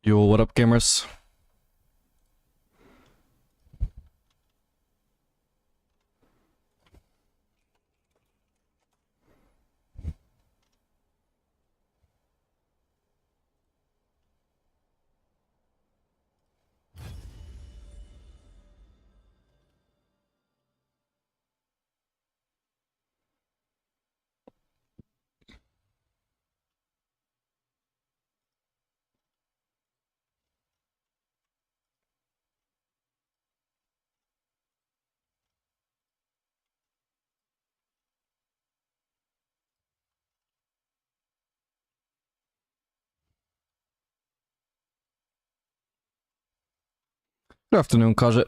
Yo, what up, gamers? Good afternoon, Kajit.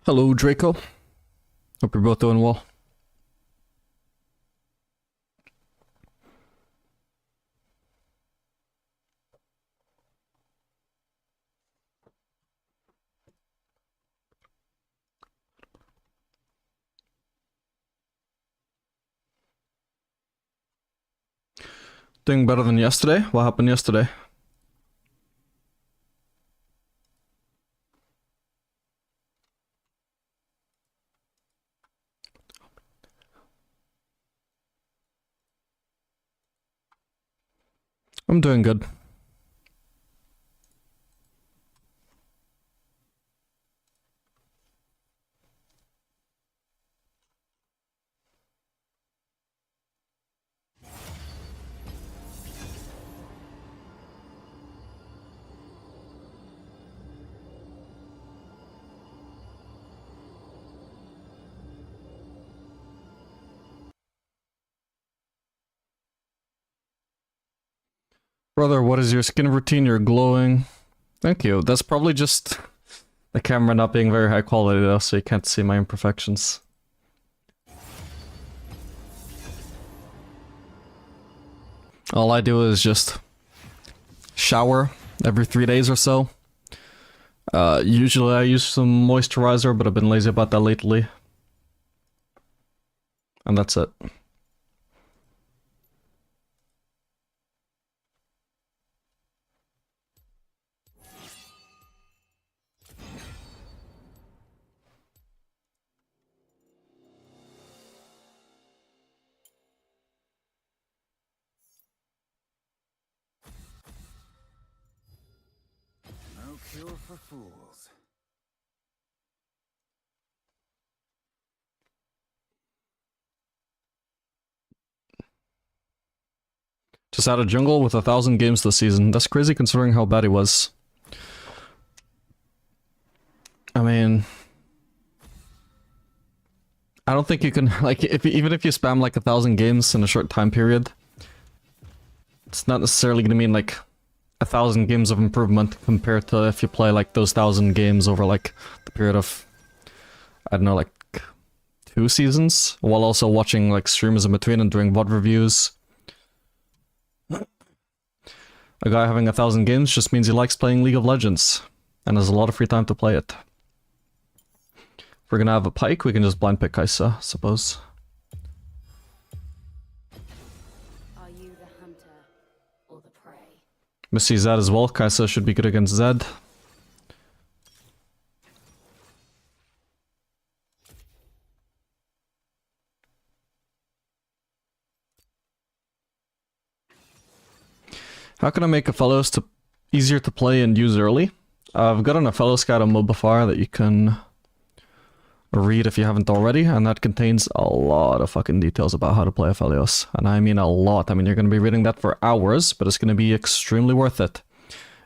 Hello, Draco. Hope you're both doing well. Doing better than yesterday? What happened yesterday? I'm doing good. Brother, what is your skin routine? You're glowing. Thank you. That's probably just the camera not being very high quality though, so you can't see my imperfections. All I do is just shower every 3 days or so. Usually I use some moisturizer, but I've been lazy about that lately. And that's it. No cure for fools. Just out of jungle with 1,000 games this season. That's crazy considering how bad he was. I mean, I don't think you can, like, even if you spam like 1,000 games in a short time period, it's not necessarily gonna mean like 1,000 games of improvement compared to if you play like those 1,000 games over like the period of, I don't know, like 2 seasons, while also watching like streamers in between and doing VOD reviews. A guy having 1,000 games just means he likes playing League of Legends and has a lot of free time to play it. If we're gonna have a Pyke, we can just blind pick Kai'Sa, I suppose. Are you the hunter or the prey? Missy Zed as well. Kai'Sa should be good against Zed. How can I make a fellows easier to play and use early? I've got an fellows guide on Mobafire that you can read if you haven't already, and that contains a lot of fucking details about how to play Aphelios. And I mean a lot. I mean, you're going to be reading that for hours, but it's going to be extremely worth it.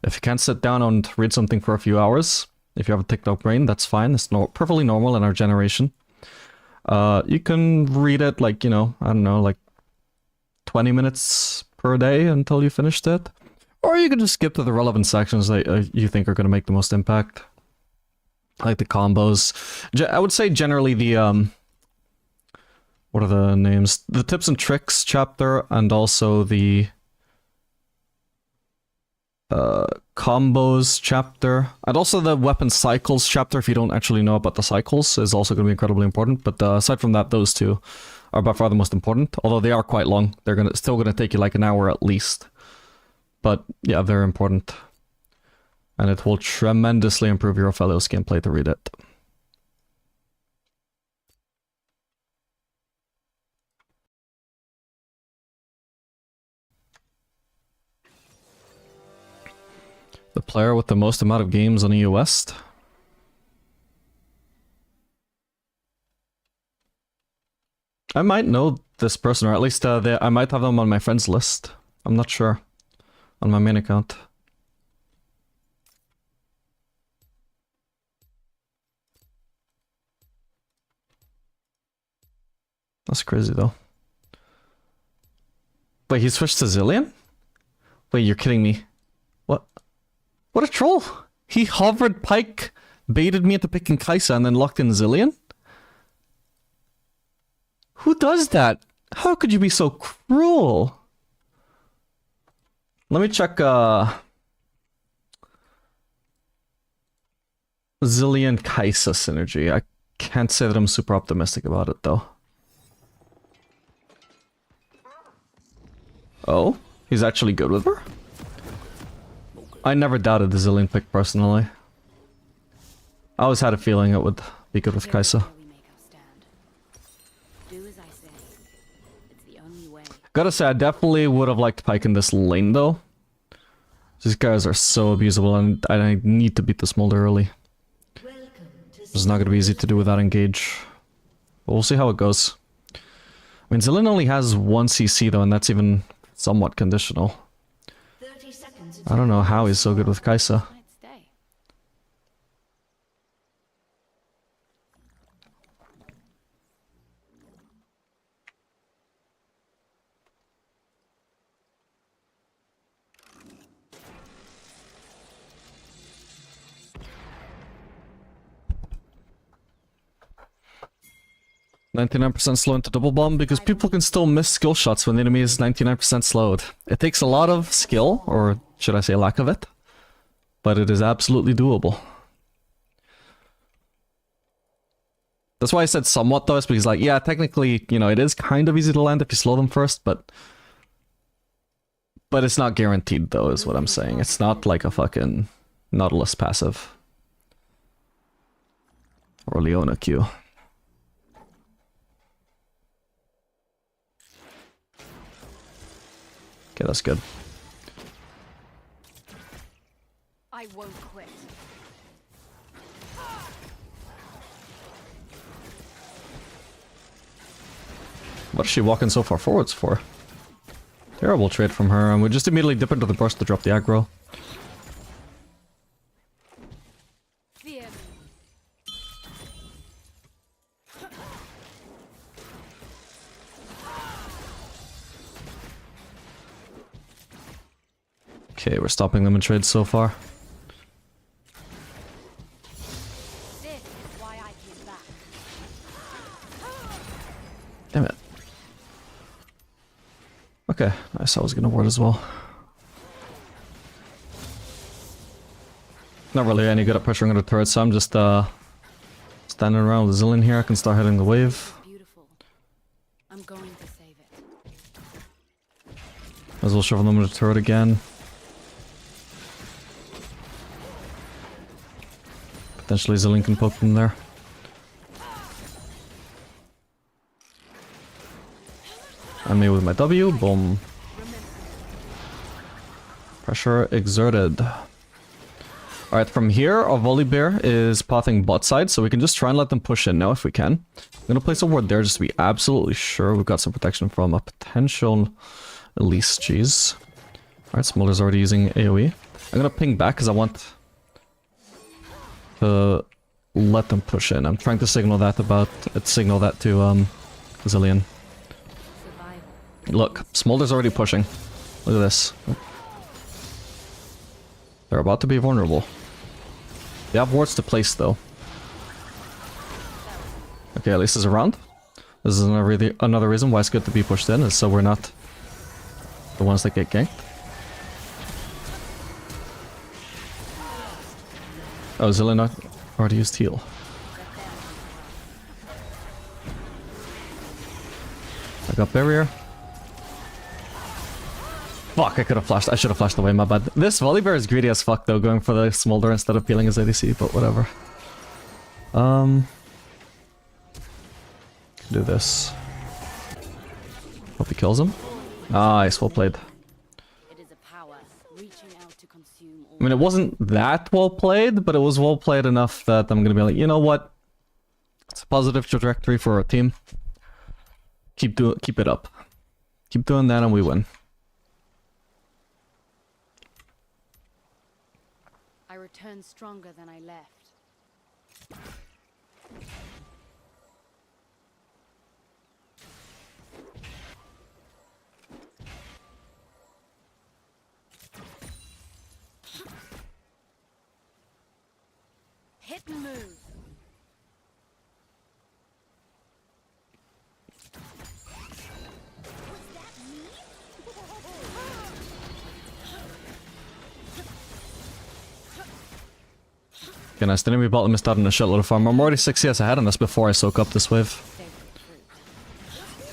If you can't sit down and read something for a few hours, if you have a TikTok brain, that's fine. It's perfectly normal in our generation. You can read it like, you know, I don't know, like 20 minutes per day until you finished it. Or you can just skip to the relevant sections that you think are going to make the most impact. Like the combos. I would say generally the, what are the names? The tips and tricks chapter, and also the combos chapter, and also the weapon cycles chapter, if you don't actually know about the cycles, is also going to be incredibly important. But aside from that, those two are by far the most important, although they are quite long. They're still gonna take you like an hour at least. But yeah, very important. And it will tremendously improve your Aphelios gameplay to read it. The player with the most amount of games on EU West. I might know this person, or at least I might have them on my friends list. I'm not sure. On my main account. That's crazy though. Wait, he switched to Zillion? Wait, you're kidding me. What? What a troll! He hovered Pike, baited me into picking Kai'Sa, and then locked in Zillion? Who does that? How could you be so cruel? Let me check, Zillion Kai'Sa synergy. I can't say that I'm super optimistic about it, though. Oh? He's actually good with her? I never doubted the Zillion pick, personally. I always had a feeling it would be good with Kai'Sa. Gotta say, I definitely would have liked Pike in this lane, though. These guys are so abusable, and I need to beat the Smolder early. It's not gonna be easy to do without engage. But we'll see how it goes. I mean, Zillion only has 1 CC, though, and that's even somewhat conditional. I don't know how he's so good with Kai'Sa. 99% slow into double bomb because people can still miss skill shots when the enemy is 99% slowed. It takes a lot of skill, or should I say lack of it, but it is absolutely doable. That's why I said somewhat though, is because like, yeah, technically, you know, it is kind of easy to land if you slow them first, but it's not guaranteed though, is what I'm saying. It's not like a fucking Nautilus passive. Or Leona Q. Okay, that's good. I won't quit. What is she walking so far forwards for? Terrible trade from her, and we just immediately dip into the burst to drop the aggro. Fear me. Okay, we're stopping them in trade so far. This is why I came back. Damn it. Okay, nice. I was gonna ward as well. Not really any good at pressuring the turret, so I'm just standing around with Zillion here. I can start hitting the wave. Beautiful. I'm going to save it. Might as well shovel them with the turret again. Potentially Zillion can poke them there. And me with my W, boom. Pressure exerted. Alright, from here, our Volibear is pathing bot side, so we can just try and let them push in now if we can. I'm gonna place a ward there just to be absolutely sure we've got some protection from a potential Elise cheese. Alright, Smolder's already using AoE. I'm gonna ping back because I want to let them push in. I'm trying to signal that to Zillion. Look, Smolder's already pushing. Look at this. They're about to be vulnerable. They have wards to place though. Okay, at least it's around. This is another reason why it's good to be pushed in, is so we're not the ones that get ganked. Oh, Zillion already used heal. I got barrier. Fuck, I could have flashed. I should have flashed away, my bad. This Volibear is greedy as fuck though, going for the Smolder instead of peeling his ADC, but whatever. Do this. Hope he kills him. Nice, well played. It is a power reaching out to consume all. I mean, it wasn't that well played, but it was well played enough that I'm gonna be like, you know what? It's a positive trajectory for our team. Keep it up. Keep doing that and we win. I return stronger than I left. Hit and move. Okay, nice. The enemy bottom is starting a shitload of farm. I'm already 6 CS ahead on this before I soak up this wave.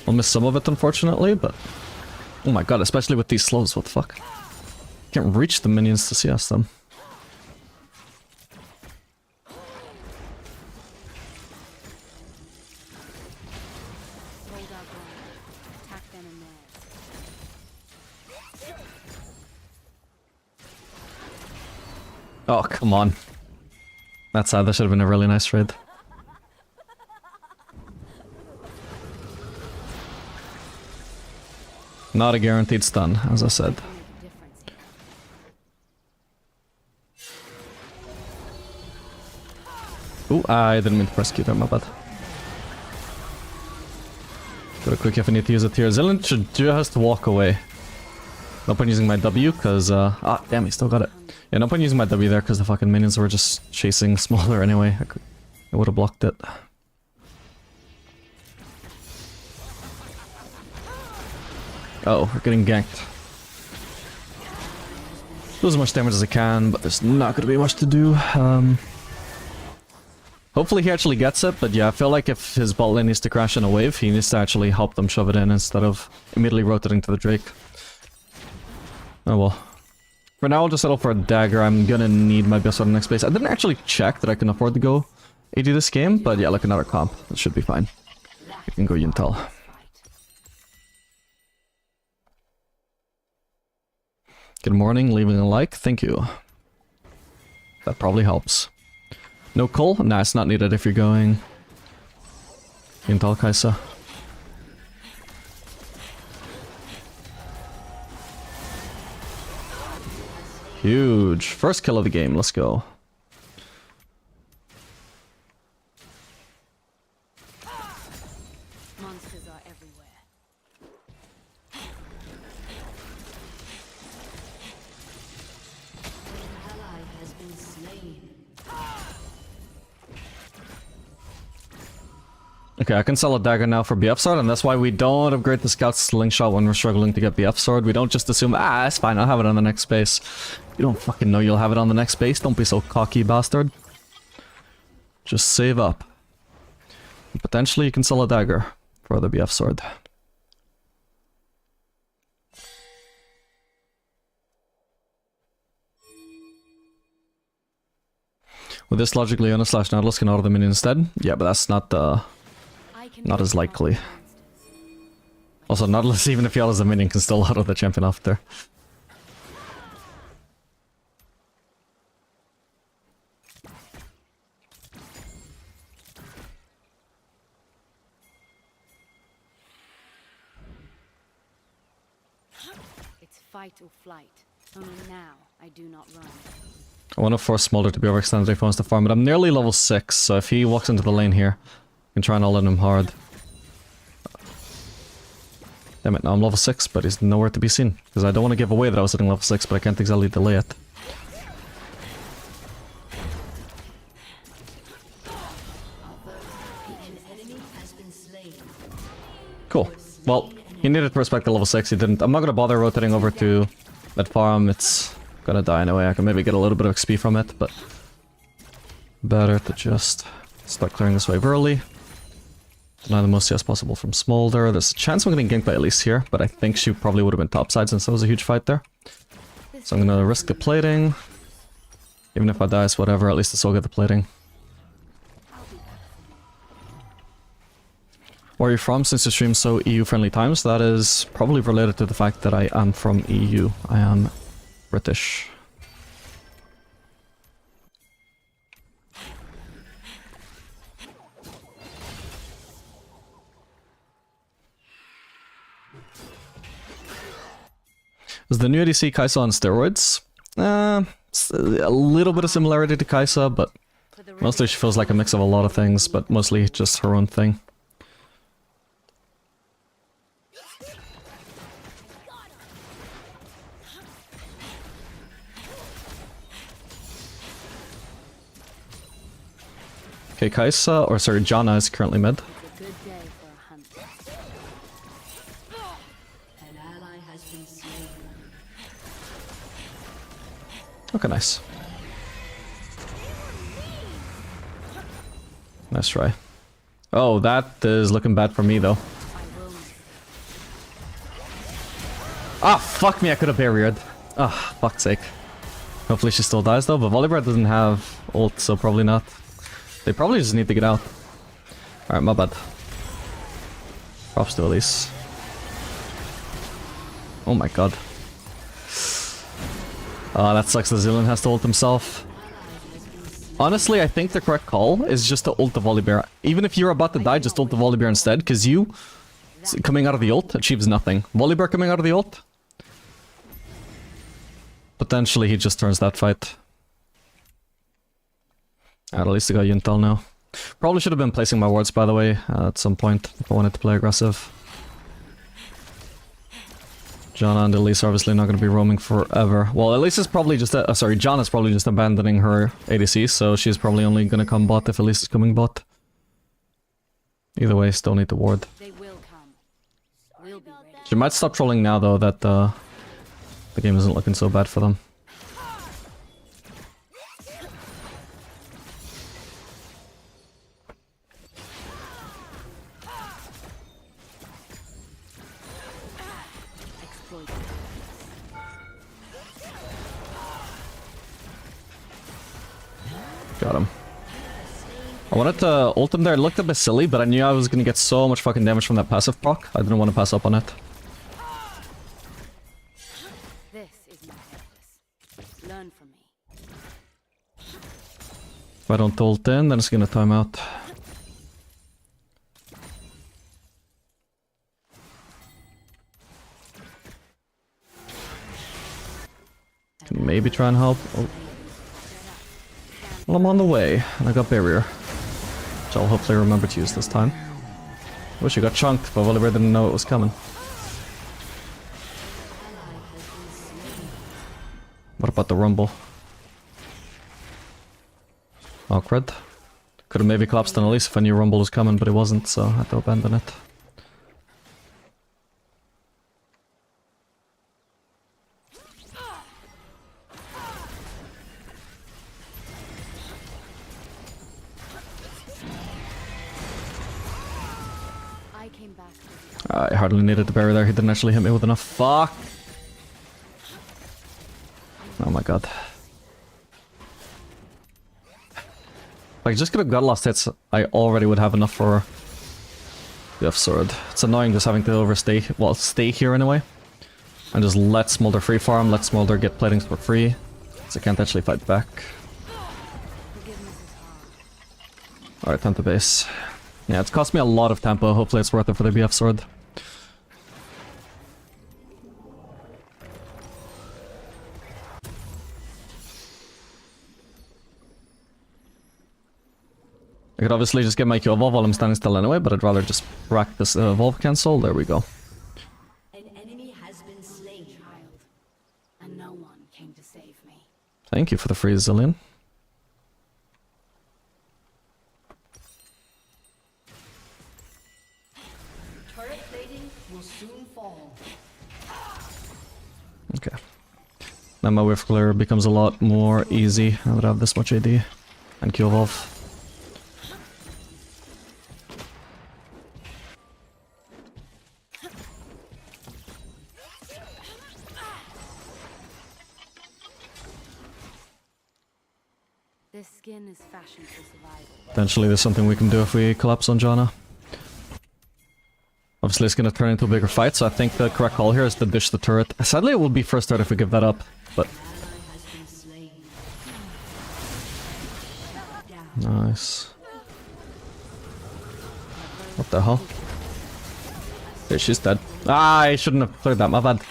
I'll miss some of it, unfortunately, but... Oh my god, especially with these slows, what the fuck? Can't reach the minions to CS them. Hold our ground. Attack them in theirs. Oh, come on. That's sad, that should have been a really nice trade. Not a guaranteed stun, as I said. Make a difference here. Ooh, I didn't mean to press Q there, my bad. Got a quick if I need to use it here. Zillion should just walk away. No point using my W, cause ah, damn, he still got it. Yeah, no point using my W there, cause the fucking minions were just chasing Smaller anyway. I would have blocked it. Oh, we're getting ganked. Do as much damage as I can, but there's not gonna be much to do. Hopefully he actually gets it, but yeah, I feel like if his bot lane needs to crash in a wave, he needs to actually help them shove it in instead of immediately rotating to the Drake. Oh well. For now, I'll just settle for a dagger. I'm gonna need my best on the next base. I didn't actually check that I can afford to go AD this game, but yeah, like another comp. That should be fine. I can go Yuntal. Good morning, leaving a like, thank you. That probably helps. No coal? Nah, it's not needed if you're going Yuntal Kaisa. Huge. First kill of the game, let's go. Monsters are everywhere. An ally has been slain. Okay, I can sell a dagger now for BF sword, and that's why we don't upgrade the scout's slingshot when we're struggling to get BF sword. We don't just assume, ah, it's fine, I'll have it on the next base. You don't fucking know you'll have it on the next base. Don't be so cocky, bastard. Just save up. And potentially you can sell a dagger for the BF sword. With this logic, Leona slash Nautilus can auto the minion instead. Yeah, but that's not not as likely. Also, Nautilus, even if he autos the minion, can still auto the champion after. It's fight or flight. Only now I do not run. I want to force Smolder to be overextended if he wants to farm, but I'm nearly level 6, so if he walks into the lane here, I can try and ult him hard. Damn it, now I'm level 6, but he's nowhere to be seen. Because I don't want to give away that I was sitting level 6, but I can't exactly delay it. Cool. Well, he needed to respect the level 6, he didn't. I'm not going to bother rotating over to that farm, it's gonna die anyway. I can maybe get a little bit of XP from it, but better to just start clearing this wave early. Deny the most CS possible from Smolder. There's a chance I'm getting ganked by Elise here, but I think she probably would have been topside since there was a huge fight there. So I'm gonna risk the plating. Even if I die, it's whatever, at least I still get the plating. Where are you from since you stream so EU-friendly times? That is probably related to the fact that I am from EU. I am British. Is the new ADC Kai'Sa on steroids? It's a little bit of similarity to Kai'Sa, but mostly she feels like a mix of a lot of things, but mostly just her own thing. Okay, Kai'Sa, or sorry, Janna is currently mid. It's a good day for a hunt. An ally has been slain. Okay, nice. Nice try. Oh, that is looking bad for me, though. Ah, fuck me, I could have barriered. Ah, fuck's sake. Hopefully she still dies, though, but Volibear doesn't have ult, so probably not. They probably just need to get out. Alright, my bad. Props to Elise. Oh my god. That sucks that Zilean has to ult himself. Honestly, I think the correct call is just to ult the Volibear. Even if you're about to die, just ult the Volibear instead, because you, coming out of the ult, achieves nothing. Volibear coming out of the ult, potentially he just turns that fight. Alright, at least I got Yuntal now. Probably should have been placing my wards, by the way, at some point, if I wanted to play aggressive. Janna and Elise are obviously not going to be roaming forever. Well, Elise is probably just... sorry, Janna's probably just abandoning her ADC, so she's probably only going to come bot if Elise is coming bot. Either way, still need to ward. They will come. We'll be ready. She might stop trolling now, though, that the game isn't looking so bad for them. Exploit. Got him. I wanted to ult him there. It looked a bit silly, but I knew I was going to get so much fucking damage from that passive proc. I didn't want to pass up on it. This is my purpose. Learn from me. If I don't ult in, then it's going to time out. Can maybe try and help. Oh. Well, I'm on the way, and I got barrier, which I'll hopefully remember to use this time. Wish I got chunked, but Volibear didn't know it was coming. What about the rumble? Oh, crud. Could have maybe collapsed on Elise if I knew rumble was coming, but it wasn't, so I had to abandon it. I came back. I hardly needed the barrier there, he didn't actually hit me with enough. Fuck! Oh my god. Like, just could have got lost hits, I already would have enough for the F-Sword. It's annoying just having to overstay, well, stay here anyway. And just let Smolder free farm, let Smolder get platings for free. So I can't actually fight back. Alright, time to base. Yeah, it's cost me a lot of tempo, hopefully it's worth it for the BF Sword. I could obviously just get my Q evolve while I'm standing still anyway, but I'd rather just rack this evolve cancel. There we go. An enemy has been slain. Child, and no one came to save me. Thank you for the free Zilean. Turret plating will soon fall. Okay. Now my wave clear becomes a lot more easy now that I have this much AD and Q evolve. This skin is fashioned for survival. Potentially there's something we can do if we collapse on Janna. Obviously it's gonna turn into a bigger fight, so I think the correct call here is to dish the turret. Sadly it will be first turret if we give that up, but... Nice. What the hell? Okay, she's dead. Ah, I shouldn't have cleared that, my bad.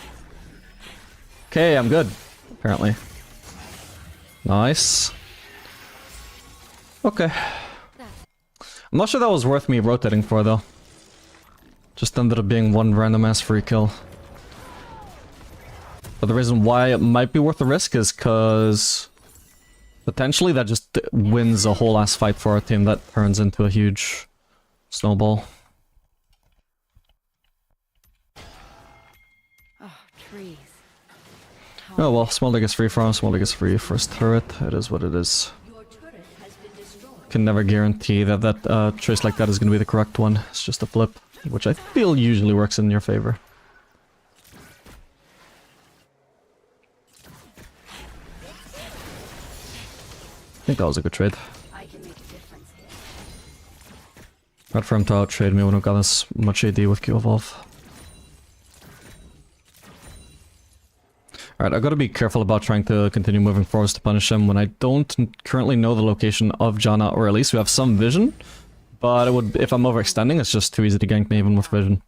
Okay, I'm good. Apparently. Nice. Okay. I'm not sure that was worth me rotating for, though. Just ended up being one random-ass free kill. But the reason why it might be worth the risk is because... potentially that just wins a whole-ass fight for our team that turns into a huge snowball. Oh, trees. Oh well, Smolder gets free from, Smolder gets free first turret. It is what it is. Can never guarantee that that choice like that is going to be the correct one. It's just a flip, which I feel usually works in your favor. I think that was a good trade. Not for him to out-trade me when I've got this much AD with Q Evolve. Alright, I've got to be careful about trying to continue moving forwards to punish him when I don't currently know the location of Janna, or at least we have some vision. But it would, if I'm overextending, it's just too easy to gank me even with vision.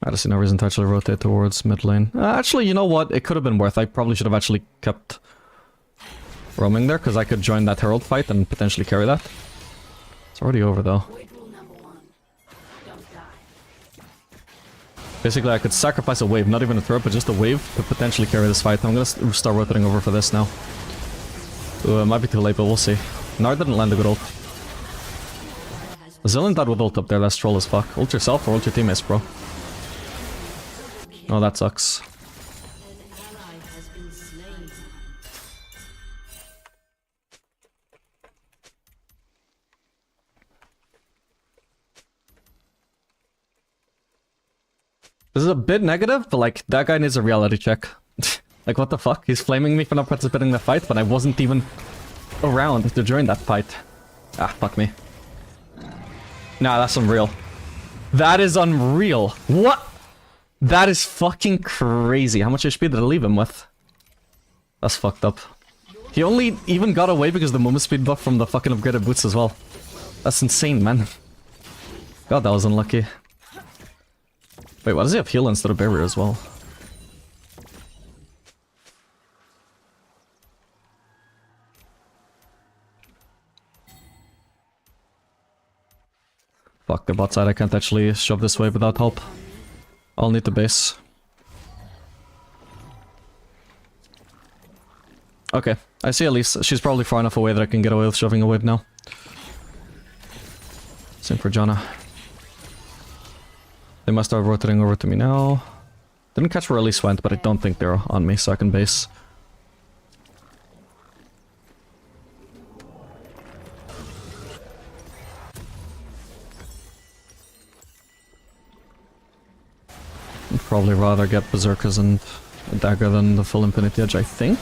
I just see no reason to actually rotate towards mid lane. Actually, you know what? It could have been worth. I probably should have actually kept roaming there, because I could join that Herald fight and potentially carry that. It's already over, though. Basically, I could sacrifice a wave, not even a turret, but just a wave to potentially carry this fight. I'm gonna start rotating over for this now. Ooh, it might be too late, but we'll see. Nard didn't land a good ult. Zillion died with ult up there, that's troll as fuck. Ult yourself or ult your teammates, bro. Oh, that sucks. This is a bit negative, but like, that guy needs a reality check. Like, what the fuck? He's flaming me for not participating in the fight, but I wasn't even around to join that fight. Ah, fuck me. Nah, that's unreal. That is unreal. What? That is fucking crazy. How much HP did I leave him with? That's fucked up. He only even got away because of the movement speed buff from the fucking upgraded boots as well. That's insane, man. God, that was unlucky. Wait, why does he have heal instead of barrier as well? Fuck, the bot side, I can't actually shove this wave without help. I'll need the base. Okay, I see Elise. She's probably far enough away that I can get away with shoving a wave now. Same for Janna. They must start rotating over to me now. Didn't catch where Elise went, but I don't think they're on me, so I can base. I'd probably rather get Berserkers and a dagger than the full Infinity Edge, I think.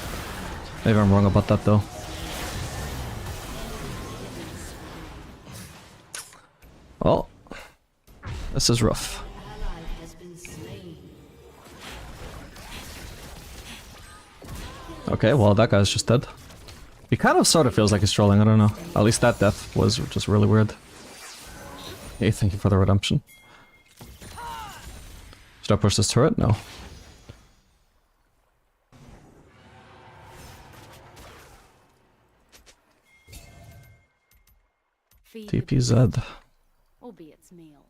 Maybe I'm wrong about that, though. Well, this is rough. Okay, well, that guy's just dead. He kind of sort of feels like he's trolling, I don't know. At least that death was just really weird. Hey, thank you for the redemption. Should I push this turret? No. Feed the TPZ. albeit meal.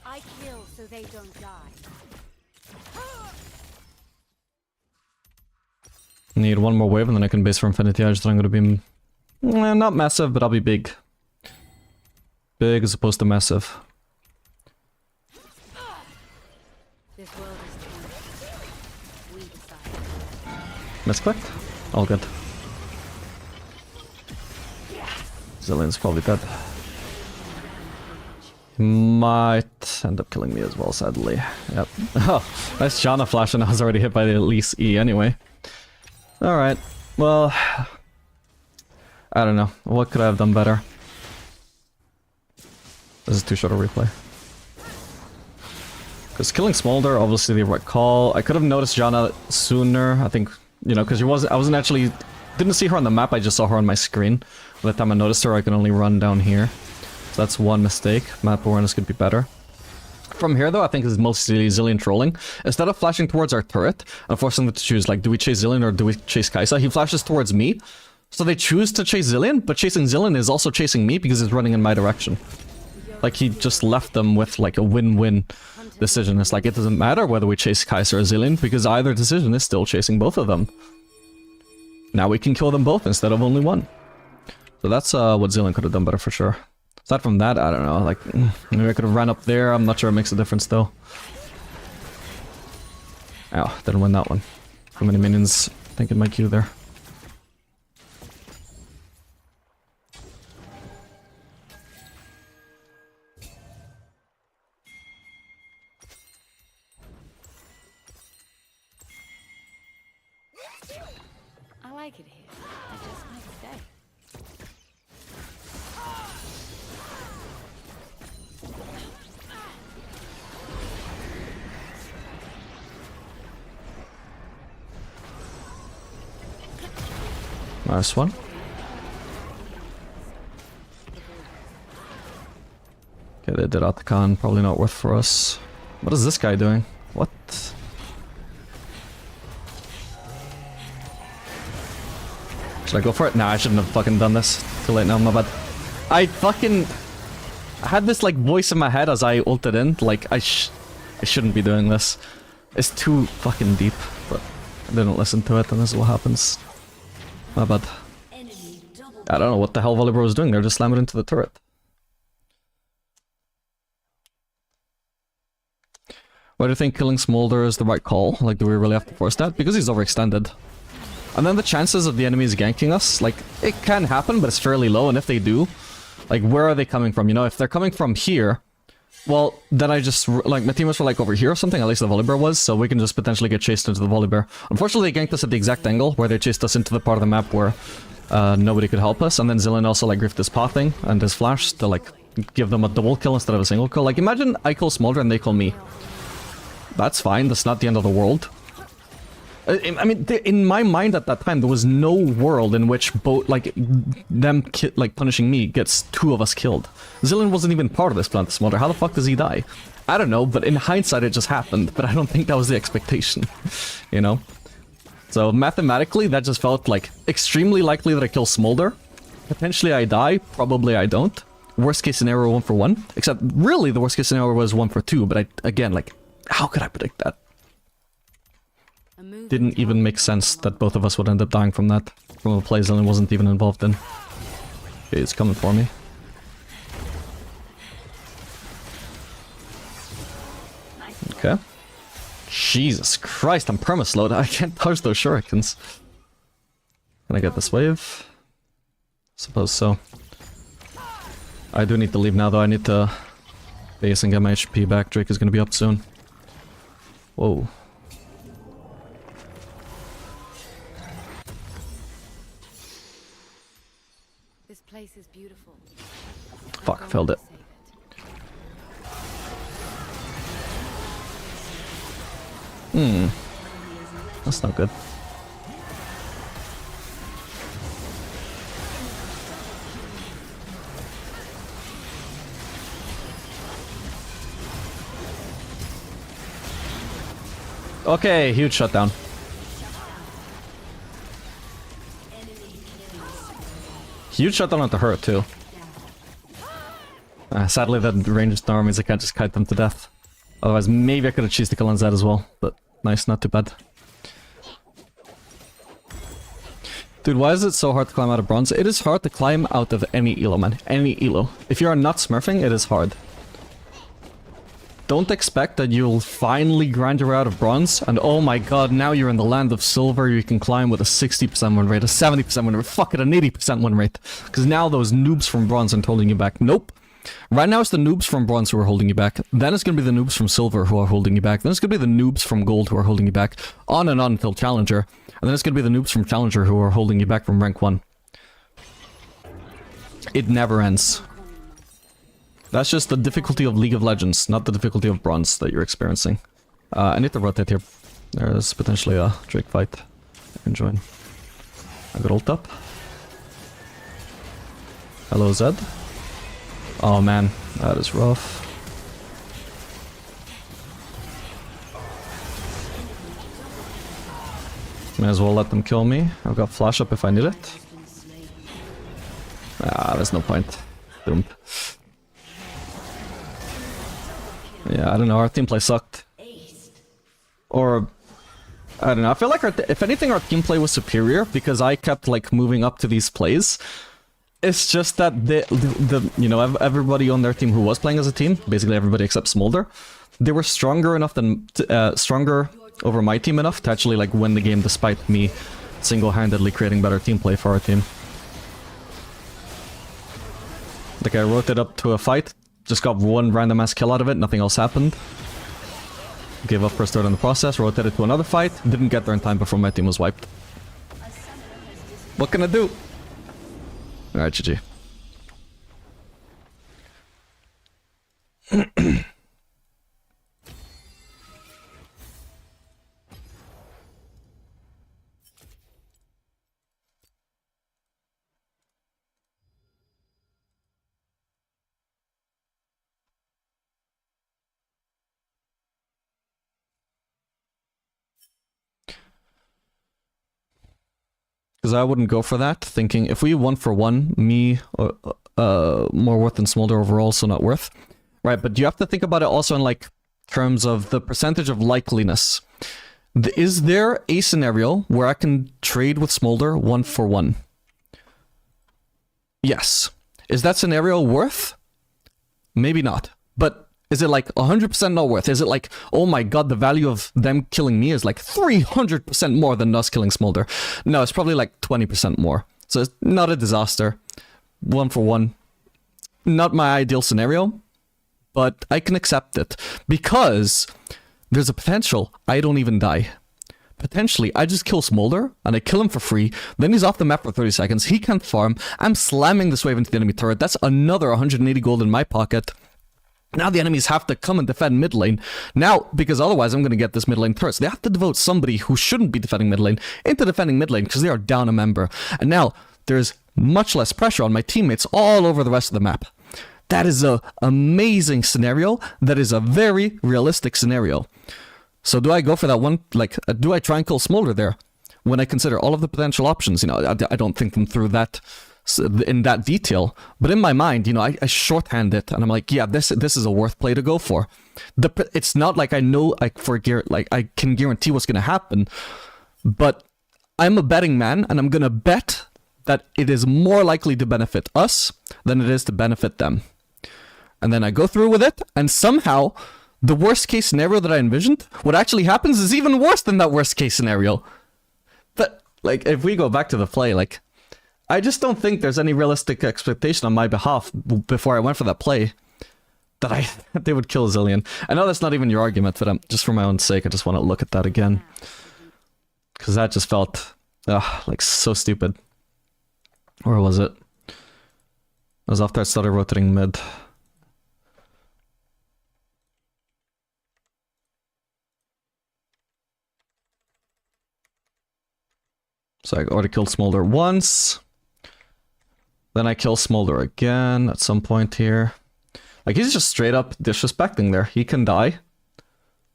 I kill so they don't die. Need one more wave and then I can base for Infinity Edge, then I'm gonna be... not massive, but I'll be big. Big as opposed to massive. This world is changing. We decide. Misclicked? All good. Zillion's probably dead. Might end up killing me as well, sadly. Yep. Oh, nice Janna flash, and I was already hit by the Elise E anyway. Alright, well... I don't know. What could I have done better? This is too short a replay. Because killing Smolder, obviously the right call. I could have noticed Janna sooner, I think, you know, because I wasn't actually... Didn't see her on the map, I just saw her on my screen. By the time I noticed her, I can only run down here. So that's one mistake. Map awareness could be better. From here, though, I think is mostly Zilean trolling. Instead of flashing towards our turret, and forcing them to choose, like, do we chase Zilean or do we chase Kai'Sa? He flashes towards me. So they choose to chase Zilean, but chasing Zilean is also chasing me because he's running in my direction. Like, he just left them with, like, a win-win decision. It's like, it doesn't matter whether we chase Kai'Sa or Zilean, because either decision is still chasing both of them. Now we can kill them both instead of only one. So that's what Zilean could have done better for sure. Aside from that, I don't know, like, maybe I could have ran up there, I'm not sure it makes a difference though. Ow, didn't win that one. Too many minions thinking my Q there. I like it here. I just might stay. Nice one. Okay, they did Atakan, probably not worth for us. What is this guy doing? What? Should I go for it? Nah, I shouldn't have fucking done this. Too late now, my bad. I had this like voice in my head as I ulted in, like I shouldn't be doing this. It's too fucking deep, but I didn't listen to it and this is what happens. My bad. I don't know what the hell Volibear was doing, they're just slamming into the turret. Why do you think killing Smolder is the right call? Like, do we really have to force that? Because he's overextended. And then the chances of the enemies ganking us, like, it can happen, but it's fairly low, and if they do, like, where are they coming from? You know, if they're coming from here, well, then I just, like, my teammates were, like, over here or something, at least the Volibear was, so we can just potentially get chased into the Volibear. Unfortunately, they ganked us at the exact angle, where they chased us into the part of the map where nobody could help us, and then Zilean also, like, griefed his pathing and his flash to, like, give them a double kill instead of a single kill. Like, imagine I kill Smolder and they kill me. That's fine, that's not the end of the world. I mean, in my mind at that time, there was no world in which both, like, them, like, punishing me gets two of us killed. Zilean wasn't even part of this plan to Smolder. How the fuck does he die? I don't know, but in hindsight it just happened, but I don't think that was the expectation, you know? So mathematically, that just felt, like, extremely likely that I kill Smolder. Potentially I die, probably I don't. Worst case scenario, 1 for 1. Except, really, the worst case scenario was 1 for 2, but again, like, how could I predict that? Didn't even make sense that both of us would end up dying from that. From a play Zilean wasn't even involved in. Okay, it's coming for me. Okay. Jesus Christ, I'm permaslowed. I can't touch those shurikens. Can I get this wave? Suppose so. I do need to leave now though. I need to base and get my HP back. Drake is gonna be up soon. Whoa. This place is beautiful. Fuck, I failed it. That's not good. Okay, huge shutdown. Huge shutdown onto her too. Sadly, that ranged storm means I can't just kite them to death. Otherwise, maybe I could have cheesed the kill on Zed as well. But nice, not too bad. Dude, why is it so hard to climb out of bronze? It is hard to climb out of any elo, man. Any elo. If you are not smurfing, it is hard. don't expect that you'll finally grind your way out of bronze, and oh my god, now you're in the land of silver, you can climb with a 60% win rate, a 70% win rate, fuck it, an 80% win rate. Because now those noobs from bronze aren't holding you back. Nope. Right now it's the noobs from bronze who are holding you back. Then it's going to be the noobs from silver who are holding you back. Then it's going to be the noobs from gold who are holding you back. On and on until challenger. And then it's going to be the noobs from challenger who are holding you back from rank 1. It never ends. That's just the difficulty of League of Legends, not the difficulty of bronze that you're experiencing. I need to rotate here. There's potentially a Drake fight I can join. I got ult up. Hello, Zed. Oh man, that is rough. May as well let them kill me. I've got flash up if I need it. Ah, there's no point. Doomed. Yeah, I don't know, our team play sucked. Or, I don't know, I feel like if anything our team play was superior because I kept like moving up to these plays. It's just that you know, everybody on their team who was playing as a team, basically everybody except Smolder, they were stronger enough than, stronger over my team enough to actually like win the game despite me single-handedly creating better team play for our team. Like I rotated up to a fight, just got one random ass kill out of it, nothing else happened. Gave up first third in the process, rotated to another fight, didn't get there in time before my team was wiped. What can I do? Alright, GG. Because I wouldn't go for that, thinking if we 1-for-1, me, more worth than Smolder overall, so not worth. Right, but you have to think about it also in like terms of the percentage of likeliness. Is there a scenario where I can trade with Smolder 1-for-1? Yes. Is that scenario worth? Maybe not. But is it like 100% not worth? Is it like, oh my god, the value of them killing me is like 300% more than us killing Smolder? No, it's probably like 20% more. So it's not a disaster. 1-for-1. Not my ideal scenario, but I can accept it. Because there's a potential I don't even die. Potentially, I just kill Smolder, and I kill him for free, then he's off the map for 30 seconds, he can't farm, I'm slamming this wave into the enemy turret, that's another 180 gold in my pocket. Now the enemies have to come and defend mid lane. Now, because otherwise I'm going to get this mid lane turret. So they have to devote somebody who shouldn't be defending mid lane into defending mid lane because they are down a member. And now there's much less pressure on my teammates all over the rest of the map. That is an amazing scenario. That is a very realistic scenario. So do I go for that one? Like, do I try and kill Smolder there? When I consider all of the potential options, you know, I don't think them through that in that detail, but in my mind, you know, I shorthand it, and I'm like, yeah, this is a worth play to go for. It's not like I know I can guarantee what's gonna happen, but I'm a betting man, and I'm gonna bet that it is more likely to benefit us than it is to benefit them. And then I go through with it, and somehow the worst case scenario that I envisioned, what actually happens is even worse than that worst case scenario. But like, if we go back to the play, like, I just don't think there's any realistic expectation on my behalf before I went for that play that they would kill Zilean. I know that's not even your argument, but just for my own sake, I just want to look at that again. Because that just felt like so stupid. Where was it? It was after I started rotating mid. So I already killed Smolder once. Then I kill Smolder again at some point here. Like, he's just straight up disrespecting there. He can die,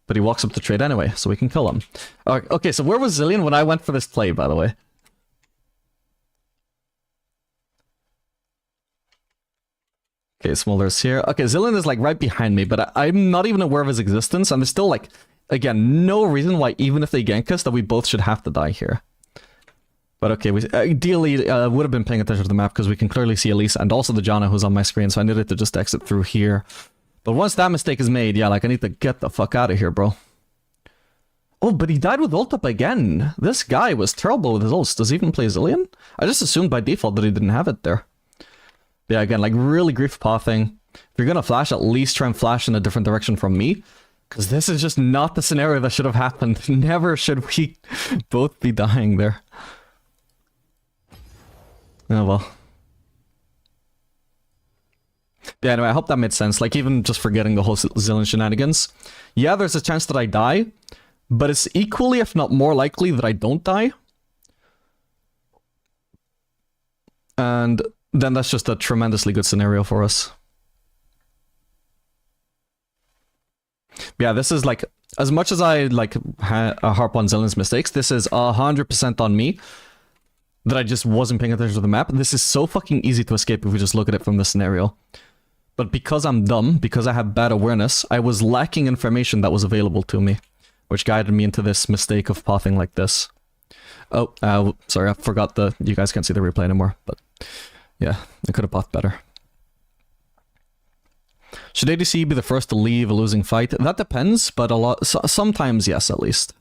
but he walks up to trade anyway, so we can kill him. Okay, so where was Zilean when I went for this play, by the way? Okay, Smolder's here. Okay, Zilean is like right behind me, but I'm not even aware of his existence, and there's still like, again, no reason why even if they gank us that we both should have to die here. But okay, we ideally would have been paying attention to the map because we can clearly see Elise and also the Janna who's on my screen, so I needed to just exit through here. But once that mistake is made, yeah, like I need to get the fuck out of here, bro. Oh, but he died with ult up again. This guy was terrible with his ults. Does he even play Zillion? I just assumed by default that he didn't have it there. Yeah, again, like really grief pathing. If you're gonna flash, at least try and flash in a different direction from me. Because this is just not the scenario that should have happened. Never should we both be dying there. Oh well. Yeah, anyway, I hope that made sense. Like, even just forgetting the whole Zillion shenanigans. Yeah, there's a chance that I die, but it's equally, if not more likely, that I don't die. And then that's just a tremendously good scenario for us. Yeah, this is like, as much as I like harp on Zillion's mistakes, this is 100% on me. That I just wasn't paying attention to the map. This is so fucking easy to escape if we just look at it from this scenario. But because I'm dumb, because I have bad awareness, I was lacking information that was available to me, which guided me into this mistake of pathing like this. Oh, sorry, I forgot you guys can't see the replay anymore, but yeah, I could have pathed better. Should ADC be the first to leave a losing fight? That depends, but sometimes yes, at least.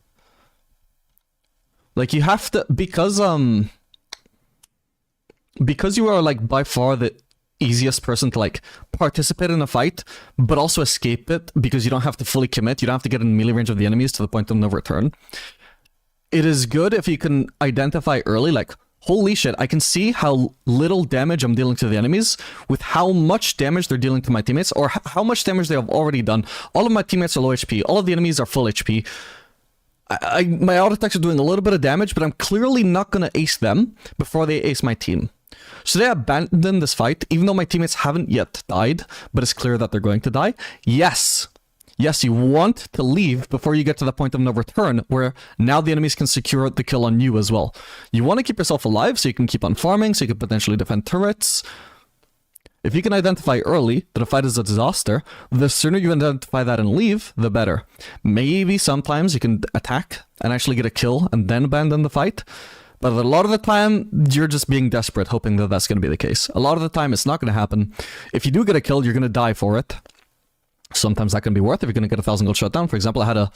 Like, you have to, because you are like by far the easiest person to like participate in a fight, but also escape it because you don't have to fully commit, you don't have to get in melee range of the enemies to the point of no return. It is good if you can identify early, like, holy shit, I can see how little damage I'm dealing to the enemies with how much damage they're dealing to my teammates, or how much damage they have already done. All of my teammates are low HP, all of the enemies are full HP. My auto attacks are doing a little bit of damage, but I'm clearly not going to ace them before they ace my team. Should I abandon this fight, even though my teammates haven't yet died, but it's clear that they're going to die? Yes. Yes, you want to leave before you get to the point of no return, where now the enemies can secure the kill on you as well. You want to keep yourself alive so you can keep on farming, so you can potentially defend turrets. If you can identify early that a fight is a disaster, the sooner you identify that and leave, the better. Maybe sometimes you can attack and actually get a kill and then abandon the fight. But a lot of the time, you're just being desperate, hoping that that's going to be the case. A lot of the time, it's not going to happen. If you do get a kill, you're going to die for it. Sometimes that can be worth if you're going to get a 1,000 gold shutdown. For example, I had a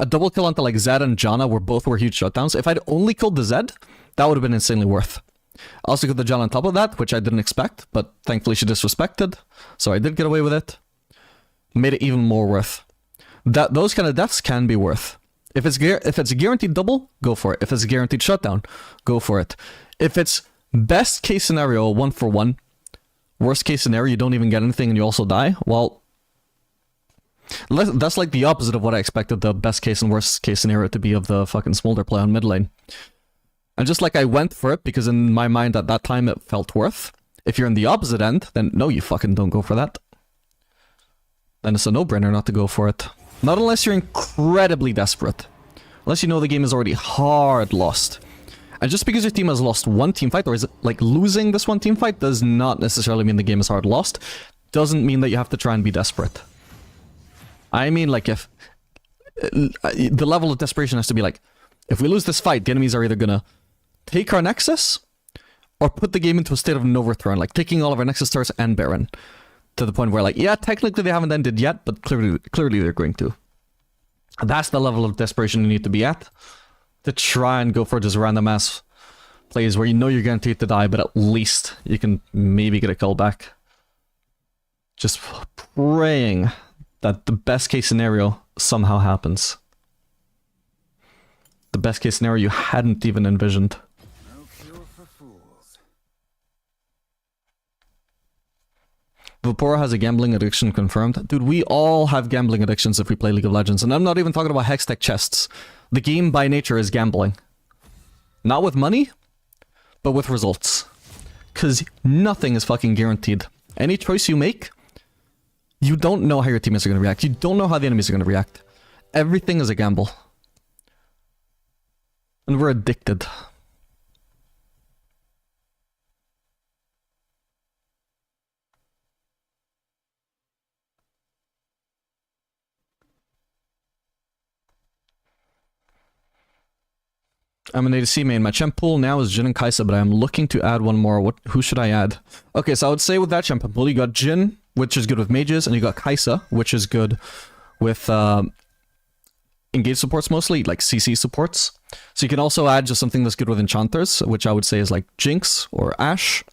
double kill onto like Zed and Janna, where both were huge shutdowns. If I'd only killed the Zed, that would have been insanely worth. I also got the Janna on top of that, which I didn't expect, but thankfully she disrespected, so I did get away with it. Made it even more worth. Those kind of deaths can be worth. If it's a guaranteed double, go for it. If it's a guaranteed shutdown, go for it. If it's best case scenario, 1-for-1, worst case scenario, you don't even get anything and you also die, well, that's like the opposite of what I expected the best case and worst case scenario to be of the fucking Smolder play on mid lane. And just like I went for it, because in my mind at that time it felt worth, if you're in the opposite end, then no, you fucking don't go for that. Then it's a no-brainer not to go for it. Not unless you're incredibly desperate. Unless you know the game is already hard lost. And just because your team has lost one team fight, or is like losing this one team fight, does not necessarily mean the game is hard lost. Doesn't mean that you have to try and be desperate. I mean, like, if the level of desperation has to be like, if we lose this fight, the enemies are either gonna take our Nexus, or put the game into a state of no return, like taking all of our Nexus turrets and Baron. To the point where, like, yeah, technically they haven't ended yet, but clearly they're going to. That's the level of desperation you need to be at, to try and go for just random ass plays where you know you're guaranteed to die, but at least you can maybe get a kill back. Just praying that the best case scenario somehow happens. The best case scenario you hadn't even envisioned. No cure for fools. Vapora has a gambling addiction confirmed. Dude, we all have gambling addictions if we play League of Legends, and I'm not even talking about Hextech chests. The game by nature is gambling. Not with money, but with results. Because nothing is fucking guaranteed. Any choice you make, you don't know how your teammates are going to react. You don't know how the enemies are going to react. Everything is a gamble. And we're addicted. I'm an ADC main. My champ pool now is Jhin and Kai'Sa, but I'm looking to add one more. Who should I add? Okay, so I would say with that champ pool, you got Jhin, which is good with mages, and you got Kaisa, which is good with engage supports mostly, like CC supports. So you can also add just something that's good with enchanters, which I would say is like Jinx or Ashe.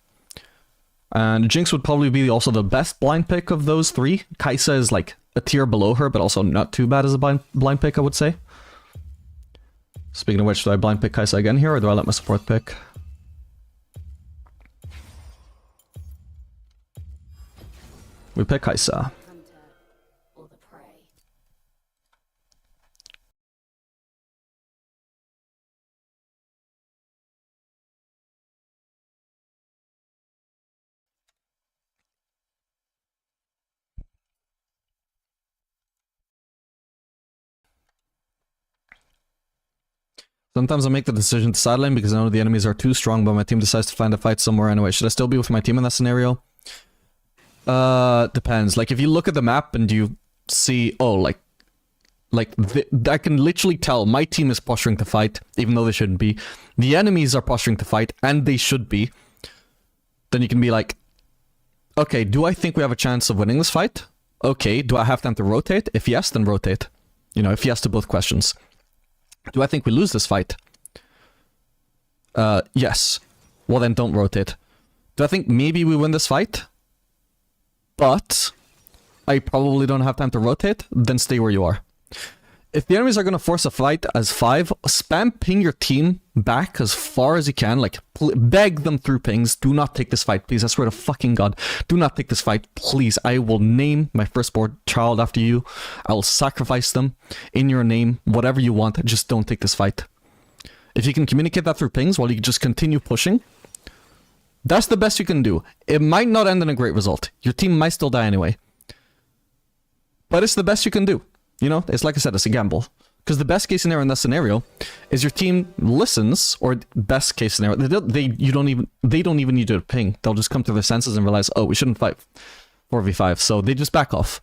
And Jinx would probably be also the best blind pick of those three. Kaisa is like a tier below her, but also not too bad as a blind pick, I would say. Speaking of which, do I blind pick Kaisa again here, or do I let my support pick? We pick Kaisa. Hunter or the prey. Sometimes I make the decision to sideline because I know the enemies are too strong, but my team decides to find a fight somewhere anyway. Should I still be with my team in that scenario? Depends. Like, if you look at the map and you see, oh, I can literally tell my team is posturing to fight, even though they shouldn't be. The enemies are posturing to fight, and they should be. Then you can be like, okay, do I think we have a chance of winning this fight? Okay, do I have time to rotate? If yes, then rotate. You know, if yes to both questions. Do I think we lose this fight? Yes. Well, then don't rotate. Do I think maybe we win this fight? But I probably don't have time to rotate, then stay where you are. If the enemies are going to force a fight as 5, spam ping your team back as far as you can. Like, beg them through pings. Do not take this fight, please. I swear to fucking God. Do not take this fight, please. I will name my firstborn child after you. I will sacrifice them in your name. Whatever you want, just don't take this fight. If you can communicate that through pings while you just continue pushing, that's the best you can do. It might not end in a great result. Your team might still die anyway. But it's the best you can do. You know, it's like I said, it's a gamble. Because the best case scenario in that scenario is your team listens, or best case scenario, they don't even need you to ping. They'll just come to their senses and realize, oh, we shouldn't fight 4v5, so they just back off.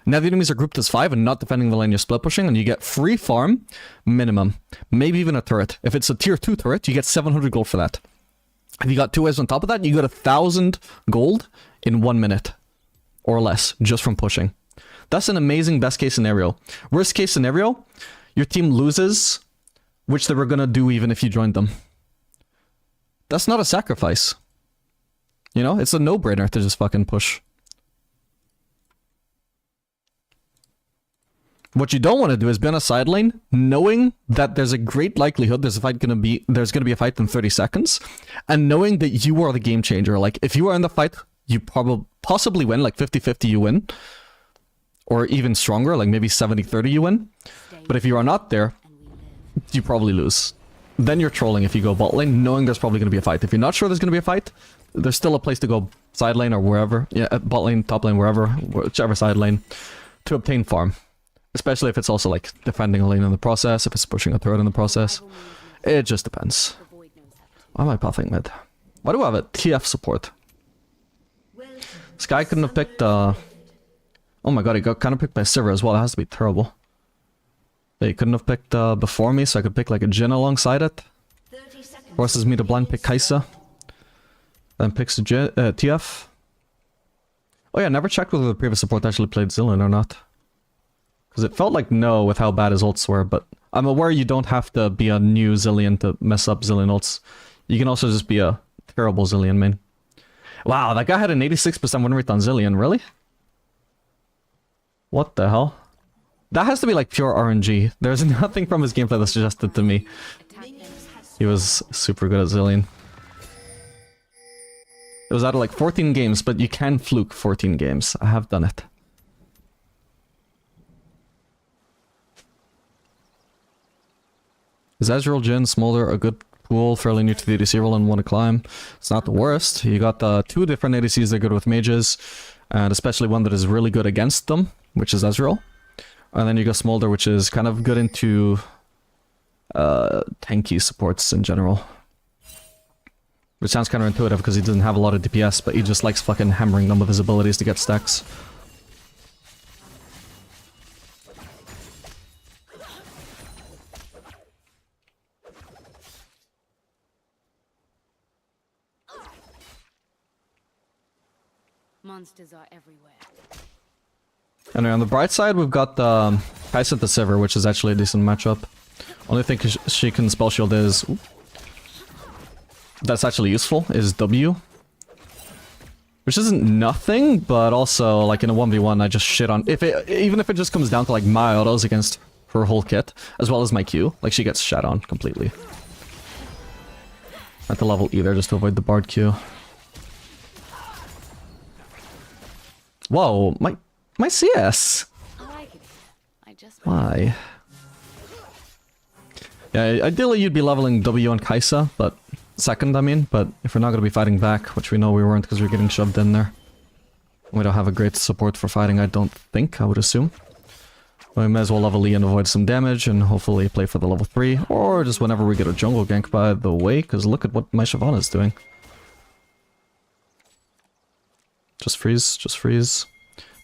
Now the enemies are grouped as 5 and not defending the lane, you're split pushing, and you get free farm minimum, maybe even a turret. If it's a tier 2 turret, you get 700 gold for that. If you got 2 waves on top of that, you got 1,000 gold in 1 minute or less just from pushing. That's an amazing best case scenario. Worst case scenario, your team loses, which they were gonna do even if you joined them. That's not a sacrifice. You know, it's a no-brainer to just fucking push. What you don't want to do is be on a side lane, knowing that there's a great likelihood there's gonna be a fight in 30 seconds, and knowing that you are the game changer. Like, if you are in the fight, you possibly win, like 50-50 you win. Or even stronger, like maybe 70-30 you win. But if you are not there, you probably lose. Then you're trolling if you go bot lane, knowing there's probably going to be a fight. If you're not sure there's going to be a fight, there's still a place to go side lane or wherever. Yeah, bot lane, top lane, wherever, whichever side lane, to obtain farm. Especially if it's also like defending a lane in the process, if it's pushing a turret in the process. It just depends. Why am I pathing mid? Why do I have a TF support? This guy couldn't have picked oh my god, he got kind of picked by Sivir as well. That has to be terrible. He couldn't have picked before me, so I could pick like a Jhin alongside it. Forces me to blind pick Kaisa. Then picks a TF. Oh yeah, never checked whether the previous support actually played Zilean or not. Because it felt like no with how bad his ults were, but I'm aware you don't have to be a new Zilean to mess up Zilean ults. You can also just be a terrible Zilean main. Wow, that guy had an 86% win rate on Zilean, really? What the hell? That has to be like pure RNG. There's nothing from his gameplay that suggested to me he was super good at Zilean. It was out of like 14 games, but you can fluke 14 games. I have done it. Is Ezreal, Jhin, Smolder a good pool, fairly new to the ADC role and want to climb? It's not the worst. You got 2 different ADCs that are good with mages, and especially one that is really good against them, which is Ezreal. And then you got Smolder, which is kind of good into tanky supports in general. Which sounds counterintuitive because he doesn't have a lot of DPS, but he just likes fucking hammering them with his abilities to get stacks. Monsters are everywhere. Anyway, on the bright side, we've got the Kai'Sa the Sivir, which is actually a decent matchup. Only thing she can spell shield is... Oop, that's actually useful, is W. Which isn't nothing, but also, like, in a 1v1, I just shit on... Even if it just comes down to, like, my autos against her whole kit, as well as my Q, like, she gets shat on completely. I have to level either just to avoid the Bard Q. Whoa, my CS! I like it. I just Why? Yeah, ideally you'd be leveling W on Kai'Sa, but... Second, I mean, but if we're not going to be fighting back, which we know we weren't because we were getting shoved in there. We don't have a great support for fighting, I don't think, I would assume. We may as well level E and avoid some damage, and hopefully play for the level 3, or just whenever we get a jungle gank by the way, because look at what my Shyvana is doing. Just freeze, just freeze.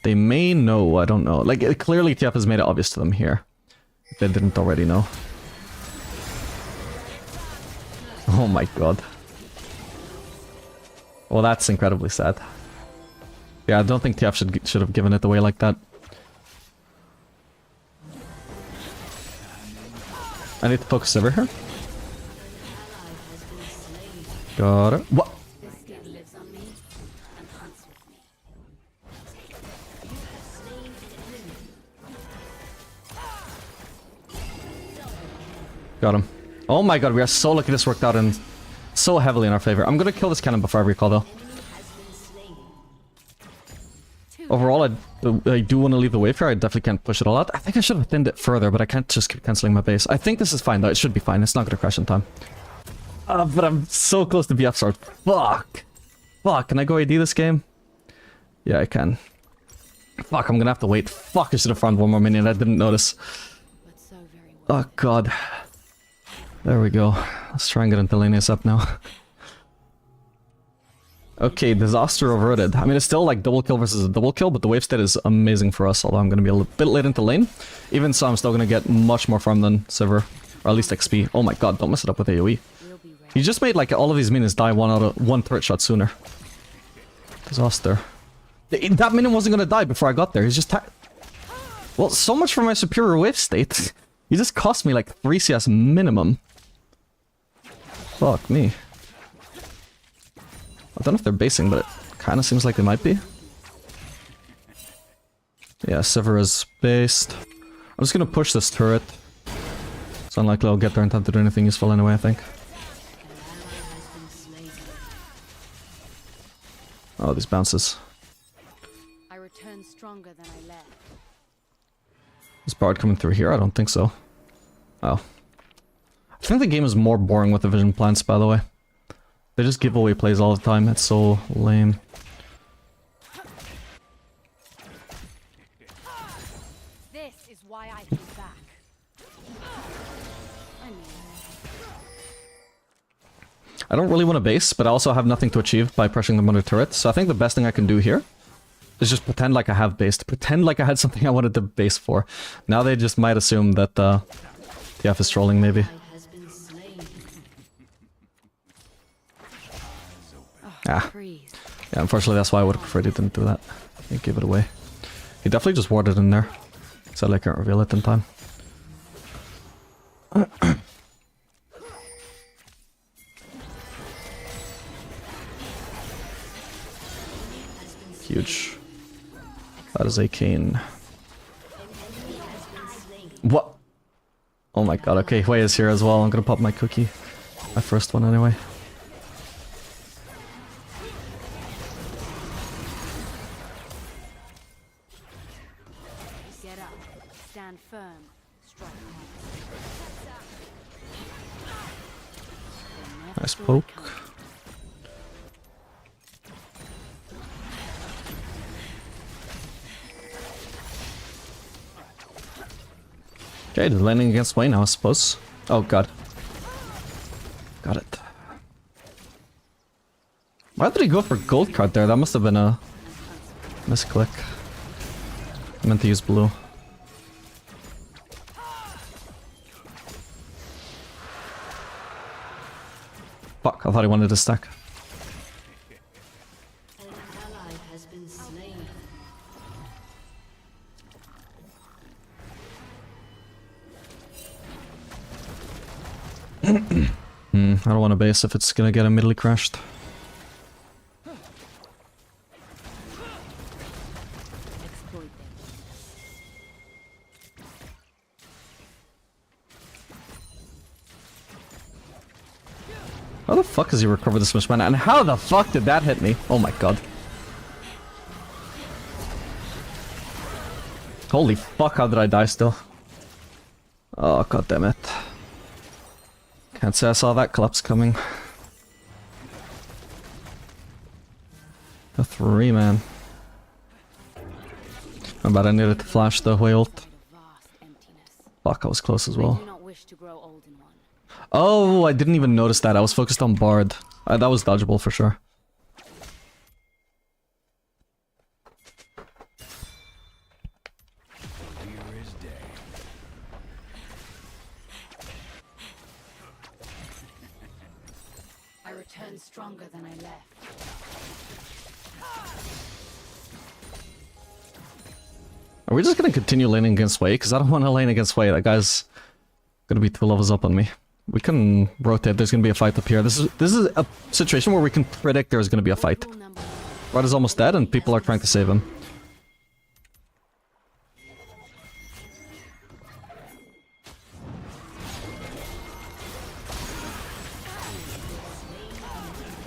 They may know, I don't know. Like, clearly TF has made it obvious to them here. If they didn't already know. Oh my god. Well, that's incredibly sad. Yeah, I don't think TF should have given it away like that. I need to focus over here. Got it. What? this skin lives on me and hunts with me. Got him. Oh my god, we are so lucky this worked out and so heavily in our favor. I'm gonna kill this cannon before I recall though. Overall, I do want to leave the wave here. I definitely can't push it all out. I think I should have thinned it further, but I can't just keep cancelling my base. I think this is fine though. It should be fine. It's not gonna crash in time. But I'm so close to BF start. Fuck. Fuck, can I go AD this game? Yeah, I can. Fuck, I'm gonna have to wait. Fuck, I should have farmed one more minion. I didn't notice. But so very well. Oh god. There we go. Let's try and get into Lanius up now. Okay, disaster averted. I mean, it's still like double kill versus a double kill, but the wave state is amazing for us, although I'm going to be a little bit late into lane. Even so, I'm still going to get much more farm than Sivir, or at least XP. Oh my god, don't mess it up with AoE. We'll be ready. He just made like all of these minions die one turret shot sooner. Disaster. That minion wasn't going to die before I got there. He's just well, so much for my superior wave state. He just cost me like 3 CS minimum. Fuck me. I don't know if they're basing, but it kind of seems like they might be. Yeah, Sivir is based. I'm just gonna push this turret. It's unlikely I'll get there in time to do anything useful anyway, I think. Oh, these bounces. I return stronger than I left. Is Bard coming through here? I don't think so. Oh. I think the game is more boring with the vision plants, by the way. They just give away plays all the time. It's so lame. This is why I came back. I mean, I don't really want to base, but I also have nothing to achieve by pressuring them under turret. So I think the best thing I can do here is just pretend like I have based. Pretend like I had something I wanted to base for. Now they just might assume that TF is trolling, maybe. Ah. freeze. Yeah, unfortunately that's why I would have preferred he didn't do that. He gave it away. He definitely just warded in there. Sadly I can't reveal it in time. Huge. That is a cane. What? Oh my god, okay, Hui is here as well. I'm gonna pop my cookie. My first one anyway. Get up. Stand firm. Strike hard. Nice poke. Okay, just landing against Wayne now, I suppose. Oh god. Got it. Why did he go for gold card there? That must have been a misclick. I meant to use blue. Fuck, I thought he wanted to stack. An ally has been slain. I don't want to base if it's gonna get immediately crashed. Exploit them. How the fuck has he recovered this much mana? And how the fuck did that hit me? Oh my god. Holy fuck, how did I die still? Oh god damn it. Can't say I saw that collapse coming. A 3-man. I bet I needed to flash the whale. The vast emptiness. Fuck, I was close as I well. do not wish to grow old in one. Oh, I didn't even notice that. I was focused on Bard. That was dodgeable for sure. Here is day. I return stronger than I left. Are we just gonna continue laning against Wei? Because I don't want to lane against Wei. That guy's gonna be 2 levels up on me. We can rotate. There's gonna be a fight up here. This is a situation where we can predict there's gonna be a fight. Full number. Bard is almost dead and people are trying to save him.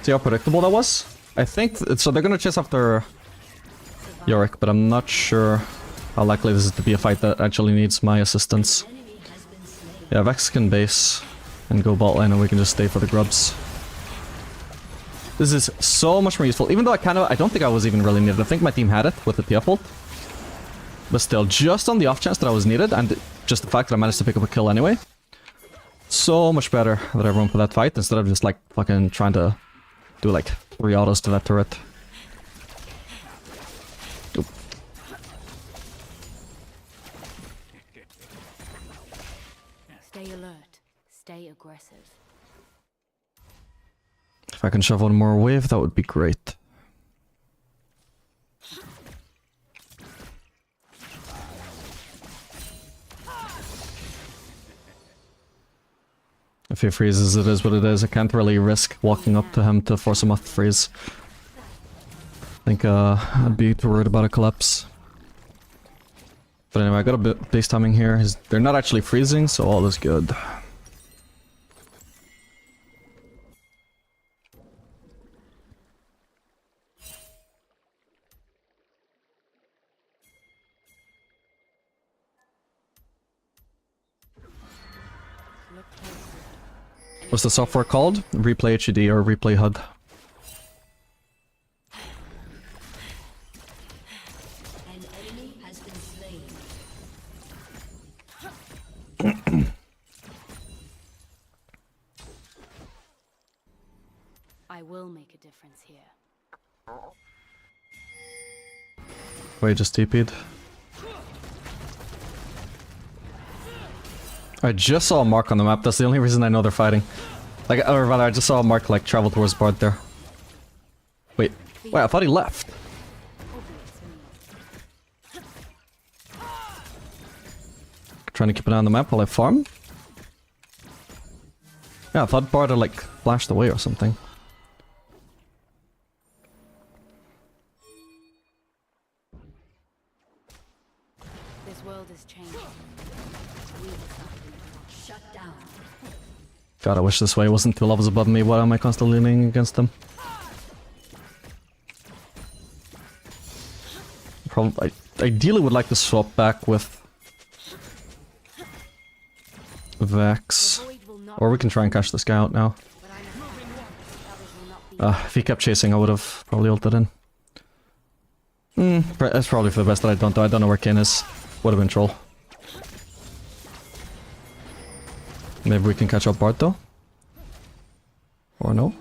See how predictable that was? I think so. They're gonna chase after Yorick, but I'm not sure how likely this is to be a fight that actually needs my assistance. Yeah, Vex can base and go bot lane and we can just stay for the grubs. This is so much more useful, even though I don't think I was even really needed. I think my team had it with the TF ult. But still, just on the off chance that I was needed, and just the fact that I managed to pick up a kill anyway. So much better that I run for that fight, instead of just like fucking trying to do like 3 autos to that turret. Oop. Stay alert. Stay aggressive. If I can shove one more wave, that would be great. If he freezes, it is what it is. I can't really risk walking up to him to force him off the freeze. I think I'd be too worried about a collapse. But anyway, I got a bit base timing here. They're not actually freezing, so all is good. Look closer. What's the software called? Replay HUD or Replay HUD? An enemy has been slain. I will make a difference here. Wait, just TP'd. I just saw a mark on the map. That's the only reason I know they're fighting. Like, or rather, I just saw a mark like travel towards Bard there. Wait, I thought he left. Trying to keep an eye on the map while I farm. Yeah, I thought Bard had like flashed away or something. This world is changing. We will suffer. Shut down. God, I wish this way wasn't 2 levels above me. Why am I constantly leaning against them? Probably, I ideally would like to swap back with Vex. The void will not Or we can try and catch this guy out now. but I know others will not be. If he kept chasing, I would have probably ulted in. That's probably for the best that I don't, though. I don't know where Kane is. Would have been troll. Maybe we can catch up Bard, though? Or no?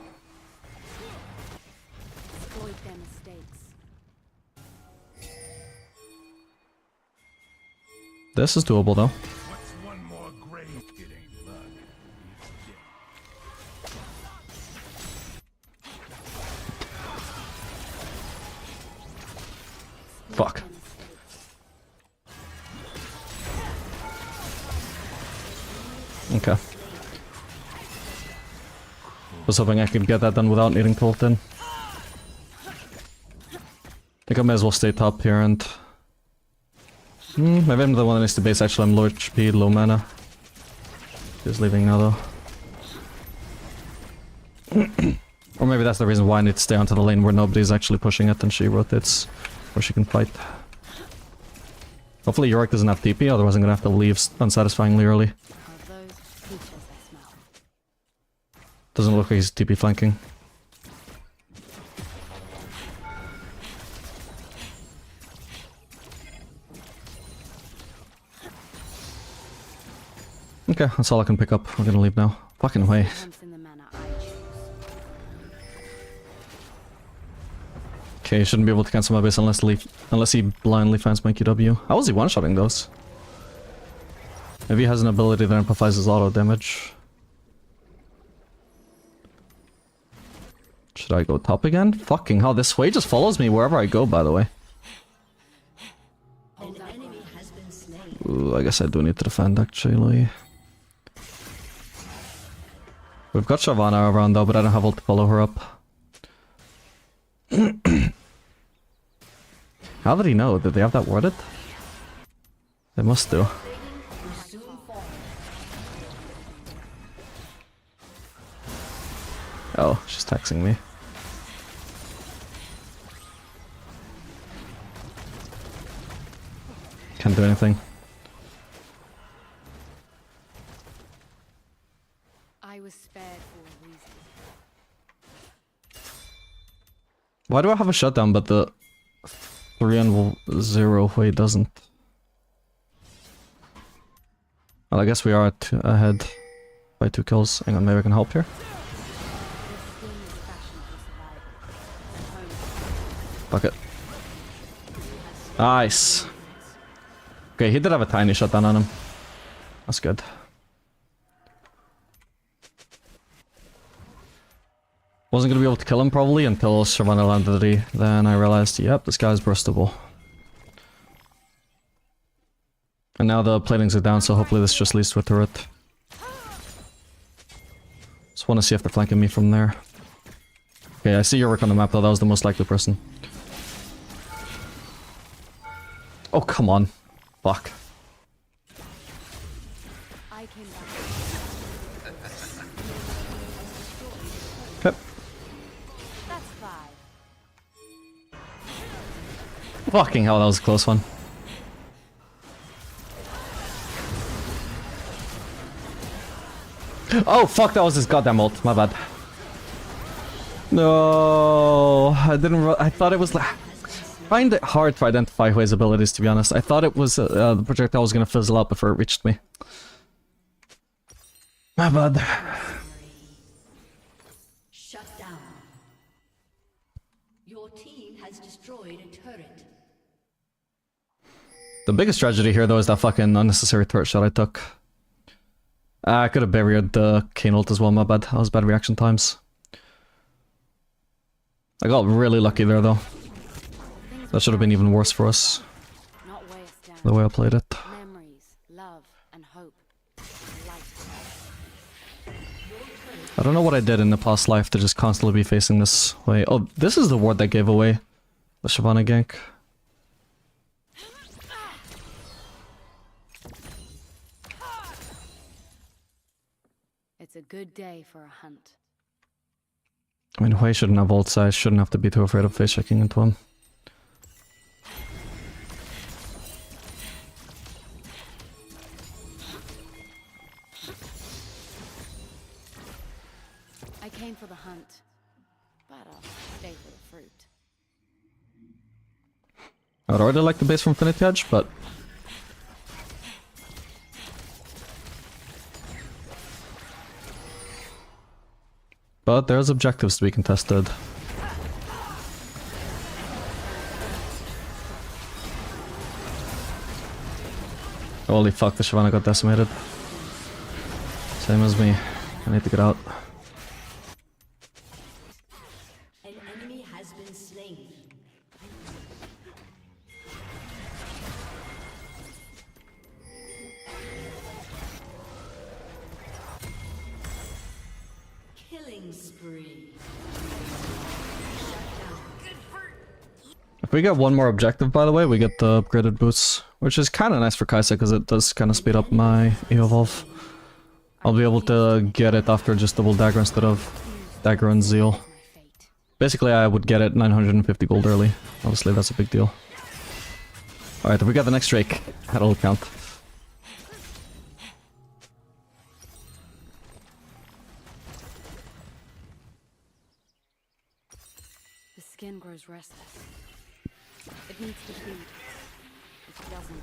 Exploit their mistakes. This is doable, though. What's one more grave? It ain't blood. Fuck. Okay. Was hoping I could get that done without needing to ult in. Think I may as well stay top here and... maybe I'm the one that needs to base. Actually, I'm low HP, low mana. She's leaving now though. Or maybe that's the reason why I need to stay onto the lane where nobody's actually pushing it and she rotates where she can fight. Hopefully Yorick doesn't have TP, otherwise I'm gonna have to leave unsatisfyingly early. Are those creatures I smell? Doesn't look like he's TP flanking. Okay, that's all I can pick up. We're gonna leave now. Fucking way. Once in the manner I choose. Okay, he shouldn't be able to cancel my base unless he blindly finds my QW. How is he one-shotting those? Maybe he has an ability that amplifies his auto damage. Should I go top again? Fucking hell, this way just follows me wherever I go, by the way. Ooh, I guess I do need to defend, actually. We've got Shyvana around though, but I don't have ult to follow her up. How did he know? Did they have that worded? They must do. Oh, she's texting me. Can't do anything. I was spared for a reason. Why do I have a shutdown but the 3 and 0 way doesn't? Well, I guess we are ahead by 2 kills. Hang on, maybe I can help here. Fuck it. Nice. Okay, he did have a tiny shutdown on him. That's good. Wasn't gonna be able to kill him probably until Shyvana landed the D. Then I realized, yep, this guy's burstable. And now the platings are down, so hopefully this just leads to a turret. Just want to see if they're flanking me from there. Okay, I see Yorick on the map though, that was the most likely person. Oh, come on. Fuck. I came back. Okay. That's 5. Fucking hell, that was a close one. Oh, fuck, that was his goddamn ult. My bad. No, I didn't. I thought it was like. I find it hard to identify his abilities, to be honest. I thought it was the projectile was gonna fizzle out before it reached me. My bad. Shut down. Your team has destroyed a turret. The biggest tragedy here, though, is that fucking unnecessary turret shot I took. I could have buried the Kane ult as well, my bad. That was bad reaction times. I got really lucky there, though. That should have been even worse for us, Not weigh us down. the way I played it. Memories, love, and hope. Light. I don't know what I did in the past life to just constantly be facing this way. Oh, this is the ward that gave away the Shyvana gank. It's a good day for a hunt. I mean, Hui shouldn't have ult, so I shouldn't have to be too afraid of face checking into him. I came for the hunt, but I'll stay for the fruit. I'd already like the base from Infinity Edge, but... But there's objectives to be contested. Holy fuck, the Shyvana got decimated. Same as me. I need to get out. An enemy has been slain. Killing Killing spree. If we get one more objective, by the way, we get the upgraded boots, which is kind of nice for Kaisa because it does kind of speed up my evolve. I'll be able to get it after just double dagger instead of dagger and zeal. My fate. Basically, I would get it 950 gold early. Obviously, that's a big deal. Alright, if we get the next Drake, that'll count. The skin grows restless. It needs to feed. If it doesn't,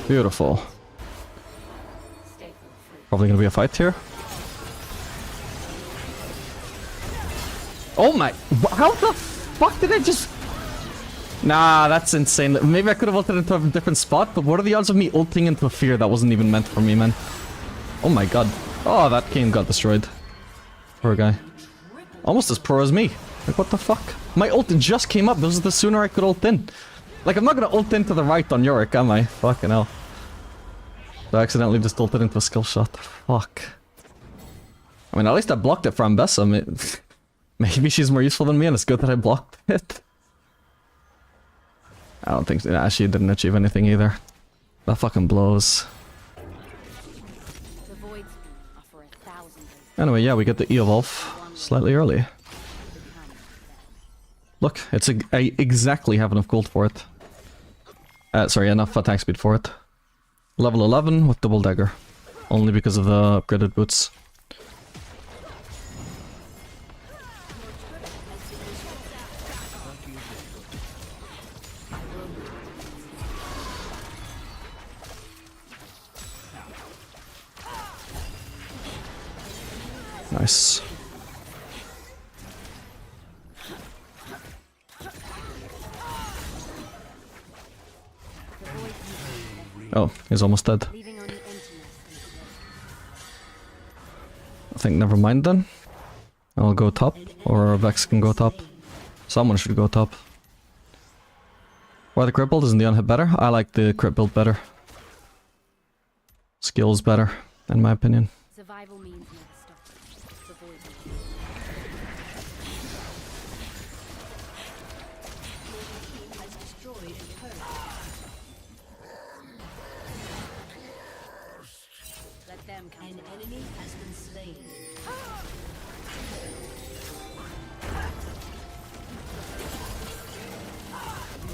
Beautiful. stay for the fruit. Probably gonna be a fight here. Oh my... How the fuck did I just... Nah, that's insane. Maybe I could have ulted into a different spot, but what are the odds of me ulting into a fear that wasn't even meant for me, man? Oh my god. Oh, that Kane got destroyed. Poor guy. Almost as pro as me. Like, what the fuck? My ult just came up. This is the sooner I could ult in. Like, I'm not gonna ult into the right on Yorick, am I? Fucking hell. So I accidentally just ulted into a skill shot. Fuck. I mean, at least I blocked it for Ambessa. Maybe she's more useful than me, and it's good that I blocked it. I don't think... Nah, she didn't achieve anything either. That fucking blows. The voids offer 1,000. Anyway, yeah, we get the E-evolve slightly early. Look, it's I exactly have enough gold for it. Sorry, enough attack speed for it. Level 11 with double dagger. Only because of the upgraded boots. Nice. Oh, he's almost dead. Leaving only emptiness. I think never mind then. I'll go top, or Vex can go top. Someone should go top. Why the crit build? Isn't the unhit better? I like the crit build better. Skills better, in my opinion. Survival means never stopping. The voids. Has destroyed a turret. Let them come. An enemy has been slain.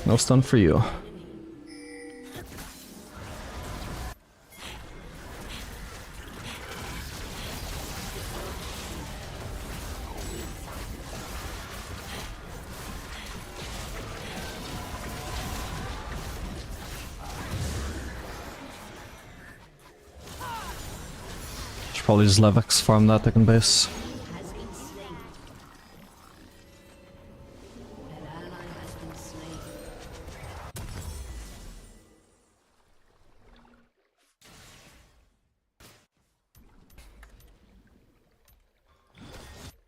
No stun for you. Should probably just let Vex farm that second base. Has been slain. An ally has been slain.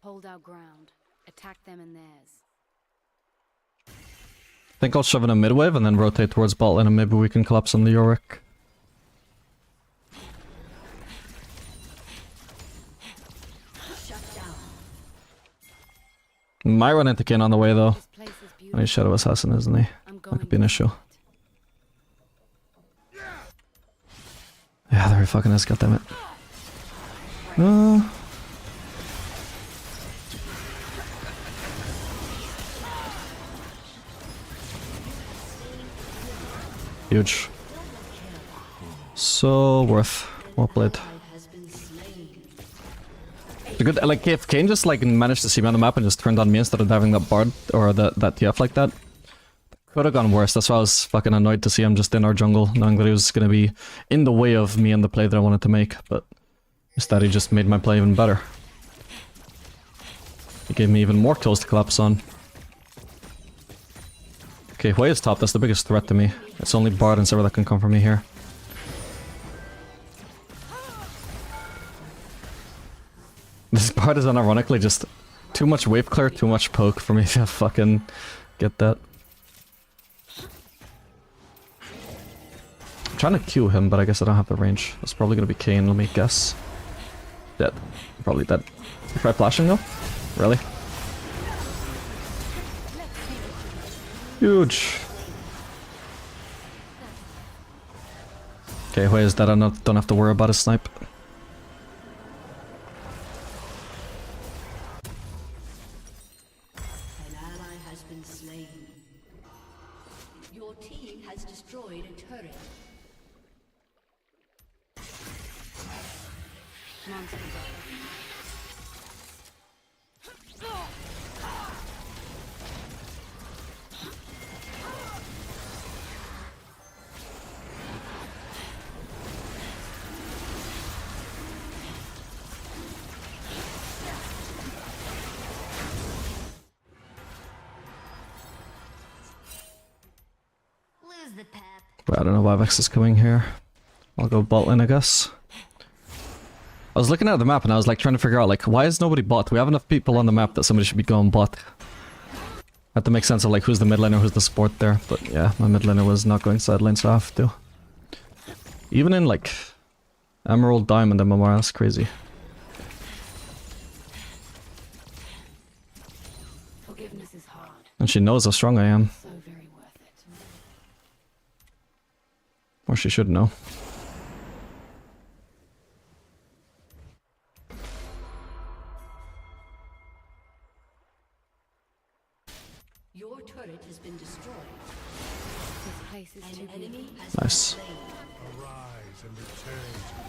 Hold our ground. Attack them in theirs. I think I'll shove in a mid wave and then rotate towards bot lane and maybe we can collapse on the Yorick. Shut down. Might run into Kane on the way though. This place is And beautiful. he's Shadow Assassin, isn't he? I'm That going could be an to issue. find it. Yeah, there he fucking is, goddammit. Huge. So worth. Well played. Has been slain. The good, like, if Kane just like managed to see me on the map and just turned on me instead of having that Bard or that TF like that, could have gone worse. That's why I was fucking annoyed to see him just in our jungle, knowing that he was gonna be in the way of me and the play that I wanted to make. But instead, he just made my play even better. He gave me even more kills to collapse on. Okay, Hui is top. That's the biggest threat to me. It's only Bard and Silver that can come from me here. This part is unironically just too much wave clear, too much poke for me to fucking get that. I'm trying to Q him, but I guess I don't have the range. It's probably gonna be Kane, let me guess. Dead. Probably dead. Try flashing though? Really? Huge. Okay, Hui is dead. I don't have to worry about his snipe. An ally has been slain. Your team has destroyed a turret. Monsters. Lose the pep. But I don't know why Vex is coming here. I'll go bot lane, I guess. I was looking at the map and I was like trying to figure out like why is nobody bot? We have enough people on the map that somebody should be going bot. I have to make sense of like who's the mid laner, who's the support there. But yeah, my mid laner was not going side lane, so I have to. Even in like Emerald, Diamond, MMR, that's crazy. Forgiveness is hard. And she knows how strong I am. So very worth it. Or she should know. Your turret has been destroyed. This place is too An enemy beautiful. has Nice. been slain. Arise and return to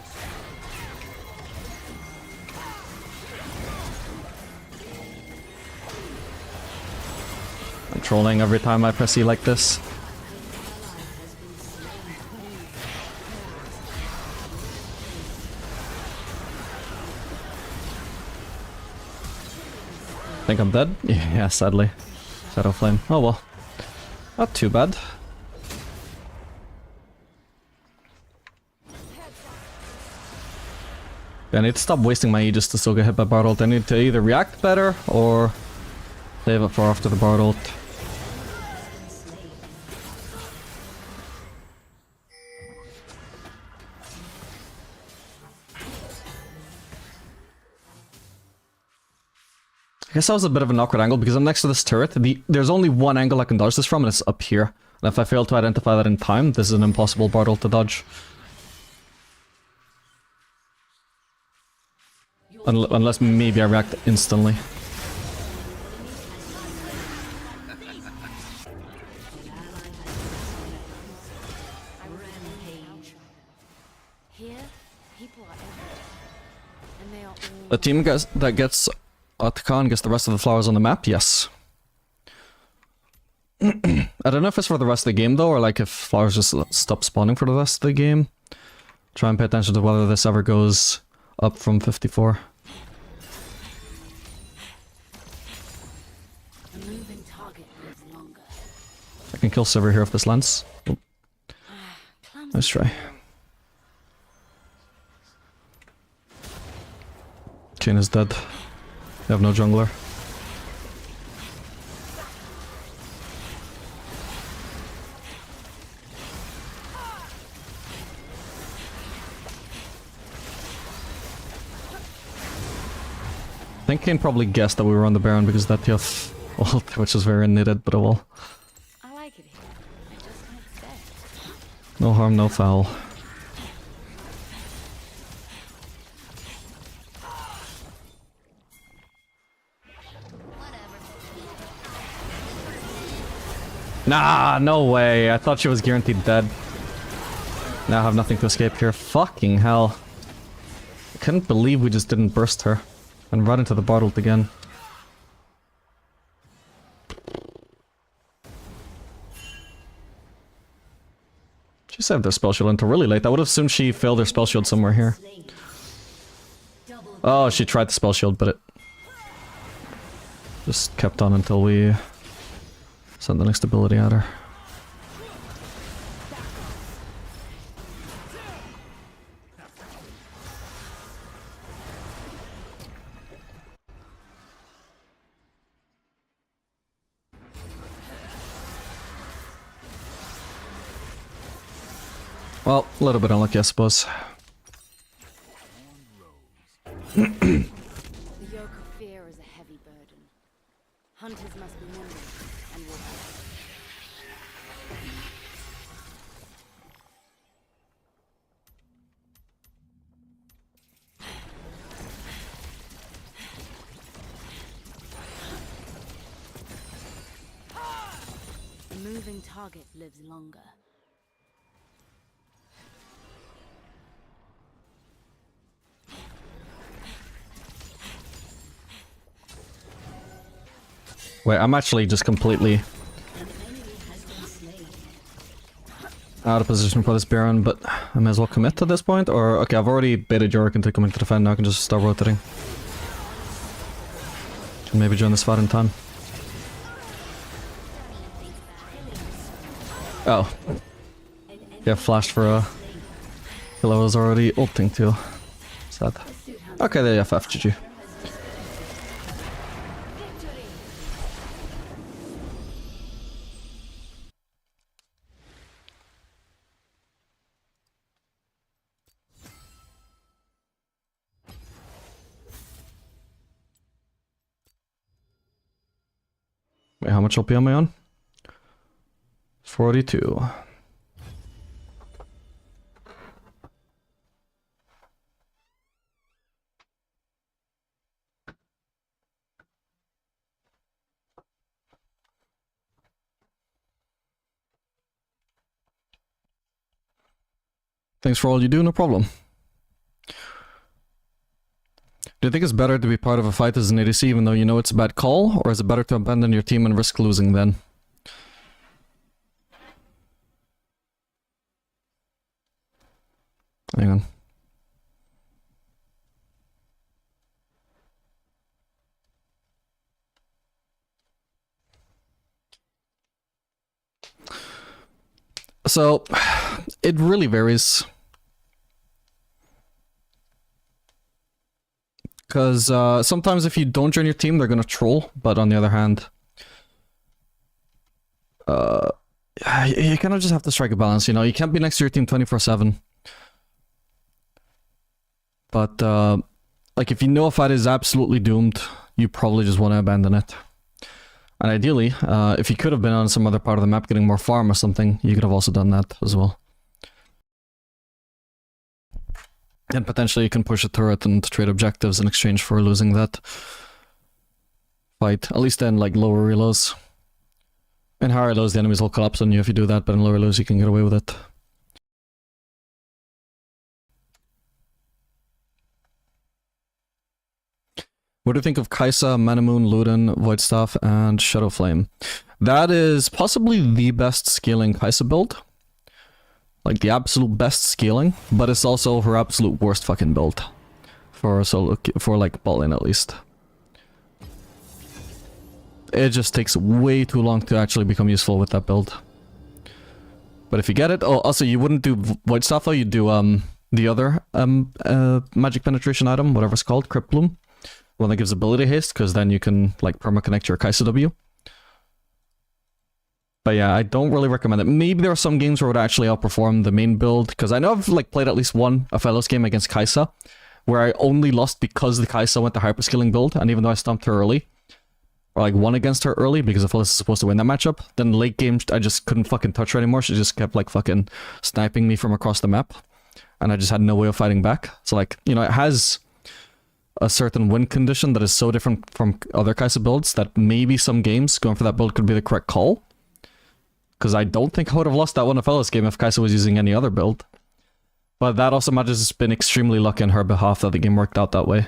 I'm trolling every time I press E like this. Think I'm dead? Yeah, sadly. Shadow Flame. Oh well. Not too bad. Yeah, I need to stop wasting my E just to still get hit by Bard ult. I need to either react better or save it for after the Bard ult. I guess that was a bit of an awkward angle because I'm next to this turret. There's only one angle I can dodge this from and it's up here. And if I fail to identify that in time, this is an impossible Bard ult to dodge. Unless maybe I react instantly. Rampage. Here, people are everywhere. And they are all The team that gets Atkan gets the rest of the flowers on the map? Yes. I don't know if it's for the rest of the game though, or like if flowers just stop spawning for the rest of the game. Try and pay attention to whether this ever goes up from 54. a moving target lives longer. I can kill Sivir here if this lands. Oh, Clumsy. nice try. Kayn is dead. We have no jungler. I think Kayn probably guessed that we were on the Baron because of that TF ult, which is very knitted, but oh well. I like it here. I just can't stay. No harm, no foul. Nah, no way. I thought she was guaranteed dead. Now I have nothing to escape here. Fucking hell. I couldn't believe we just didn't burst her. And run into the bottle again. She saved their spell shield until really late. I would have assumed she failed her spell shield somewhere here. Oh, she tried the spell shield, but it just kept on until we sent the next ability at her. Well, a little bit unlucky, I suppose. The yoke of fear is a heavy burden. Hunters must be nimble and walk. A moving target lives longer. Wait, I'm actually just completely out of position for this Baron, but I may as well commit to this point, or... Okay, I've already baited Yorick into coming to defend, now I can just start rotating. Can maybe join this fight in time. Oh. Yeah, flashed for a... I was already ulting too. Sad. Okay, there you have GG. Wait, how much LP am I on? 42. Thanks for all you do, no problem. Do you think it's better to be part of a fight as an ADC even though you know it's a bad call, or is it better to abandon your team and risk losing then? Hang on. So, it really varies. Because sometimes if you don't join your team, they're gonna troll, but on the other hand... you kind of just have to strike a balance, you know? You can't be next to your team 24/7. But, like, if you know a fight is absolutely doomed, you probably just want to abandon it. And ideally, if you could have been on some other part of the map getting more farm or something, you could have also done that as well. And potentially you can push a turret and trade objectives in exchange for losing that fight. At least then, like, lower reloads. In higher lows, the enemies will collapse on you if you do that, but in lower lows, you can get away with it. What do you think of Kaisa, Manamoon, Luden, Voidstaff, and Shadowflame? That is possibly the best scaling Kaisa build. Like, the absolute best scaling, but it's also her absolute worst fucking build. For solo, for like bot lane at least. It just takes way too long to actually become useful with that build. But if you get it... Oh, also, you wouldn't do Voidstaff though, you'd do the other magic penetration item, whatever it's called, Crypt Bloom. One that gives ability haste, because then you can, like, perma-connect your Kaisa W. But yeah, I don't really recommend it. Maybe there are some games where it would actually outperform the main build, because I know I've, like, played at least one Aphellos game against Kaisa, where I only lost because the Kaisa went the hyperscaling build, and even though I stumped her early, or, like, won against her early, because Aphellos is supposed to win that matchup, then late game, I just couldn't fucking touch her anymore. She just kept, like, fucking sniping me from across the map, and I just had no way of fighting back. So, like, you know, it has a certain win condition that is so different from other Kaisa builds that maybe some games going for that build could be the correct call. Because I don't think I would have lost that one Aphellos game if Kaisa was using any other build. But that also might have just been extremely lucky on her behalf that the game worked out that way.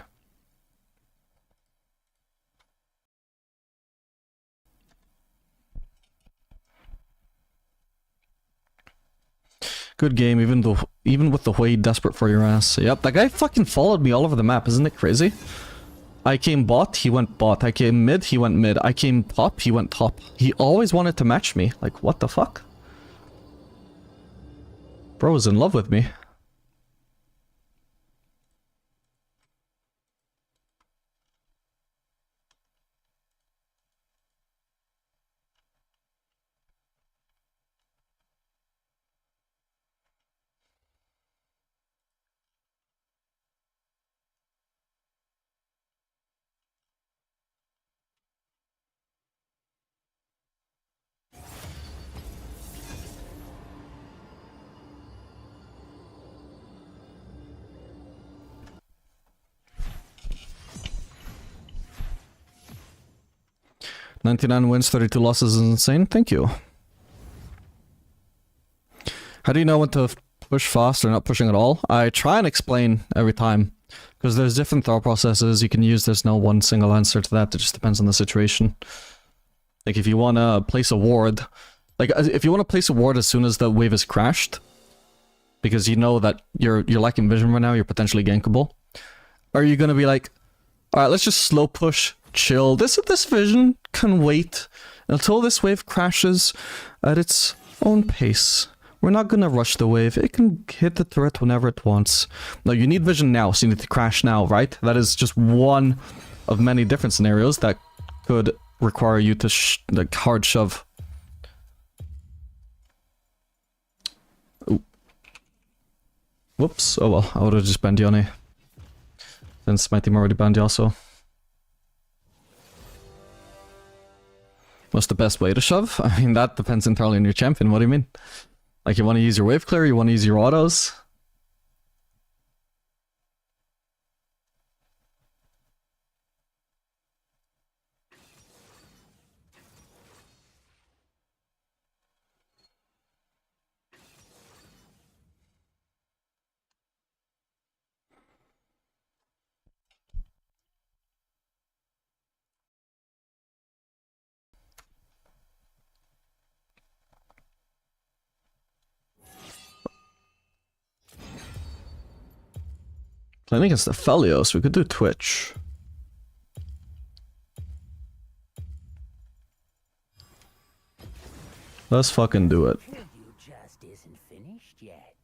Good game, even with the way desperate for your ass. Yep, that guy fucking followed me all over the map, isn't it crazy? I came bot, he went bot. I came mid, he went mid. I came top, he went top. He always wanted to match me. Like, what the fuck? Bro was in love with me. 99 wins, 32 losses is insane. Thank you. How do you know when to push fast or not pushing at all? I try and explain every time. Because there's different thought processes you can use. There's no one single answer to that. It just depends on the situation. Like if you want to place a ward... Like if you want to place a ward as soon as the wave is crashed, because you know that you're lacking vision right now, you're potentially gankable. Are you going to be like, alright, let's just slow push, chill. This vision can wait until this wave crashes at its own pace. We're not gonna rush the wave. It can hit the turret whenever it wants. No, you need vision now, so you need to crash now, right? That is just one of many different scenarios that could require you to like hard shove. Ooh. Whoops. Oh well, I would have just banned Yone. Since my team already banned Yasuo. What's the best way to shove? I mean, that depends entirely on your champion. What do you mean? Like, you want to use your wave clear, you want to use your autos? Playing against the Felios, we could do Twitch. Let's fucking do it. You just isn't finished yet.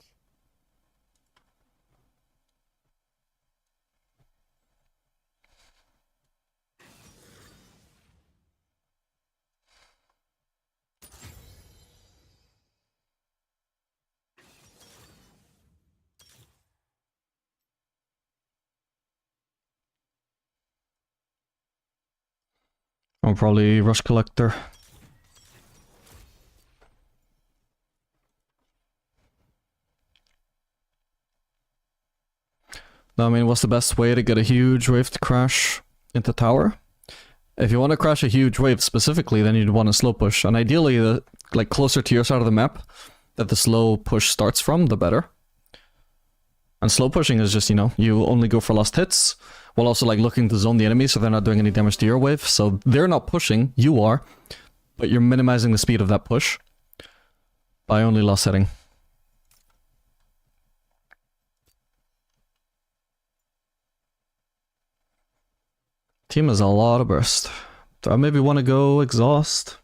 I'll probably rush collector. I mean, what's the best way to get a huge wave to crash into tower? If you want to crash a huge wave specifically, then you'd want to slow push. And ideally, like closer to your side of the map that the slow push starts from, the better. And slow pushing is just, you know, you only go for last hits, while also like looking to zone the enemy so they're not doing any damage to your wave. So they're not pushing, you are, but you're minimizing the speed of that push by only last hitting. Team has a lot of burst. Do I maybe want to go exhaust?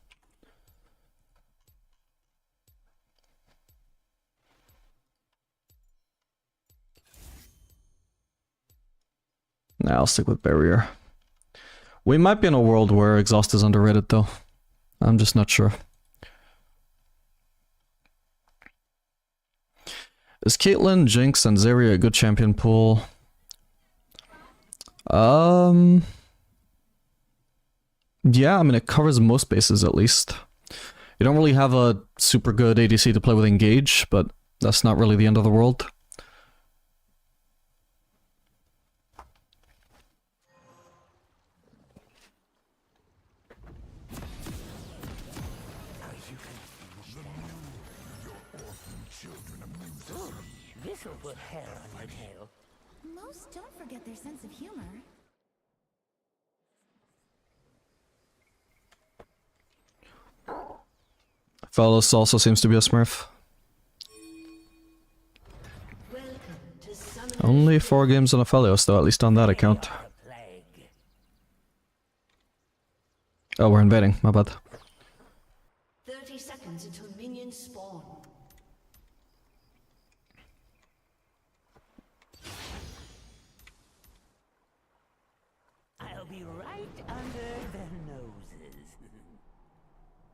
Nah, I'll stick with barrier. We might be in a world where exhaust is underrated though. I'm just not sure. Is Caitlyn, Jinx, and Zarya a good champion pool? Yeah, I mean, it covers most bases at least. You don't really have a super good ADC to play with Engage, but that's not really the end of the world. This'll put hair on your tail. Most don't forget their sense of humor. Fellows also seems to be a smurf. Only 4 games on a Felios though, at least on that account. Oh, we're invading, my bad. 30 seconds until minions spawn. I'll be right under their noses.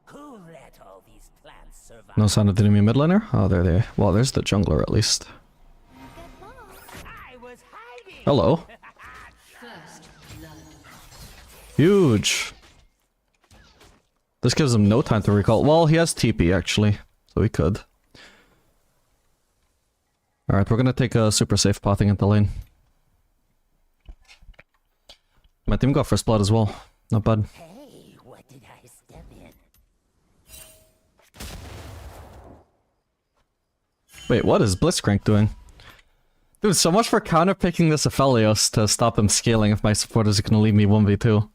Who let all these plants survive? No sign of the enemy mid laner? Oh, there they. Well, there's the jungler at least. I was hiding. Hello. First blood. Huge. This gives him no time to recall. Well, he has TP actually, so he could. Alright, we're gonna take a super safe pathing into lane. My team got first blood as well. Not bad. Hey, what did I Wait, what is Blitzcrank doing? Dude, so much for counterpicking this Aphelios to stop him scaling if my supporters are gonna leave me 1v2.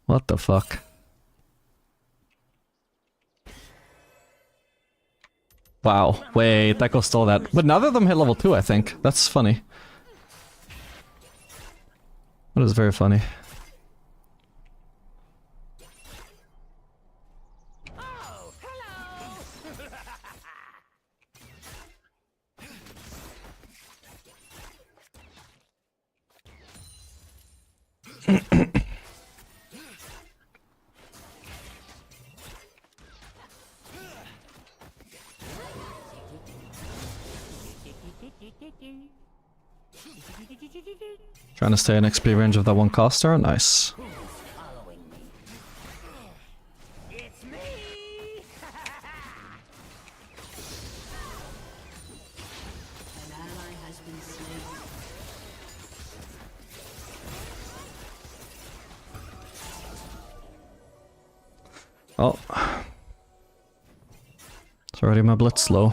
What the fuck? Wow, wait, that goes stole that. But neither of them hit level 2, I think. That's funny. That is very funny. Trying to stay in XP range of that one caster. Nice. It's me! An ally has been slain. Oh. It's already my blitz low.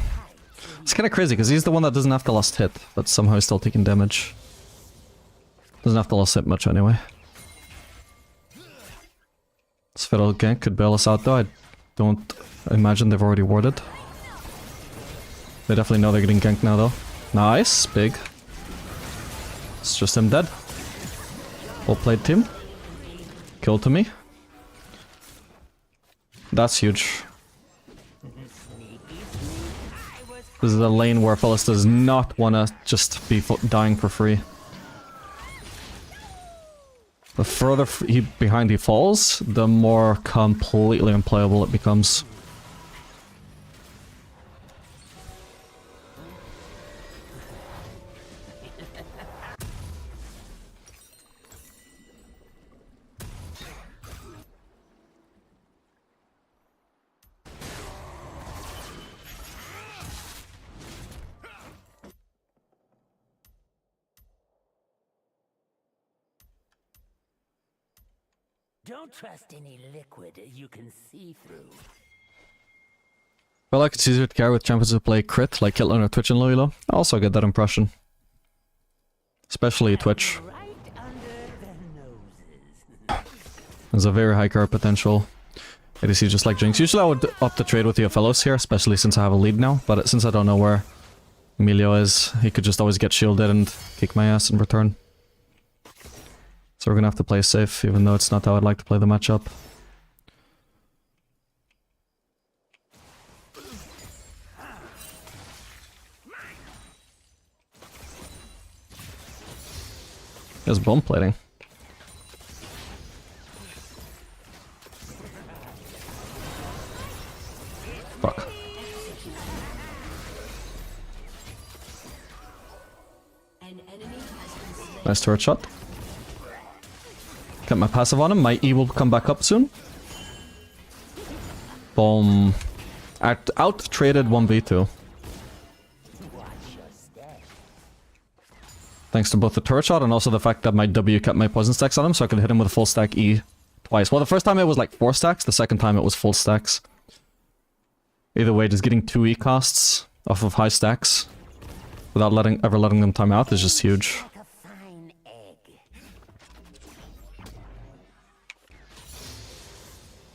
It's kind of crazy because he's the one that doesn't have the last hit, but somehow he's still taking damage. Doesn't have to last hit much anyway. This fiddle gank could bail us out though. I don't imagine they've already warded. They definitely know they're getting ganked now though. Nice, big. It's just him dead. Well played, team. Kill to me. That's huge. This is a lane where Phyllis does not want to just be dying for free. The further behind he falls, the more completely unplayable it becomes. Don't trust any liquid you can see through. Well, like it's easier to carry with champions who play crit, like Caitlyn or Twitch and Elo. I also get that impression. Especially Twitch. Right under their noses. There's a very high card potential. ADC just like Jinx. Usually I would opt to trade with the Fellows here, especially since I have a lead now. But since I don't know where Emilio is, he could just always get shielded and kick my ass in return. So we're gonna have to play safe, even though it's not how I'd like to play the matchup. There's bomb plating. Fuck. Nice turret shot. Get my passive on him. My E will come back up soon. Boom. Out-traded 1v2. Thanks to both the turret shot and also the fact that my W kept my poison stacks on him, so I could hit him with a full stack E twice. Well, the first time it was like 4 stacks, the second time it was full stacks. Either way, just getting 2 E costs off of high stacks without ever letting them time out is just huge. Like a fine egg.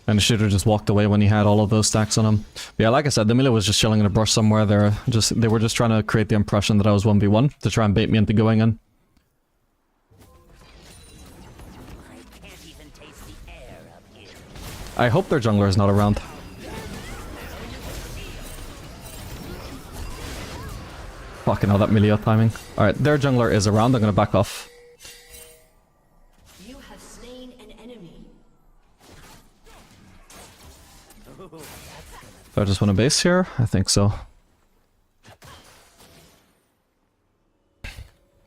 And he should have just walked away when he had all of those stacks on him. But yeah, like I said, the Miller was just chilling in a brush somewhere. They were just trying to create the impression that I was 1v1 to try and bait me into going in. I can't even taste the air up here. I hope their jungler is not around. Fucking hell, that Milio timing. Alright, their jungler is around. I'm gonna back off. You have slain an enemy. Do I just want a base here? I think so. You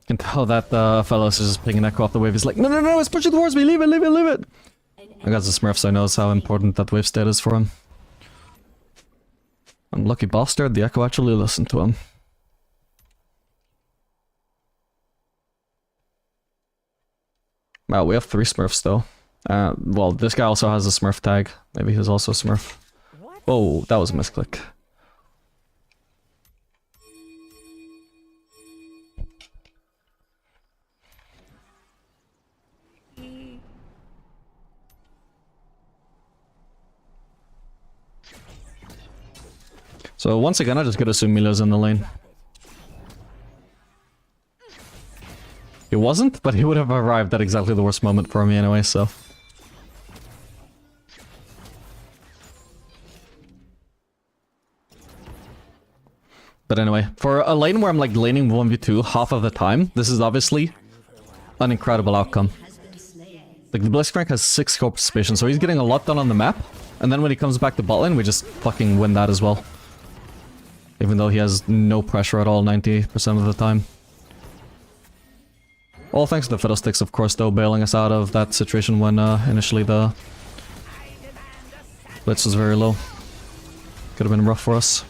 can tell that fellow is just picking echo off the wave. He's like, no, no, no, it's pushing towards me. Leave it, leave it, leave it. I got the smurfs, so I knows how important that wave state is for him. Unlucky bastard, the echo actually listened to him. Wow, we have 3 smurfs though. Well, this guy also has a smurf tag. Maybe he's also a smurf. Whoa, that was a misclick. So once again, I just gotta assume Milo's in the lane. He wasn't, but he would have arrived at exactly the worst moment for me anyway, so... But anyway, for a lane where I'm like laning 1v2 half of the time, this is obviously an incredible outcome. Like the Blitzcrank has 6 scope participation, so he's getting a lot done on the map. And then when he comes back to bot lane, we just fucking win that as well. Even though he has no pressure at all 90% of the time. All thanks to the Fiddlesticks, of course, though, bailing us out of that situation when initially the Blitz was very low. Could have been rough for us.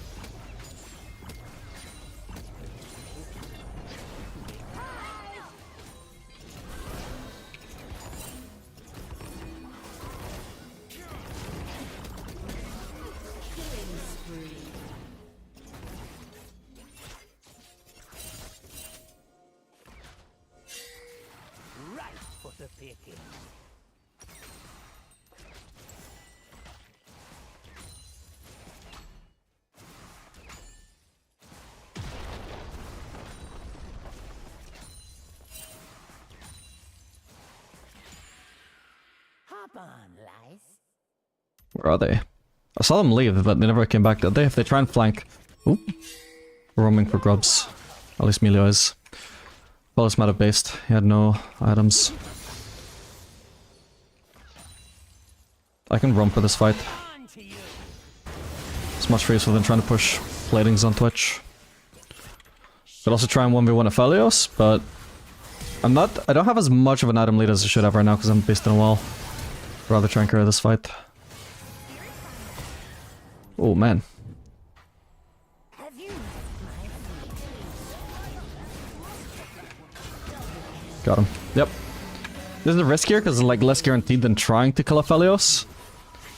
Where are they? I saw them leave, but they never came back, did they? If they try and flank... Oop. Roaming for grubs. At least Melio is. Well, it's meta-based. He had no items. I can roam for this fight. It's much faster than trying to push platings on Twitch. Could also try and 1v1 Aphelios, but... I don't have as much of an item lead as I should have right now because I'm based in a wall. Rather try and carry this fight. Oh man. Got him. Yep. This is riskier because it's like less guaranteed than trying to kill Aphelios.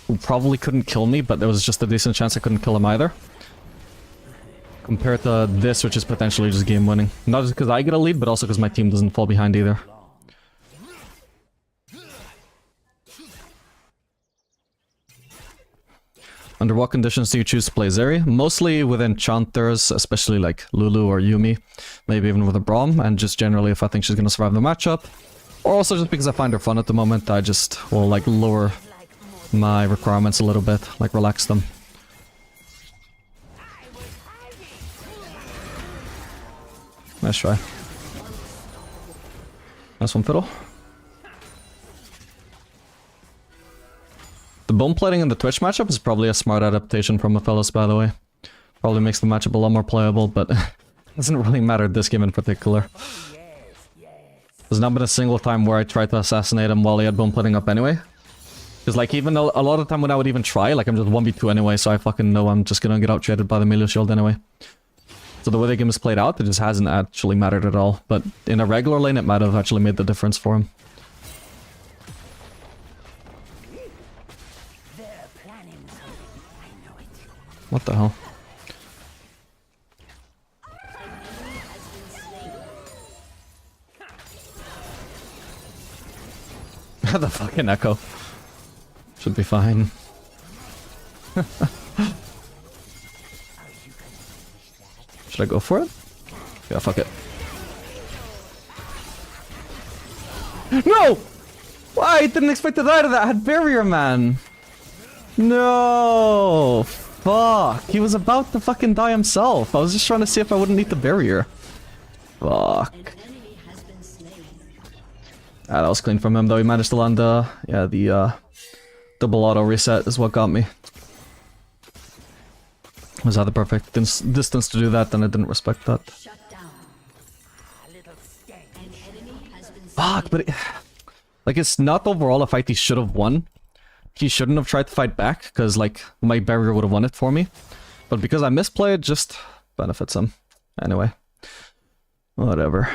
Who probably couldn't kill me, but there was just a decent chance I couldn't kill him either. Compared to this, which is potentially just game winning. Not just because I get a lead, but also because my team doesn't fall behind either. Under what conditions do you choose to play Zeri? Mostly with enchanters, especially like Lulu or Yumi. Maybe even with a Braum, and just generally if I think she's gonna survive the matchup. Or also just because I find her fun at the moment, I just will like lower my requirements a little bit, like relax them. Nice try. Nice one, Fiddle. The bone plating in the Twitch matchup is probably a smart adaptation from Aphelios, by the way. Probably makes the matchup a lot more playable, but doesn't really matter this game in particular. There's not been a single time where I tried to assassinate him while he had bone plating up anyway. Because like even a lot of the time when I would even try, like I'm just 1v2 anyway, so I fucking know I'm just gonna get out-traded by the melee shield anyway. So the way the game is played out, it just hasn't actually mattered at all. But in a regular lane, it might have actually made the difference for him. What the hell? The fucking echo. Should be fine. Should I go for it? Yeah, fuck it. No! Why? I didn't expect to die to that. I had barrier, man. No! Fuck. He was about to fucking die himself. I was just trying to see if I wouldn't need the barrier. Fuck. Ah, that was clean from him, though. He managed to land the double auto reset is what got me. Was that the perfect distance to do that? Then I didn't respect that. Fuck, but like it's not overall a fight he should have won. He shouldn't have tried to fight back because like my barrier would have won it for me. But because I misplayed, just benefits him. Anyway, whatever.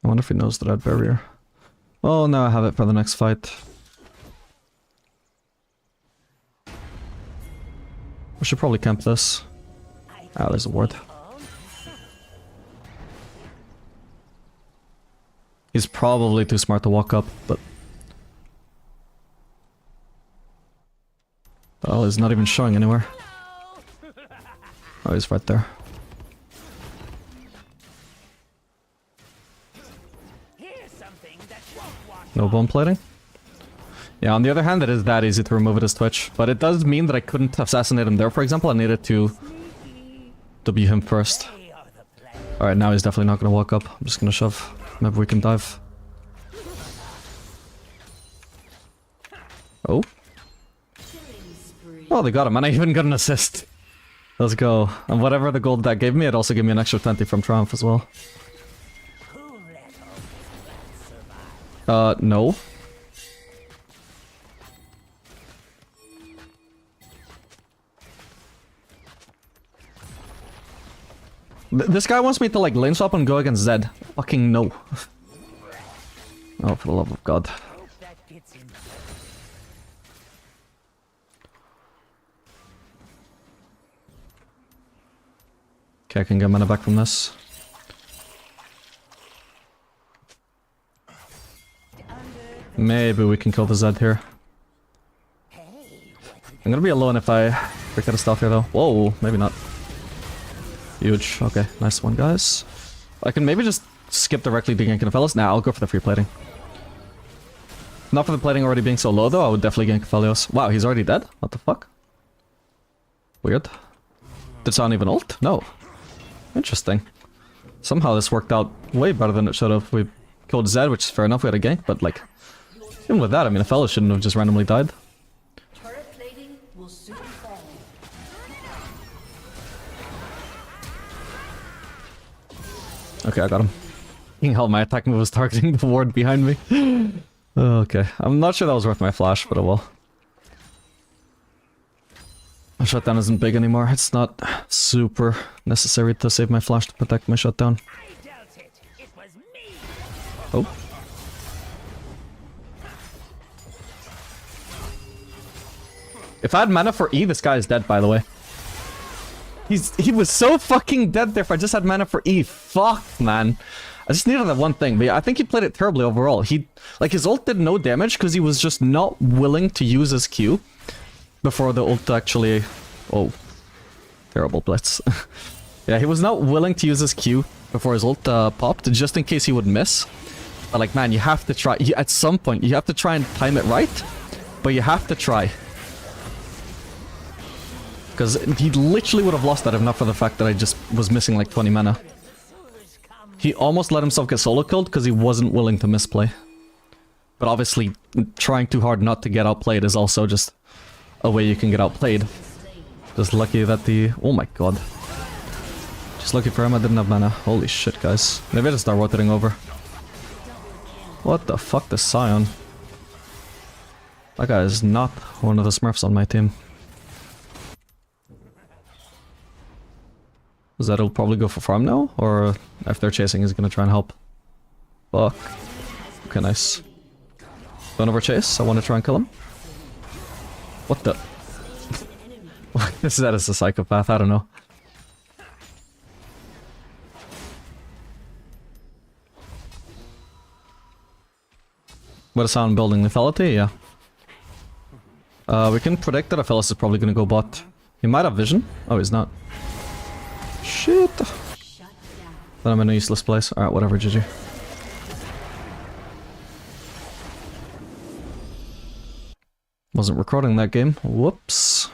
I wonder if he knows that I had barrier. Oh, now I have it for the next fight. We should probably camp this. Ah, there's a ward. He's probably too smart to walk up, but... Oh, he's not even showing anywhere. Oh, he's right there. No bone plating? Yeah, on the other hand, it is that easy to remove it as Twitch. But it does mean that I couldn't assassinate him there, for example. I needed to W him first. Alright, now he's definitely not gonna walk up. I'm just gonna shove. Maybe we can dive. Oh. Oh, they got him, and I even got an assist. Let's go. And whatever the gold that gave me, it also gave me an extra 20 from Triumph as well. No. This guy wants me to, like, lane swap and go against Zed. Fucking no. Oh, for the love of God. Okay, I can get mana back from this. Maybe we can kill the Zed here. I'm gonna be alone if I break out of stealth here, though. Whoa, maybe not. Huge. Okay, nice one, guys. I can maybe just skip directly to gank Aphelios. Nah, I'll go for the free plating. Not for the plating already being so low, though. I would definitely gank Aphelios. Wow, he's already dead? What the fuck? Weird. Did Sound even ult? No. Interesting. Somehow this worked out way better than it should have. We killed Zed, which is fair enough. We had a gank, but like... Even with that, I mean, Aphelios shouldn't have just randomly died. Turret plating will soon fall. Okay, I got him. Fucking hell, my attack move was targeting the ward behind me. Okay, I'm not sure that was worth my flash, but it will. My shutdown isn't big anymore. It's not super necessary to save my flash to protect my shutdown. Oh. If I had mana for E, this guy is dead, by the way. He was so fucking dead there if I just had mana for E. Fuck, man. I just needed that one thing, but yeah, I think he played it terribly overall. Like, his ult did no damage because he was just not willing to use his Q before the ult actually... Oh. Terrible blitz. Yeah, he was not willing to use his Q before his ult popped, just in case he would miss. But like, man, you have to try... At some point, you have to try and time it right, but you have to try. Because he literally would have lost that if not for the fact that I just was missing like 20 mana. He almost let himself get solo killed because he wasn't willing to misplay. But obviously, trying too hard not to get outplayed is also just a way you can get outplayed. Just lucky that the... Oh my god. Just lucky for him I didn't have mana. Holy shit, guys. Maybe I just start rotating over. What the fuck, the Scion? That guy is not one of the smurfs on my team. Zed'll probably go for farm now, or if they're chasing, he's gonna try and help. Fuck. Okay, nice. Don't over chase, I want to try and kill him. What the? This Zed is a psychopath, I don't know. What a sound building lethality, yeah. We can predict that Aphelios is probably gonna go bot. He might have vision. Oh, he's not. Shit. Then I'm in a useless place. Alright, whatever, GG. Wasn't recording that game. Whoops.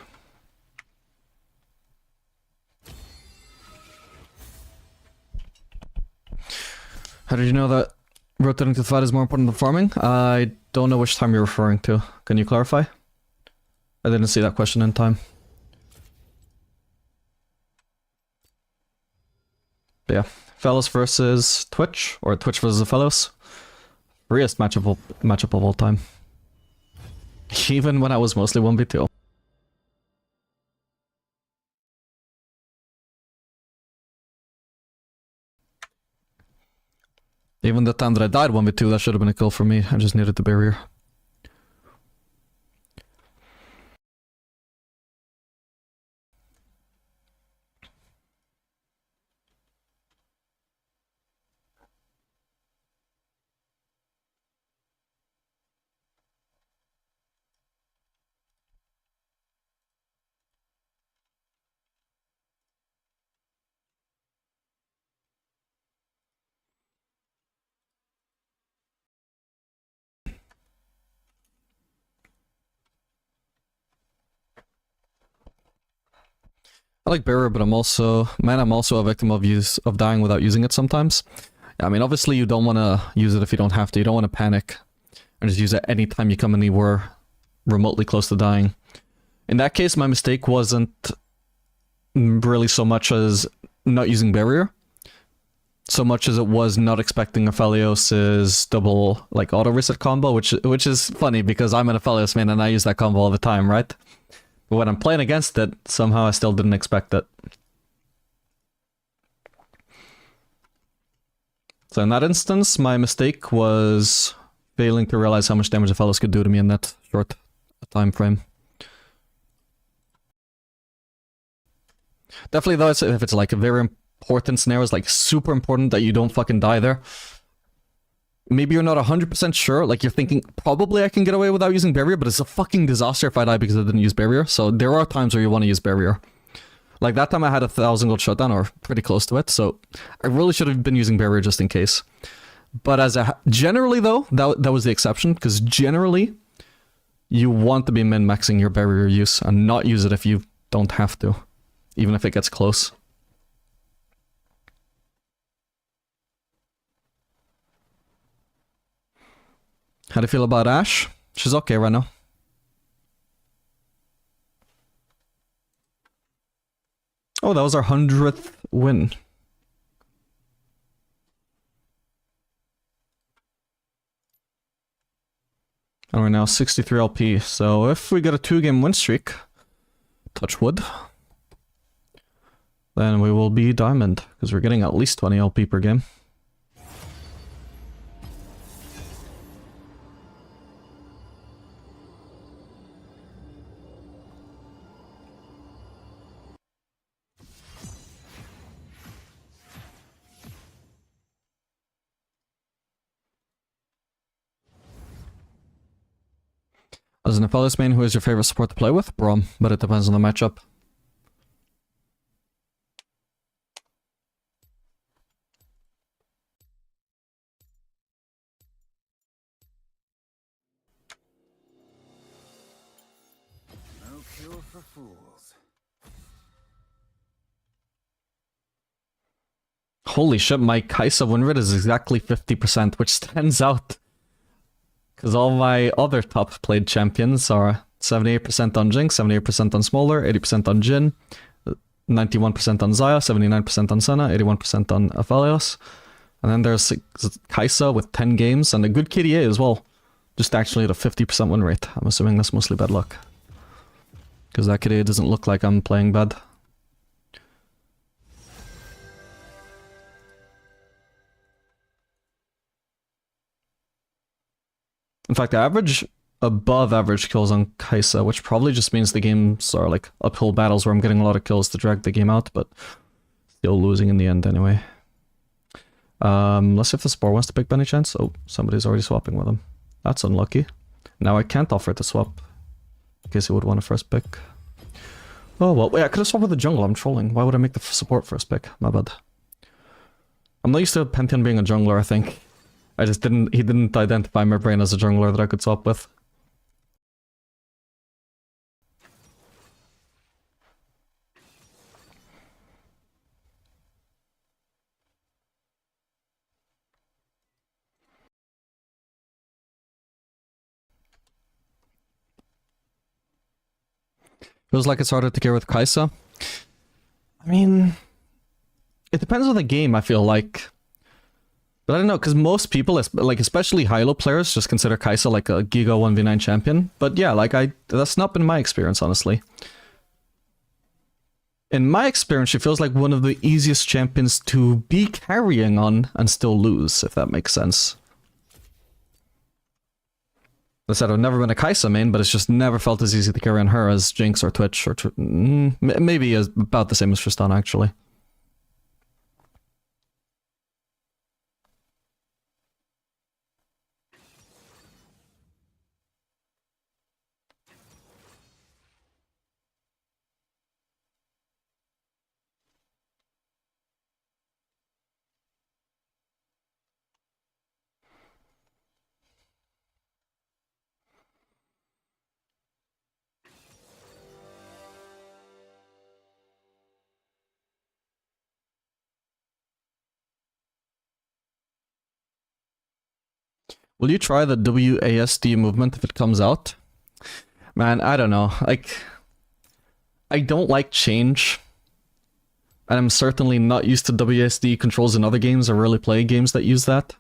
How did you know that rotating to the fight is more important than farming? I don't know which time you're referring to. Can you clarify? I didn't see that question in time. But yeah, Aphelios versus Twitch, or Twitch versus Aphelios. Freest matchup of all time. Even when I was mostly 1v2. Even the time that I died 1v2, that should have been a kill for me. I just needed the barrier. I like barrier, but I'm also a victim of dying without using it sometimes. I mean, obviously you don't want to use it if you don't have to. You don't want to panic and just use it anytime you come anywhere remotely close to dying. In that case, my mistake wasn't really so much as not using barrier, so much as it was not expecting Aphelios' double like auto reset combo, which is funny because I'm an Aphelios main and I use that combo all the time, right? But when I'm playing against it, somehow I still didn't expect it. So in that instance, my mistake was failing to realize how much damage Aphelios could do to me in that short time frame. Definitely though, if it's like a very important scenario, it's like super important that you don't fucking die there. Maybe you're not 100% sure, like you're thinking, probably I can get away without using barrier, but it's a fucking disaster if I die because I didn't use barrier. So there are times where you want to use barrier. Like that time I had 1,000 gold shutdown, or pretty close to it, so I really should have been using barrier just in case. But generally though, that was the exception, because generally, you want to be min-maxing your barrier use and not use it if you don't have to, even if it gets close. How do you feel about Ashe? She's okay right now. Oh, that was our 100th win. And we're now 63 LP, so if we get a 2-game win streak, touch wood, then we will be diamond, because we're getting at least 20 LP per game. As an Aphelios main, who is your favorite support to play with? Braum, but it depends on the matchup. No cure for fools. Holy shit, my Kai'Sa win rate is exactly 50%, which stands out. Because all my other top played champions are 78% on Jinx, 78% on Smolder, 80% on Jhin, 91% on Xayah, 79% on Senna, 81% on Aphelios. And then there's Kai'Sa with 10 games and a good KDA as well. Just actually at a 50% win rate. I'm assuming that's mostly bad luck. Because that KDA doesn't look like I'm playing bad. In fact, I average above average kills on Kai'Sa, which probably just means the games are like uphill battles where I'm getting a lot of kills to drag the game out, but still losing in the end anyway. Let's see if the Spore wants to pick by any chance. Oh, somebody's already swapping with him. That's unlucky. Now I can't offer it to swap, in case he would want a first pick. Oh well, wait, I could have swapped with the jungle, I'm trolling. Why would I make the support first pick? My bad. I'm not used to Pantheon being a jungler, I think. He didn't identify my brain as a jungler that I could swap with. Feels like it's harder to get with Kai'Sa. I mean, it depends on the game, I feel like. But I don't know, because most people, like especially high-low players, just consider Kai'Sa like a Giga 1v9 champion. But yeah, like that's not been my experience, honestly. In my experience, she feels like one of the easiest champions to be carrying on and still lose, if that makes sense. I said I've never been a Kai'Sa main, but it's just never felt as easy to carry on her as Jinx or Twitch, or maybe about the same as Tristana, actually. Will you try the WASD movement if it comes out? Man, I don't know. Like, I don't like change. And I'm certainly not used to WASD controls in other games or really play games that use that.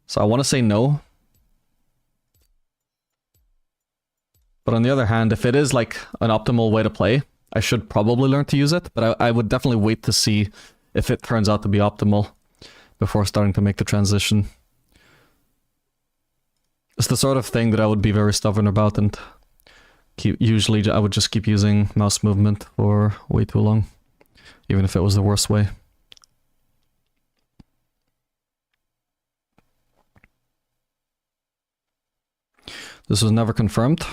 So I want to say no. But on the other hand, if it is like an optimal way to play, I should probably learn to use it. But I would definitely wait to see if it turns out to be optimal before starting to make the transition. It's the sort of thing that I would be very stubborn about, and usually I would just keep using mouse movement for way too long, even if it was the worst way. This was never confirmed.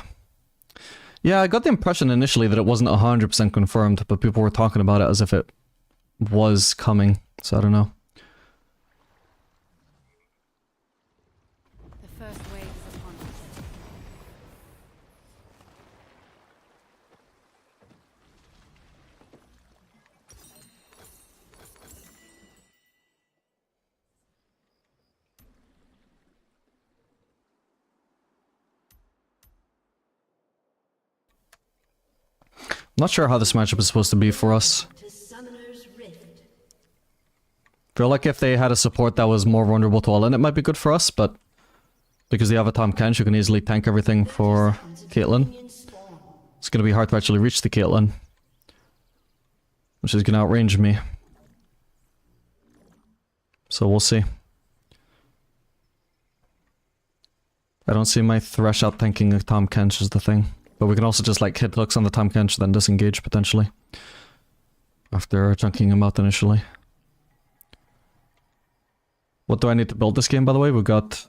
Yeah, I got the impression initially that it wasn't 100% confirmed, but people were talking about it as if it was coming, so I don't know. The first wave is upon us. I'm not sure how this matchup is supposed to be for us. To Summoner's Rift. Feel like if they had a support that was more vulnerable to all in, it might be good for us, but because they have a Tahm Kench, you can easily tank everything for Caitlyn. It's gonna be hard to actually reach the Caitlyn, which is gonna outrange me. So we'll see. I don't see my Thresh out tanking a Tahm Kench is the thing. But we can also just like hit hooks on the Tahm Kench, then disengage potentially. After chunking him out initially. What do I need to build this game, by the way? We've got...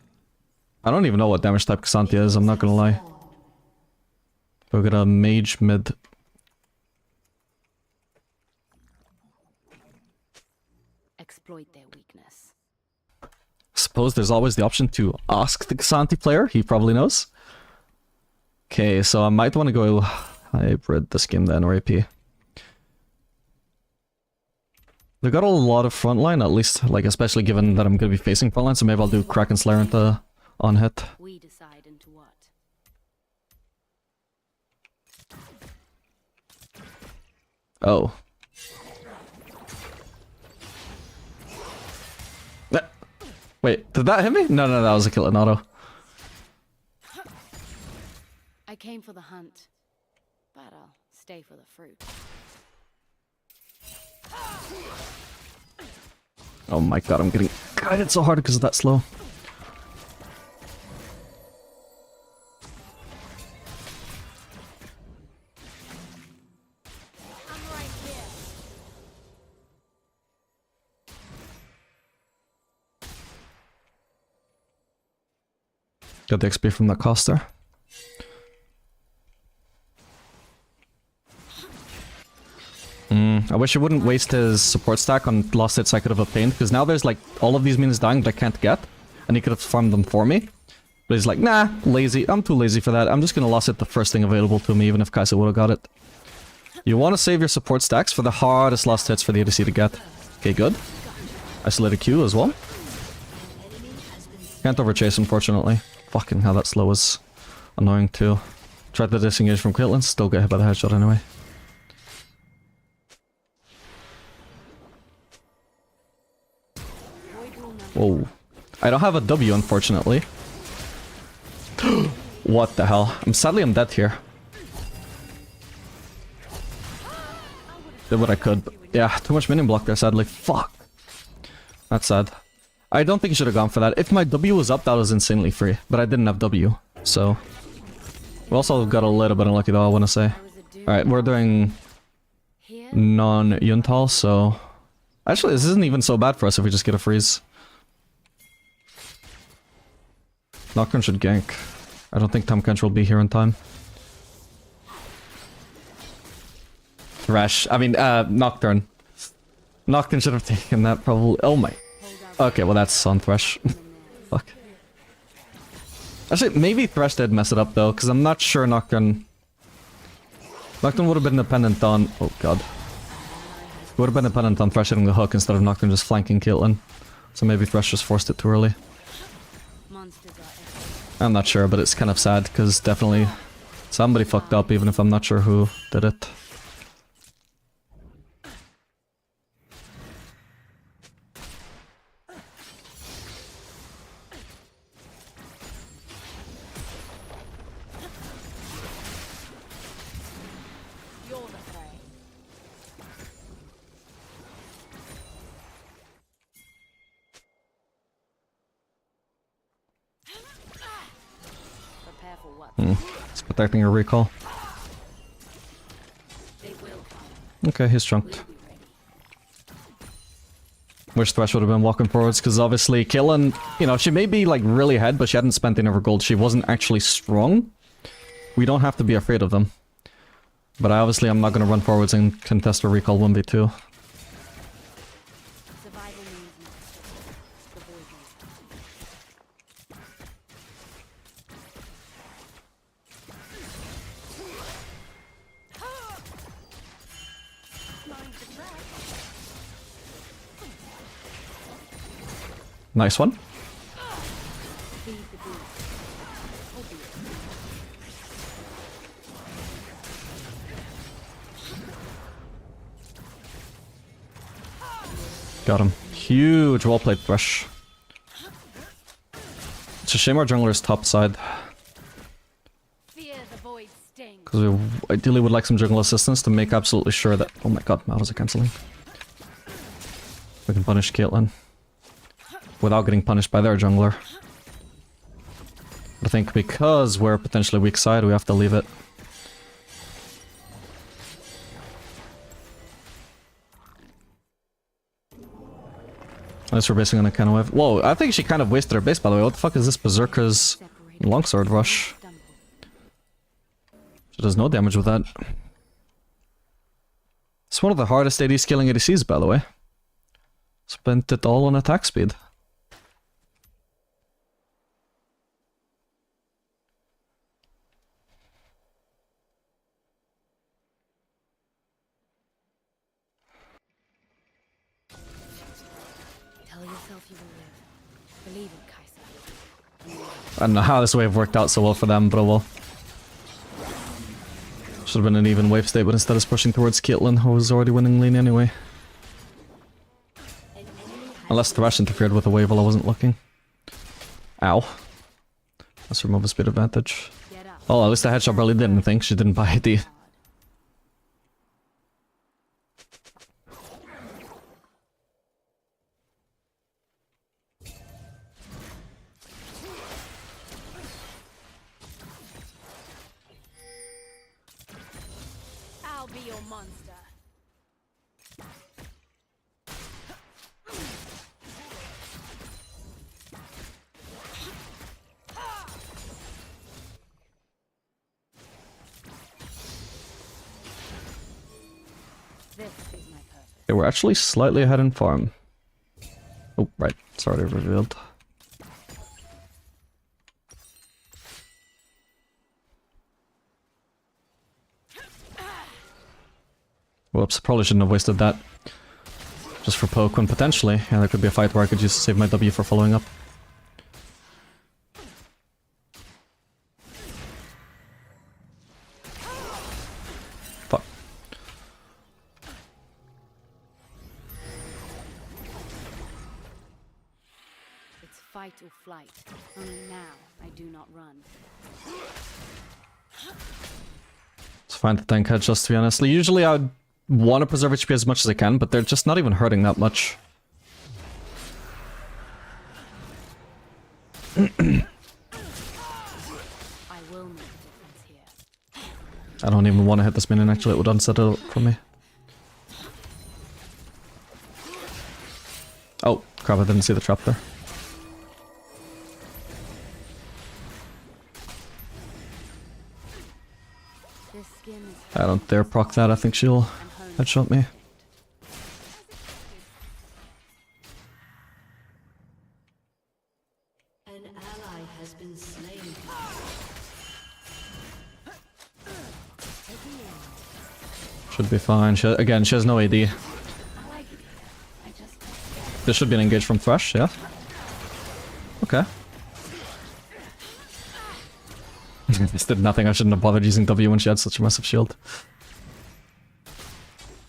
I don't even know what damage type Xantia is, I'm not gonna lie. We've got a mage mid. Exploit their weakness. Suppose there's always the option to ask the Xanti player, he probably knows. Okay, so I might want to go hybrid this game then, or AP. They've got a lot of frontline, at least, like, especially given that I'm going to be facing frontline, so maybe I'll do Kraken Slayer into on hit. We decide into what. Oh. Wait, did that hit me? No, that was a kill in auto. I came for the hunt, but I'll stay for the fruit. Oh my god, I'm getting guided so hard because of that slow. I'm right here. Got the XP from that caster. I wish he wouldn't waste his support stack on lost hits I could have obtained, because now there's like all of these minions dying that I can't get, and he could have farmed them for me. But he's like, nah, lazy. I'm too lazy for that. I'm just gonna lost hit the first thing available to me, even if Kai'Sa would have got it. You want to save your support stacks for the hardest lost hits for the ADC to get. Okay, good. Isolated Q as well. Can't overchase, unfortunately. Fucking hell, that slow is annoying too. Tried to disengage from Caitlyn, still get hit by the headshot anyway. Whoa. I don't have a W, unfortunately. What the hell? Sadly, I'm dead here. Did what I could, but yeah, too much minion block there, sadly. Fuck. That's sad. I don't think I should have gone for that. If my W was up, that was insanely free. But I didn't have W, so... We also got a little bit unlucky though, I want to say. Alright, we're doing non-Yuntal, so... Actually, this isn't even so bad for us if we just get a freeze. Nocturne should gank. I don't think Tahm Kench will be here in time. Thresh. I mean, Nocturne. Nocturne should have taken that probably. Oh my. Okay, well that's on Thresh. Fuck. Actually, maybe Thresh did mess it up though, because I'm not sure Nocturne... Nocturne would have been dependent on... Oh god. Would have been dependent on Thresh hitting the hook instead of Nocturne just flanking Caitlyn. So maybe Thresh just forced it too early. Monsters are everywhere. I'm not sure, but it's kind of sad because definitely somebody fucked up, even if I'm not sure who did it. You're the prey. Prepare for what? It's protecting your recall. They will come. Okay, he's chunked. We'll be ready. Wish Thresh would have been walking forwards, because obviously Kaelin, you know, she may be like really ahead, but she hadn't spent any of her gold. She wasn't actually strong. We don't have to be afraid of them. But obviously I'm not going to run forwards and contest a recall 1v2. Survival means the void means Nice one. feed the beast. Got him. Huge well-played Thresh. It's a shame our jungler is top side, Fear the void sting. because we ideally would like some jungle assistance to make absolutely sure that... Oh my god, autos are cancelling. We can punish Caitlyn without getting punished by their jungler. But I think because we're potentially weak side, we have to leave it. Unless we're basing on a kind of wave. Whoa, I think she kind of wasted her base, by the way. What the fuck is this Berserker's longsword rush? She does no damage with that. It's one of the hardest AD scaling ADCs, by the way. Spent it all on attack speed. Tell yourself you will live. Believe it, Kaiser. I don't know how this wave worked out so well for them, but oh well. Should have been an even wave state, but instead it's pushing towards Caitlyn, who was already winning lane anyway. Unless Thresh interfered with the wave while I wasn't looking. Ow. Let's remove a speed advantage. Get up. Oh, at least the headshot really did anything. She didn't buy AD. I'll be your monster. This is my purpose. They were actually slightly ahead in farm. Oh, right. It's already revealed. Whoops, probably shouldn't have wasted that. Just for poke when potentially. Yeah, there could be a fight where I could just save my W for following up. Fuck. It's fight or flight. Only now I do not run. It's fine to tank headshots, to be honest. Usually I'd want to preserve HP as much as I can, but they're just not even hurting that much. I will make a difference here. I don't even want to hit this minion, actually. It would unsettle it for me. Oh, crap, I didn't see the trap there. This skin is I don't dare proc that. I think she'll headshot me. An ally has been slain. Should be fine. Again, she has no AD. This should be an engage from Thresh, yeah? Okay. This did nothing. I shouldn't have bothered using W when she had such a massive shield.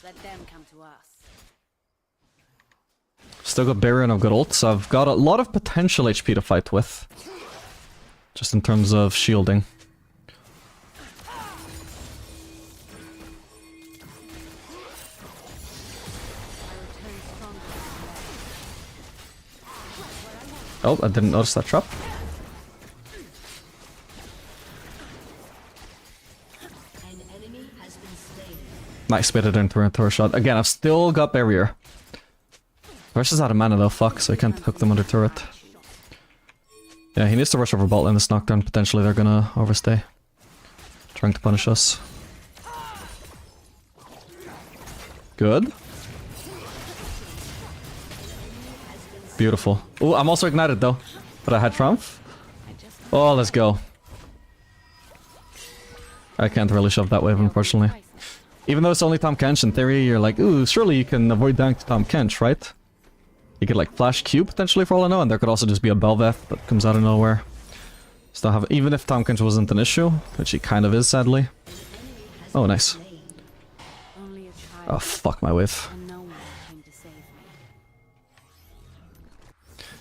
Let them come to us. Still got barrier and I've got ult, so I've got a lot of potential HP to fight with. Just in terms of shielding. Oh, I didn't notice that trap. An enemy has been slain. Nice, bit it into her shot. Again, I've still got barrier. Thresh is out of mana though, fuck, so I can't hook them under turret. Yeah, he needs to rush over bot lane this knockdown. Potentially they're gonna overstay. Trying to punish us. Good. Beautiful. Oh, I'm also ignited though. But I had Trump. Oh, let's go. I can't really shove that wave, unfortunately. Even though it's only Tahm Kench, in theory, you're like, ooh, surely you can avoid dying to Tahm Kench, right? You could like flash Q potentially for all I know, and there could also just be a Belveth that comes out of nowhere. Still have, even if Tahm Kench wasn't an issue, which he kind of is, sadly. Oh, nice. Only a child Oh, fuck my wave. and no one came to save me.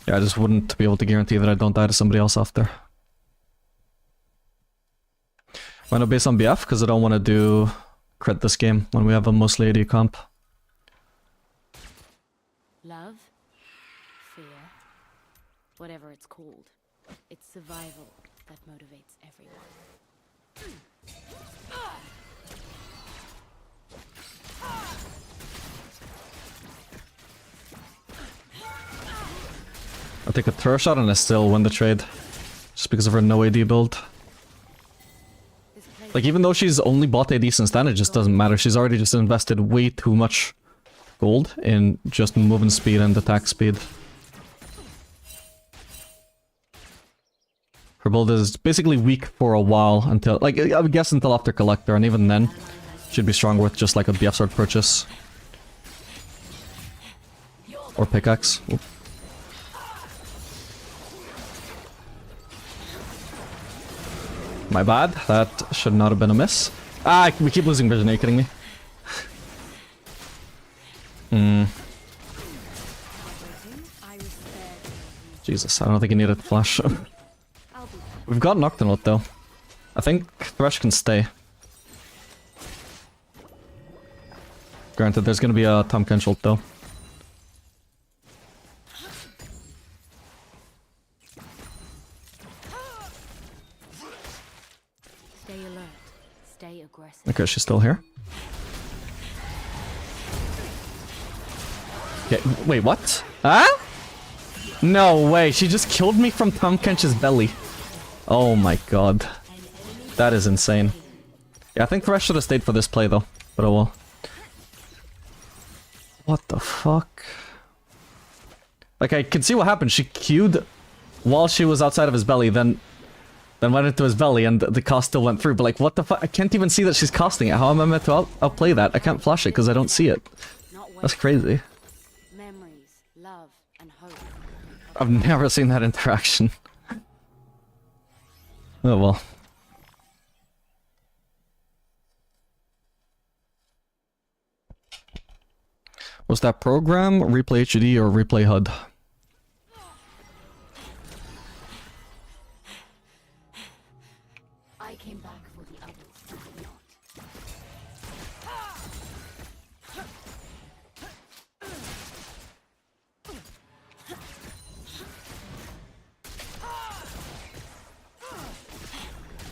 Yeah, I just wouldn't be able to guarantee that I don't die to somebody else after. Why not base on BF? Because I don't want to do crit this game when we have a mostly AD comp. Love, fear, whatever it's called, it's survival that motivates everyone. I'll take a throw shot and I still win the trade. Just because of her no AD build. This place Like, even though she's only bought AD since then, it just doesn't matter. She's already just invested way too much gold in just movement speed and attack speed. Her build is basically weak for a while until, like, I would guess until after Collector, and even then, she'd be stronger with just like a BF sword purchase. Or pickaxe. Oop. My bad, that should not have been a miss. Ah, we keep losing vision, are you kidding me? I was spared. Jesus, I don't think he needed to flash. I'll be back. We've got Nocturne though. I think Thresh can stay. Granted, there's gonna be a Tahm Kench ult though. Stay alert. Stay aggressive. Okay, she's still here. Okay, wait, what? Huh? No way, she just killed me from Tahm Kench's belly. Oh my god. That is insane. Yeah, I think Thresh should have stayed for this play though, but oh well. What the fuck? Like, I can see what happened. She queued while she was outside of his belly, then went into his belly, and the cast still went through. But like, what the fuck? I can't even see that she's casting it. How am I meant to outplay that? I can't flash it because I don't see it. Not That's wait. crazy. Memories, love, and hope. I've never seen that interaction. Oh well. Was that program, Replay HUD, or Replay HUD? I came back for the others, did I not?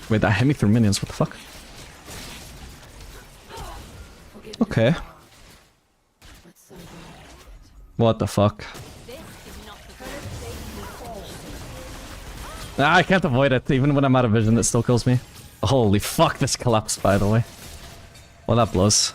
Wait, that hit me through minions, what the fuck? Okay. But so be it. What the fuck? This is not the first. Ah, I can't avoid it, even when I'm out of vision, it still kills me. Holy fuck, this collapsed, by the way. Well, that blows.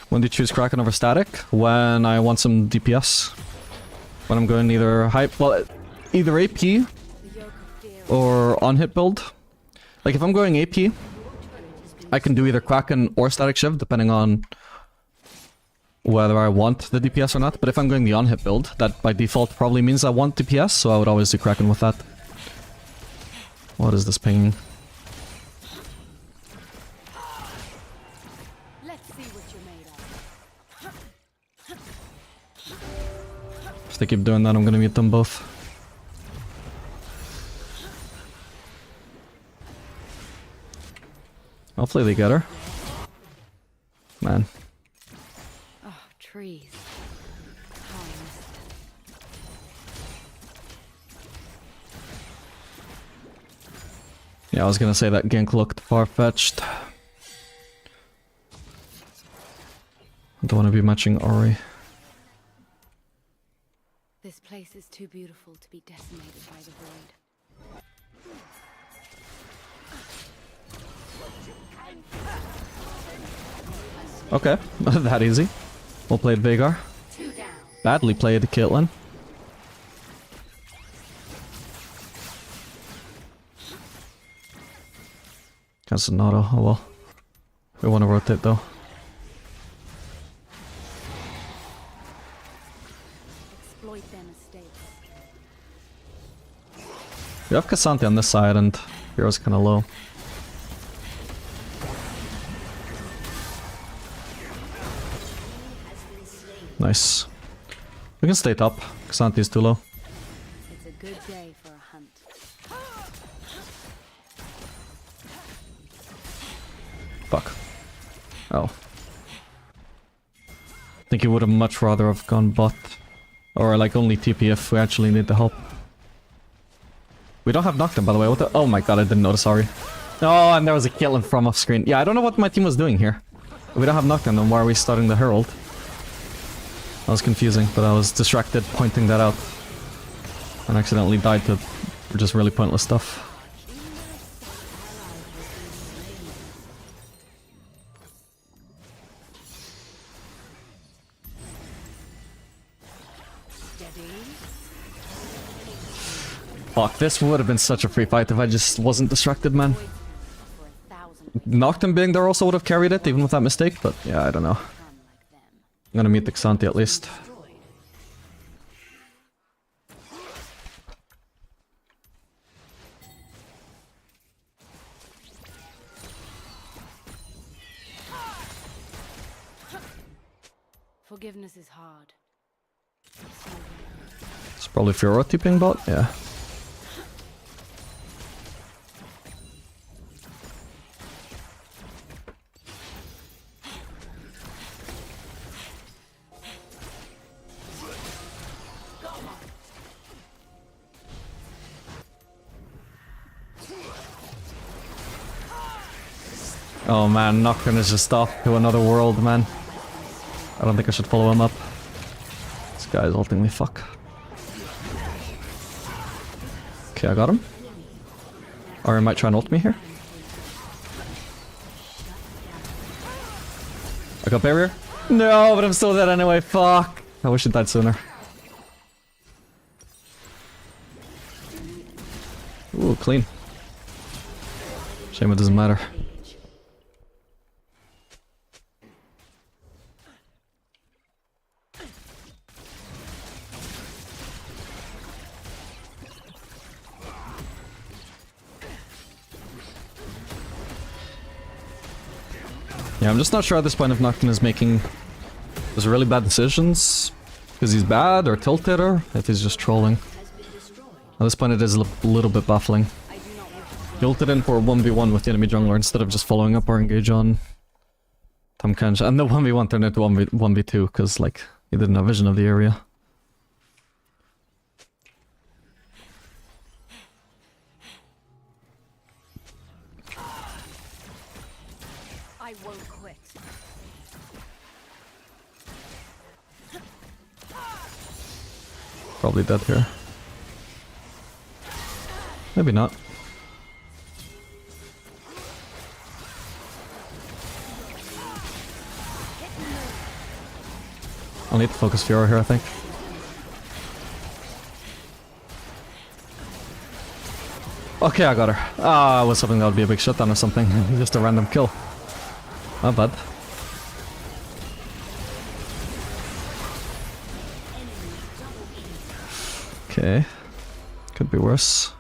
When do you choose Kraken over Static? When I want some DPS. When I'm going either hype, well, either AP The yoke of fear or on hit build. Like if I'm going AP, I can do either Kraken or Static Shiv, depending on whether I want the DPS or not. But if I'm going the on-hit build, that by default probably means I want DPS, so I would always do Kraken with that. What is this pinging? Let's see what you're made of. If they keep doing that, I'm gonna mute them both. Hopefully they get her. Man. Oh, trees. How I missed it. Yeah, I was gonna say that gank looked far-fetched. I don't want to be matching Ori. This place is too beautiful to be decimated by the void. Okay, that easy. Well played, Veigar. Badly played, Caitlyn. That's an auto, oh well. We want to rotate though. Exploit their mistakes. We have Cassandra on this side and Hero's kind of low. Nice. We can stay top. Cassandra is too low. It's a good day for a hunt. Fuck. Oh. I think you would have much rather have gone bot. Or like only TP if we actually need the help. We don't have Nocturne, by the way. What the— oh my god, I didn't notice, sorry. Oh, and there was a Caitlyn from off screen. Yeah, I don't know what my team was doing here. If we don't have Nocturne, then why are we starting the Herald? That was confusing, but I was distracted pointing that out. And accidentally died to just really pointless stuff. Fuck, this would have been such a free fight if I just wasn't distracted, man. For 1,000 Nocturne being there also would have carried it, even with that mistake, but yeah, I don't know. fun like them. I'm gonna meet the Xanthi at least. Forgiveness is hard. It's probably Fiora tipping bot, yeah. Oh man, Nocturne is just off to another world, man. I don't think I should follow him up. This guy is ulting me, fuck. Okay, I got him. Or I might try and ult me here. I got barrier. No, but I'm still dead anyway, fuck. I wish it died sooner. Ooh, clean. Shame it doesn't matter. Yeah, I'm just not sure at this point if Nocturne is making those really bad decisions because he's bad or tilted or if he's just trolling. At this point it is a little bit baffling. He ulted in for a 1v1 with the enemy jungler instead of just following up our engage on Tahm Kench. And the 1v1 turned into 1v2 because like he didn't have vision of the area. I won't quit. Probably dead here. Maybe not. I'll need to focus Fiora here, I think. Okay, I got her. Ah, I was hoping that would be a big shutdown or something. Just a random kill. Not bad. Okay. Could be worse.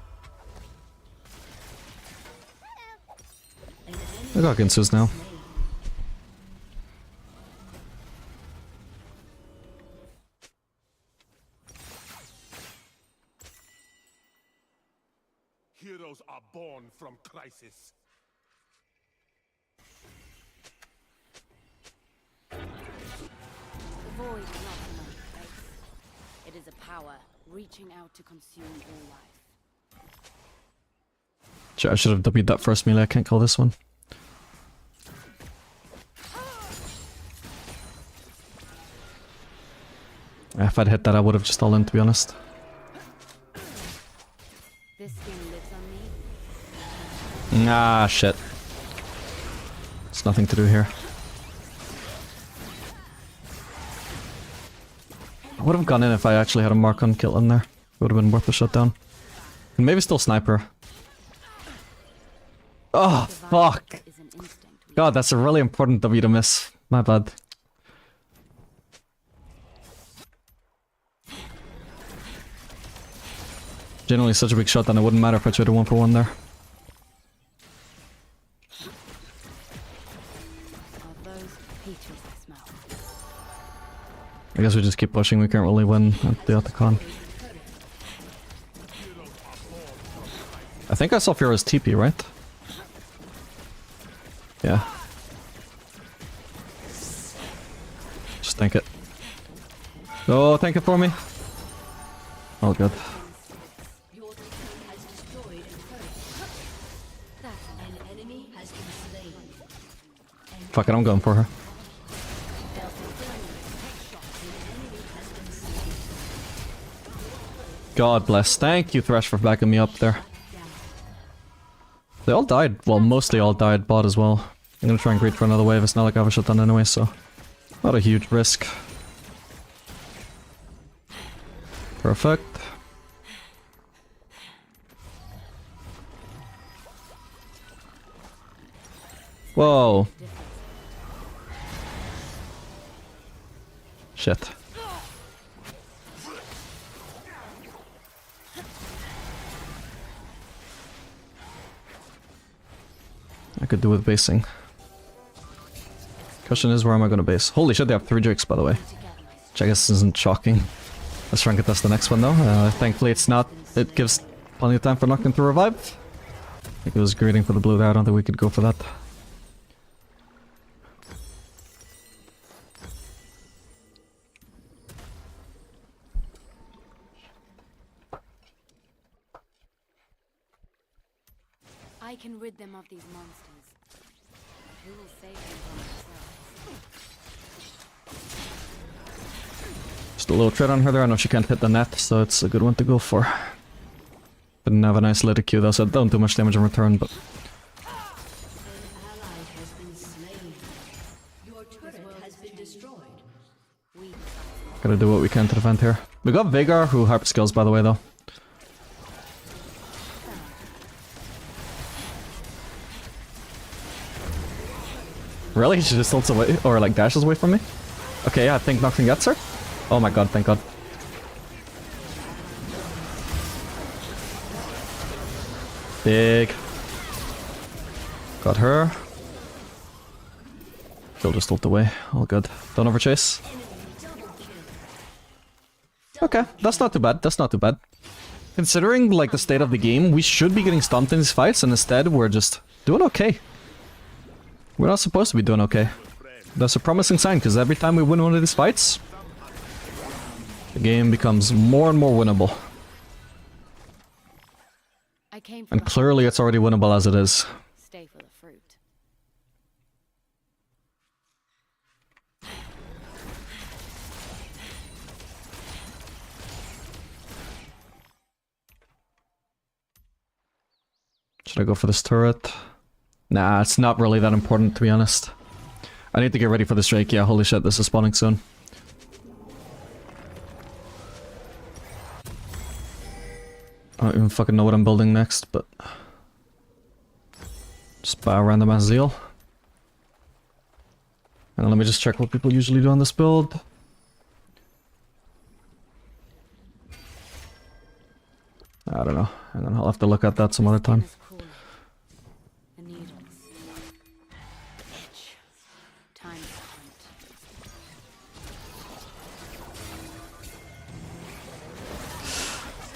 I got Ginsu's now. Heroes are born from crisis. The void is not an empty place. It is a power reaching out to consume all life. Shit, I should have W'd that first melee. I can't kill this one. If I'd hit that, I would have just all in, to be honest. This skin lives on me. Ah, shit. There's nothing to do here. I would have gone in if I actually had a mark on kill in there. It would have been worth the shutdown. And maybe still sniper. Oh, fuck! Is an instinct we God, that's a really important W to miss. My bad. Generally such a big shot that it wouldn't matter if I tried a 1-for-1 there. are those peaches I smell. I guess we just keep pushing, we can't really win at the Otacon. I think I saw Fiora's TP, right? Yeah. Just tank it. Oh, tank it for me. Oh, good. Your team has destroyed a turret. An enemy has been slain. Fuck it, I'm going for her. God bless. Thank you, Thresh, for backing me up there. They all died. Well, mostly all died. Bot as well. I'm gonna try and greet for another wave. It's not like I have a shutdown anyway, so... Not a huge risk. Perfect. Whoa. Shit. I could do with basing. Question is, where am I gonna base? Holy shit, they have 3 drakes, by the way. Which I guess isn't shocking. Let's try and get this the next one, though. Thankfully it's not. It gives plenty of time for Nocturne to revive. I think it was greeting for the blue there. I don't think we could go for that. I can rid them of these monsters. But who will save them from themselves? Just a little tread on her there. I know she can't hit the net, so it's a good one to go for. Didn't have an isolated Q though, so don't do much damage in return, but... An ally has been slain. Your turret has been destroyed. Gotta do what we can to defend here. We got Veigar, who hyper skills, by the way, though. Really? She just tilts away, or like dashes away from me? Okay, yeah, I think nothing gets her. Oh my god, thank god. Big. Got her. She'll just tilt away. All good. Don't overchase. Okay, that's not too bad. That's not too bad. Considering like the state of the game, we should be getting stomped in these fights, and instead we're just doing okay. We're not supposed to be doing okay. That's a promising sign, because every time we win one of these fights, the game becomes more and more winnable. I came from And clearly it's already winnable as it is. Stay for the fruit. Should I go for this turret? Nah, it's not really that important, to be honest. I need to get ready for this Drake. Yeah, holy shit, this is spawning soon. I don't even fucking know what I'm building next, but... Just buy a random ass Zeal. And let me just check what people usually do on this build. I don't know. And then I'll have to look at that some other time. Skin is cooler. The needles. Itch. Time to hunt.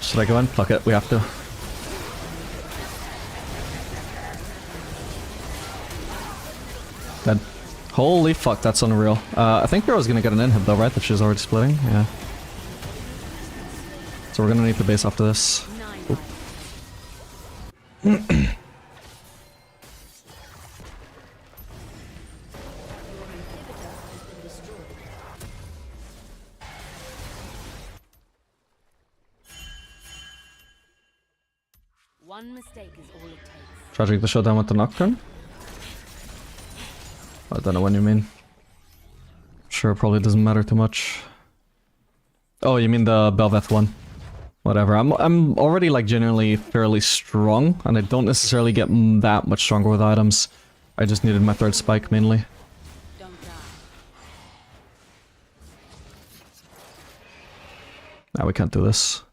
Should I go in? Fuck it, we have to. Dead. Holy fuck, that's unreal. I think Hero's gonna get an inhib though, right? If she's already splitting? Yeah. So we're gonna need to base after this. Oop. One mistake is all it takes. Tragic the showdown with the Nocturne? I don't know what you mean. Sure, probably doesn't matter too much. Oh, you mean the Belveth one? Whatever. I'm already like genuinely fairly strong, and I don't necessarily get that much stronger with items. I just needed my third spike mainly. Don't die. Now we can't do this.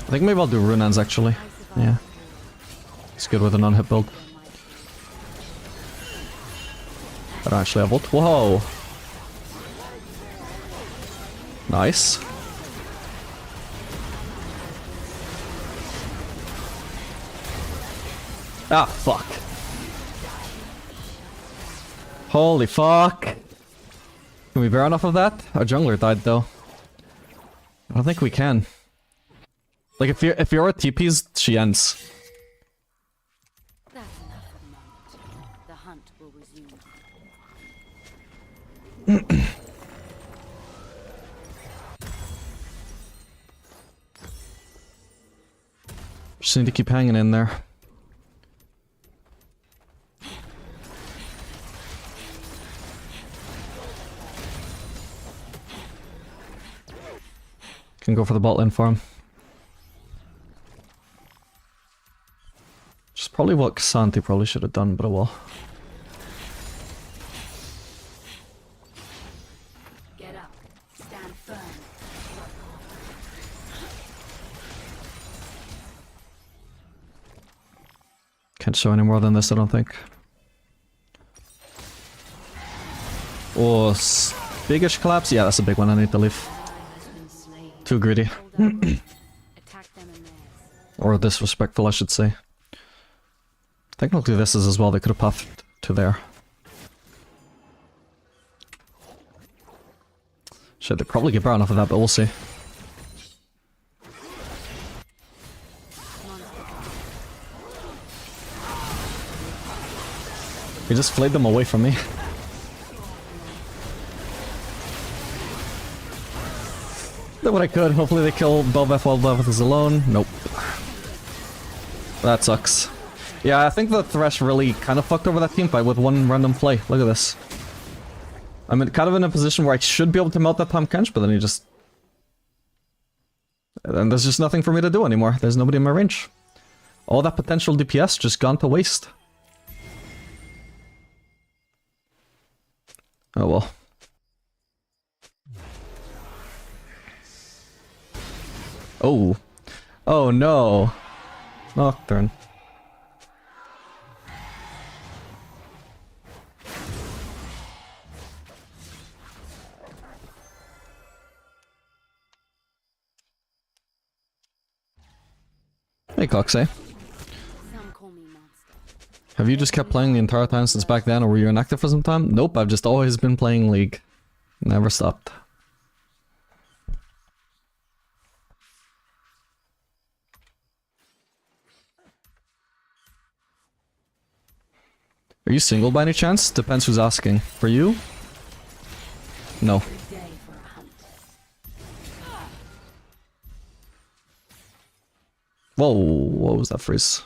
I think maybe I'll do Runans actually. Yeah. It's good with a non-hit build. I don't actually have ult. Whoa! Nice. Ah, fuck. Holy fuck. Can we bear enough of that? Our jungler died though. I don't think we can. Like if you're at TPs, she ends. That's enough for the moment. The hunt will resume. Just need to keep hanging in there. Can go for the bot lane farm. Which is probably what Xanthi probably should have done, but oh well. Get up. Stand firm. Can't show any more than this, I don't think. Oh, biggish collapse? Yeah, that's a big one, I need to leave. Has been slain. Too greedy. Hold up. Attack them in theirs. Or disrespectful, I should say. Technically this is as well, they could have puffed to there. Shit, they probably get better enough of that, but we'll see. He just flayed them away from me. Did what I could. Hopefully they kill Belveth while Belveth is alone. Nope. That sucks. Yeah, I think the Thresh really kind of fucked over that team fight with one random play. Look at this. I'm kind of in a position where I should be able to melt that Tahm Kench, but then he just... And there's just nothing for me to do anymore. There's nobody in my range. All that potential DPS just gone to waste. Oh well. Oh. Oh no. Nocturne. Hey Coxey. Some call me monster. Have you just kept playing the entire time since back then, or were you inactive for some time? Nope, I've just always been playing League. Never stopped. Are you single by any chance? Depends who's asking. For you? No. Day for a hunt. Whoa, what was that freeze?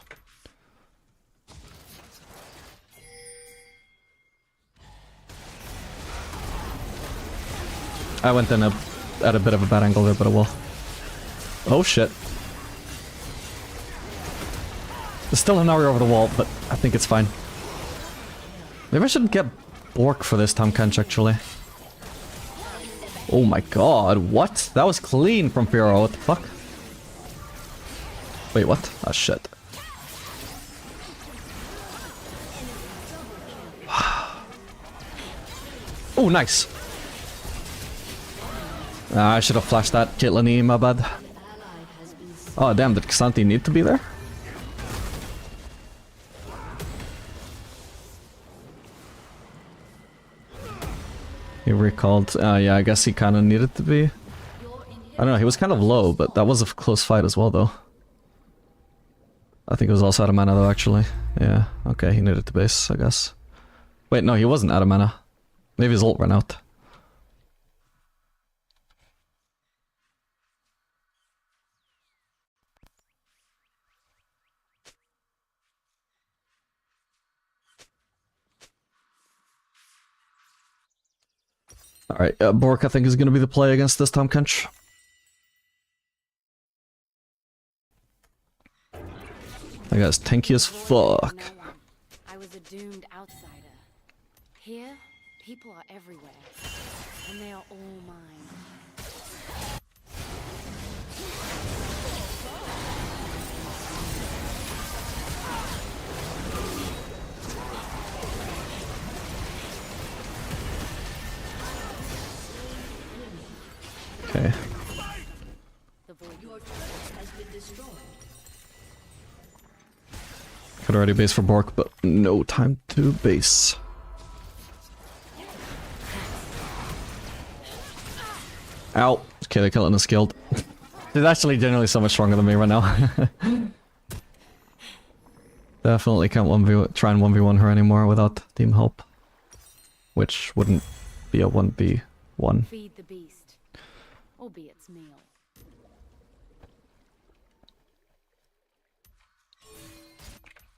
I went in at a bit of a bad angle there, but it will. Oh shit. There's still an area over the wall, but I think it's fine. Maybe I shouldn't get Bork for this Tom Kench, actually. Oh my god, what? That was clean from Firo, what the fuck? Wait, what? Ah, shit. Oh, nice. I should have flashed that Caitlyn E, my bad. Oh damn, did Xanthi need to be there? He recalled. Yeah, I guess he kind of needed to be. I don't know, he was kind of low, but that was a close fight as well, though. I think it was also out of mana, though, actually. Yeah, okay, he needed to base, I guess. Wait, no, he wasn't out of mana. Maybe his ult ran out. Alright, Bork I think is going to be the play against this Tom Kench. That guy's tanky as fuck. I was a doomed outsider. Here, people are everywhere, and they are all mine. Okay. Your turret has been destroyed. Could already base for Bork, but no time to base. Ow. Okay, the Caitlyn is skilled. She's actually generally so much stronger than me right now. Definitely can't try and 1v1 her anymore without team help. Which wouldn't be a 1v1. Feed the beast, or be its meal.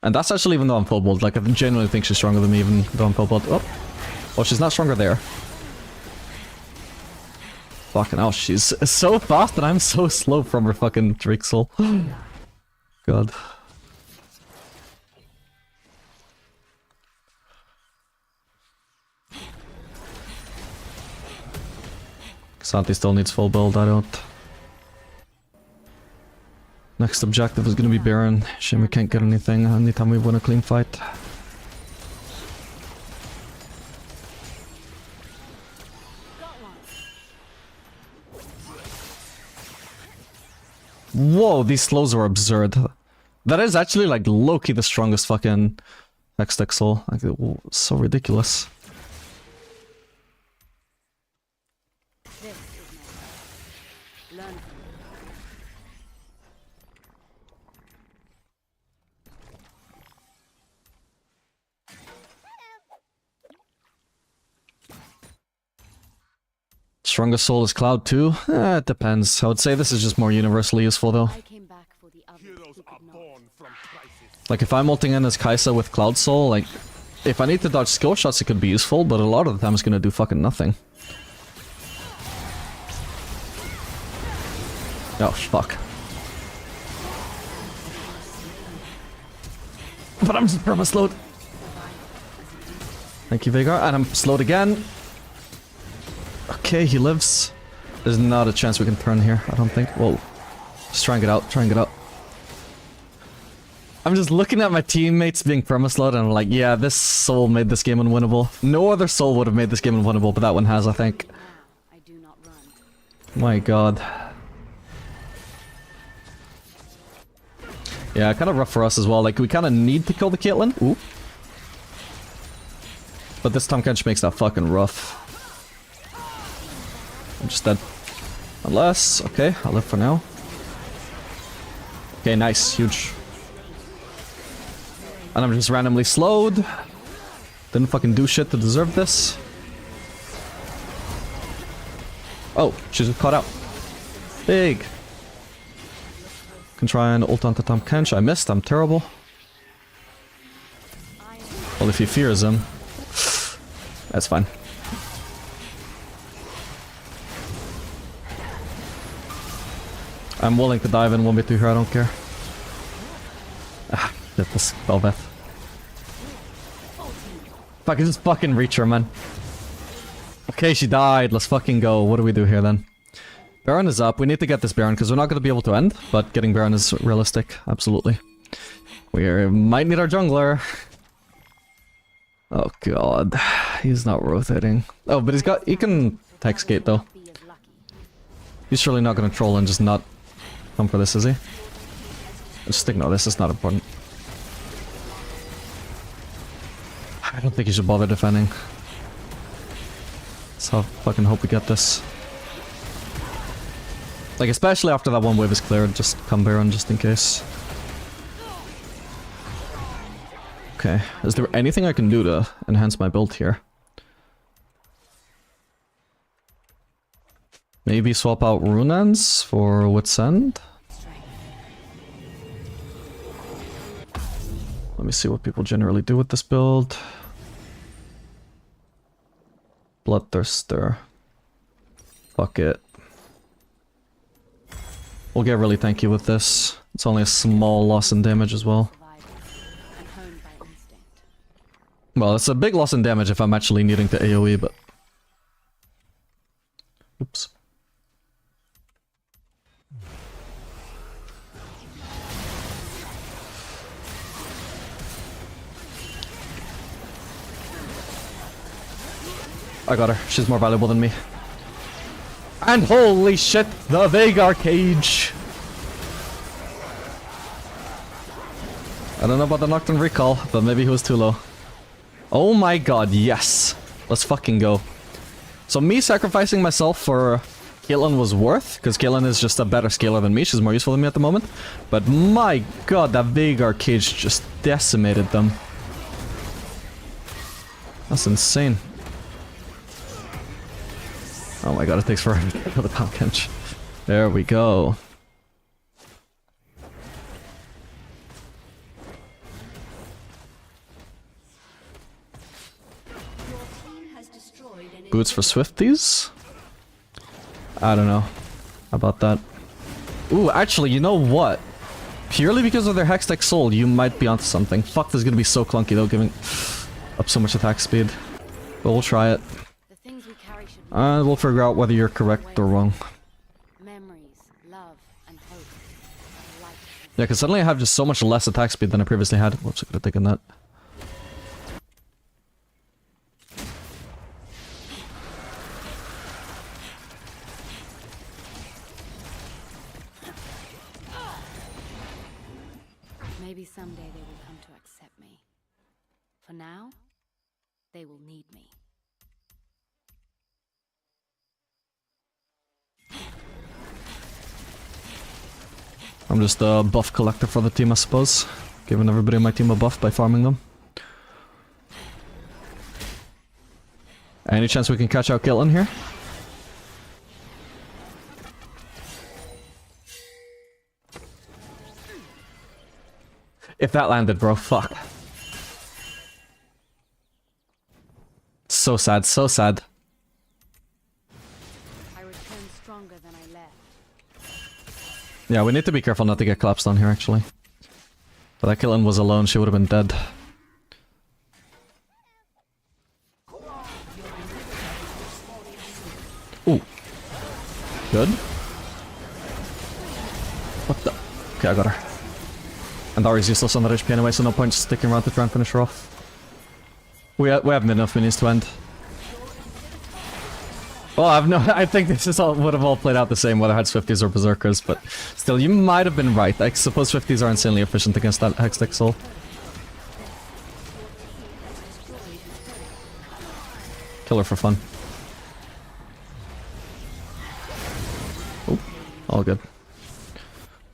And that's actually even though I'm full build. Like, I genuinely think she's stronger than me even though I'm full build. Oh. Well, she's not stronger there. Fucking hell, she's so fast and I'm so slow from her fucking Drake Soul. God. Xanthi still needs full build, I don't. Next objective is gonna be Baron. Shame we can't get anything anytime we win a clean fight. Whoa, these slows are absurd. That is actually like low-key the strongest fucking Hextech soul. Like, so ridiculous. This is my learn from it. Strongest soul is Cloud too? It depends. I would say this is just more universally useful though. I came back for the others Heroes who are could not. born from crisis. Like if I'm ulting in as Kai'Sa with Cloud Soul, like if I need to dodge skill shots it could be useful, but a lot of the time it's gonna do fucking nothing. Oh fuck. But I'm just perma-slowed. Thank you, Veigar. And I'm slowed again. Okay, he lives. There's not a chance we can turn here, I don't think. Whoa. Just try and get out, try and get out. I'm just looking at my teammates being perma-slowed and I'm like, yeah, this soul made this game unwinnable. No other soul would have made this game unwinnable, but that one has, I think. Now, I do not run. My god. Yeah, kind of rough for us as well. Like, we kind of need to kill the Caitlyn. Ooh. But this Tahm Kench makes that fucking rough. I'm just dead. Unless... Okay, I'll live for now. Okay, nice. Huge. And I'm just randomly slowed. Didn't fucking do shit to deserve this. Oh, she's caught out. Big. Can try and ult onto Tahm Kench. I missed. I'm terrible. Well, if he fears him, that's fine. I'm willing to dive in 1v2 here. I don't care. Ah, Get this Velvet. If I can just fucking reach her, man. Okay, she died. Let's fucking go. What do we do here then? Baron is up. We need to get this Baron because we're not going to be able to end, but getting Baron is realistic. Absolutely. We might need our jungler. Oh god. He's not rotating. Oh, but he can tech skate though. Be as lucky. He's surely not going to troll and just not come for this, is he? Just ignore this. It's not important. I don't think he should bother defending. So fucking hope we get this. Like, especially after that one wave is cleared, just come Baron just in case. Okay, is there anything I can do to enhance my build here? Maybe swap out Runelands for Wit's End? Let me see what people generally do with this build. Bloodthirster. Fuck it. We'll get really tanky with this. It's only a small loss in damage as well. And honed by instinct. Well, it's a big loss in damage if I'm actually needing to AoE, but... Oops. I got her. She's more valuable than me. And holy shit, the Veigar cage! I don't know about the Nocturne recall, but maybe he was too low. Oh my god, yes! Let's fucking go. So me sacrificing myself for Caitlyn was worth, because Caitlyn is just a better scaler than me, she's more useful than me at the moment. But my god, that Veigar cage just decimated them. That's insane. Oh my god, it takes forever to kill the Palkench. There we go. Boots for Swifties? I don't know about that. Ooh, actually, you know what? Purely because of their Hextech Soul, you might be onto something. Fuck, this is gonna be so clunky though, giving up so much attack speed. But we'll try it. The things we carry should be We'll figure out whether you're correct or wrong. memories, love, and hope. Life. Yeah, because suddenly I have just so much less attack speed than I previously had. Whoops, I could have taken that. Maybe someday they will come to accept me. For now, they will need me. I'm just a buff collector for the team, I suppose. Giving everybody in my team a buff by farming them. Any chance we can catch out Caitlyn here? If that landed, bro, fuck. So sad, so sad. I return stronger than I left. Yeah, we need to be careful not to get collapsed on here, actually. If that Caitlyn was alone, she would have been dead. Ooh. Good. What the? Okay, I got her. And Ari's useless on that HP anyway, so no point sticking around to try and finish her off. We have enough minis to end. Well, I think this is would have all played out the same whether I had Swifties or Berserkers, but still, you might have been right. I suppose Swifties are insanely efficient against that Hextech Soul. Kill her for fun. Oh, all good.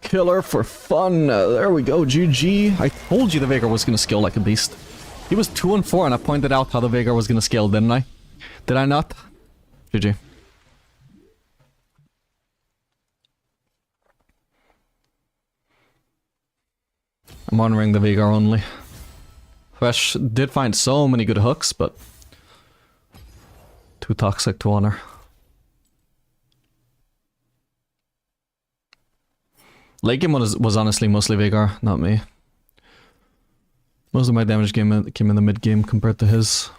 Killer for fun. There we go, GG. I told you the Veigar was gonna scale like a beast. He was 2 and 4 and I pointed out how the Veigar was gonna scale, didn't I? Did I not? GG. I'm honoring the Veigar only. Fresh did find so many good hooks, but too toxic to honor. Late game was honestly mostly Veigar, not me. Most of my damage came in the mid game compared to his.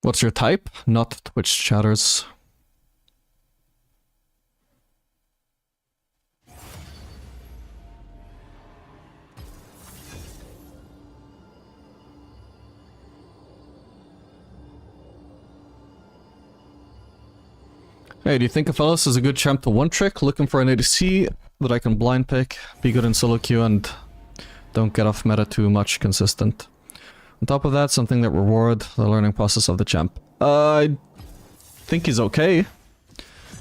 What's your type? Not Twitch chatters. Hey, do you think Aphelis is a good champ to one-trick? Looking for an ADC that I can blind pick, be good in solo queue, and don't get off meta too much consistent. On top of that, something that reward the learning process of the champ. I think he's okay.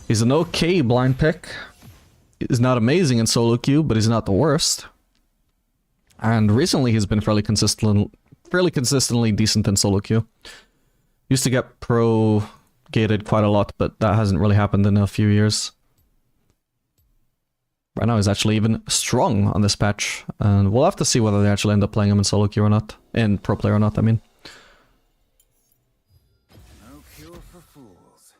He's an okay blind pick. He's not amazing in solo queue, but he's not the worst. And recently he's been fairly consistently decent in solo queue. Used to get pro-gated quite a lot, but that hasn't really happened in a few years. Right now he's actually even strong on this patch, and we'll have to see whether they actually end up playing him in solo queue or not. In pro play or not, I mean. No cure for fools.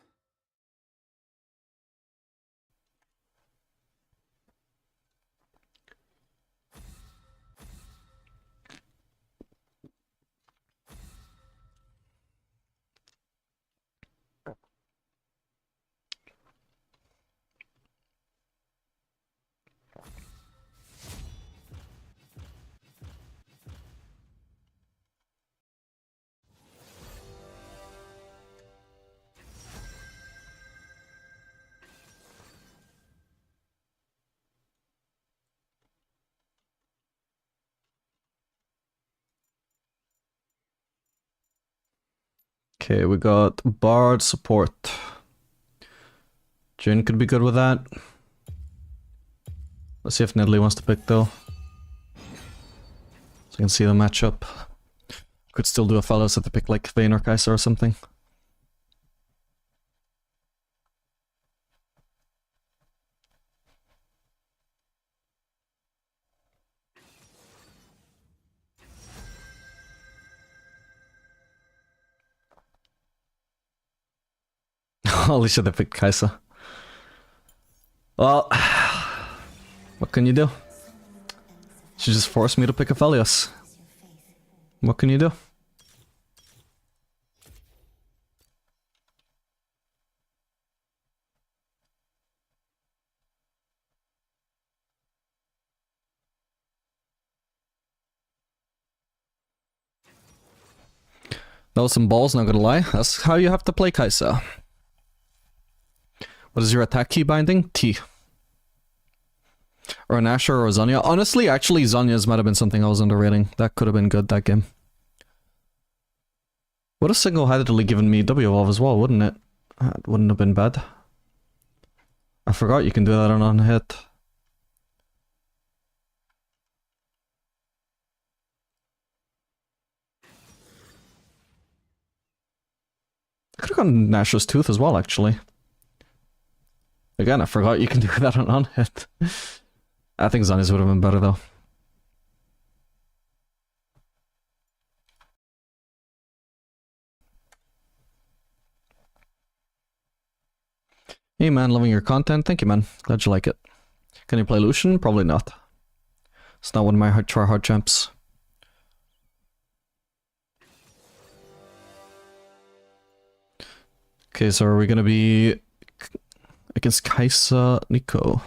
Okay, we got Bard support. Jhin could be good with that. Let's see if Nedley wants to pick though. So I can see the matchup. Could still do a fellows at the pick like Vayne or Kai'Sa or something. Holy shit, I picked Kai'Sa. Well, what can you do? She just forced me to pick Aphelios. What can you do? That was some balls, not gonna lie. That's how you have to play Kai'Sa. What is your attack key binding? T. Or an Asher or a Zhonya. Honestly, actually, Zonya's might have been something I was underrating. That could have been good, that game. Would have single-handedly given me W evolve as well, wouldn't it? That wouldn't have been bad. I forgot you can do that on hit. I could have gone Nashor's Tooth as well, actually. Again, I forgot you can do that on hit. I think Zonya's would have been better, though. Hey man, loving your content. Thank you, man. Glad you like it. Can you play Lucian? Probably not. It's not one of my try-hard champs. Okay, so are we gonna be against Kai'Sa, Nico?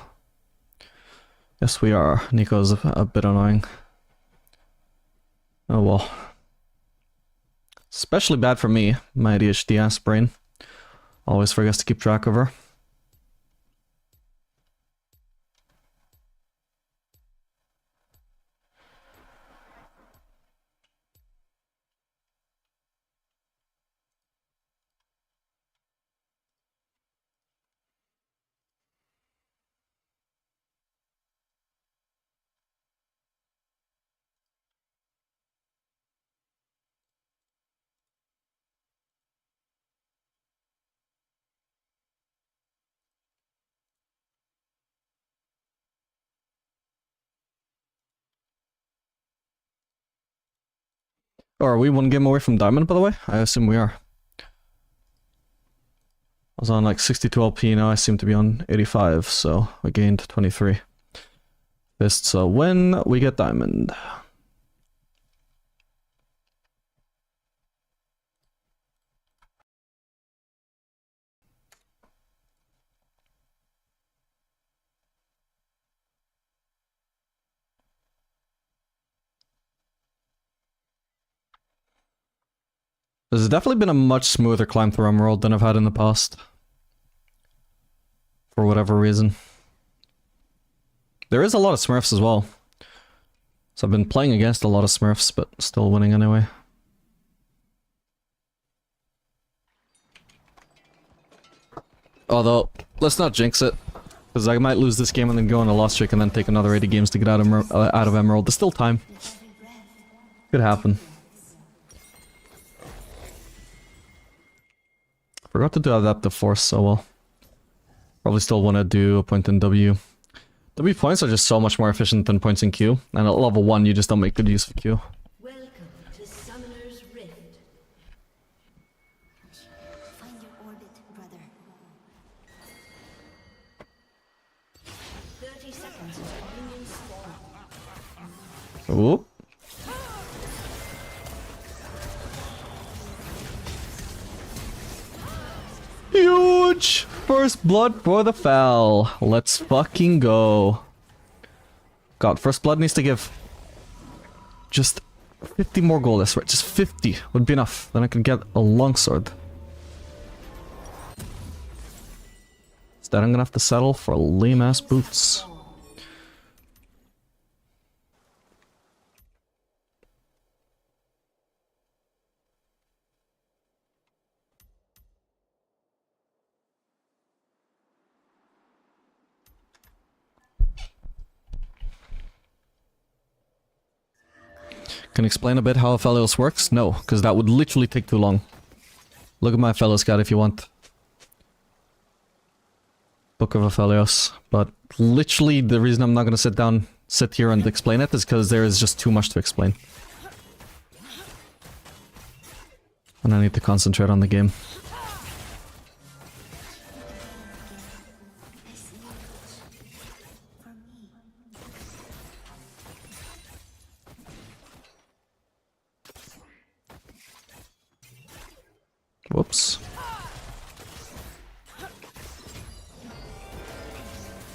Yes, we are. Nico's a bit annoying. Oh well. Especially bad for me, my ADHD ass brain. Always forgets to keep track of her. Or are we one game away from Diamond, by the way? I assume we are. I was on like 62 LP, now I seem to be on 85, so we gained 23. Fists a win, we get Diamond. This has definitely been a much smoother climb through Emerald than I've had in the past. For whatever reason. There is a lot of smurfs as well. So I've been playing against a lot of smurfs, but still winning anyway. Although, let's not jinx it. Because I might lose this game and then go on a loss streak and then take another 80 games to get out of Emerald. There's still time. Could happen. Forgot to do Adaptive Force so well. Probably still want to do a point in W. W points are just so much more efficient than points in Q. And at level 1 you just don't make good use of Q. Welcome to Summoner's Rift. Find your orbit, brother. 30 seconds until minions spawn. Oop. Huge! First blood for the Fel. Let's fucking go. God, first blood needs to give just 50 more gold, that's right. Just 50 would be enough. Then I can get a longsword. Instead, I'm gonna have to settle for lame ass boots. Can you explain a bit how Aphelios works? No, because that would literally take too long. Look at my Aphelios guide if you want. Book of Aphelios. But literally the reason I'm not going to sit here and explain it is because there is just too much to explain. And I need to concentrate on the game. Whoops.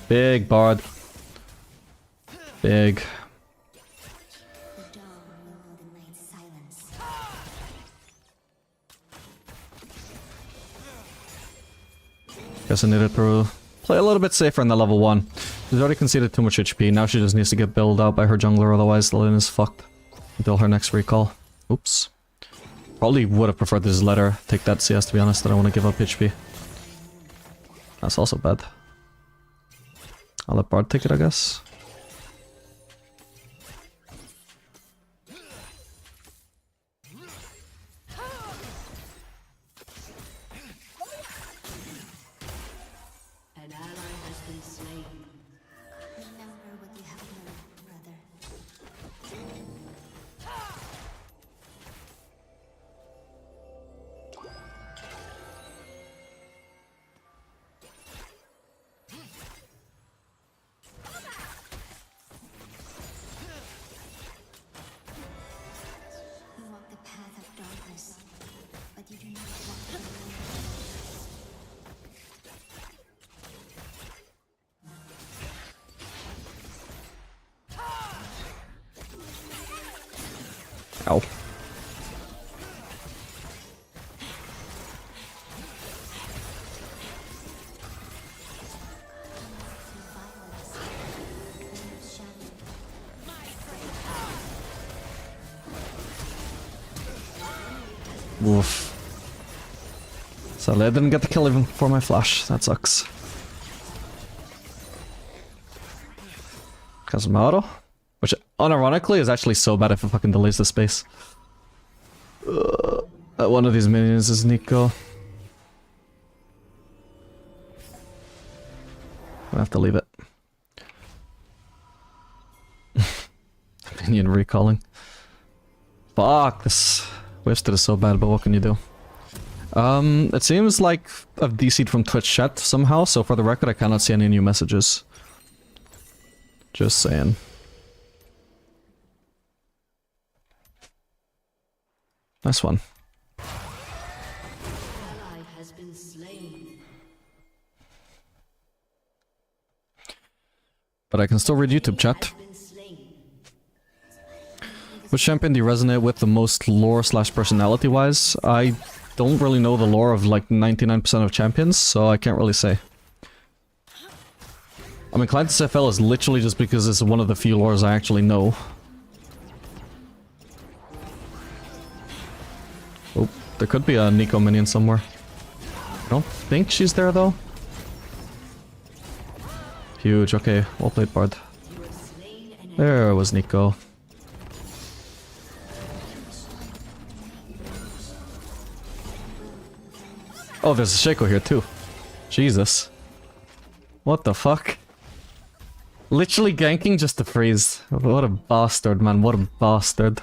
Big bard. Big. Guess I needed to play a little bit safer in the level 1. She's already conceded too much HP, now she just needs to get built out by her jungler, otherwise the lane is fucked. Until her next recall. Oops. Probably would have preferred to just let her take that CS, to be honest. I don't want to give up HP. That's also bad. I'll let Bard take it, I guess. An ally has been slain. Remember what you have learned, brother. You walk the path of darkness, but you do not walk the road. Ow. Woof. Sadly, I didn't get the kill even for my flash. That sucks. Kazumaro? Which, unironically, is actually so bad if it fucking delays the space. One of these minions is Nico. I have to leave it. Minion recalling. Fuck, this wasted is so bad, but what can you do? It seems like I've DC'd from Twitch chat somehow, so for the record I cannot see any new messages. Just saying. Nice one. Ally has been slain. But I can still read YouTube chat. Been slain. Which champion do you resonate with the most lore slash personality wise? I don't really know the lore of like 99% of champions, so I can't really say. I'm inclined to say FL is literally just because it's one of the few lores I actually know. Oh, there could be a Nico minion somewhere. I don't think she's there though. Huge, okay, well played, Bard. There was Nico. Oh, there's a Shaco here too. Jesus. What the fuck? Literally ganking just to freeze. What a bastard, man. What a bastard.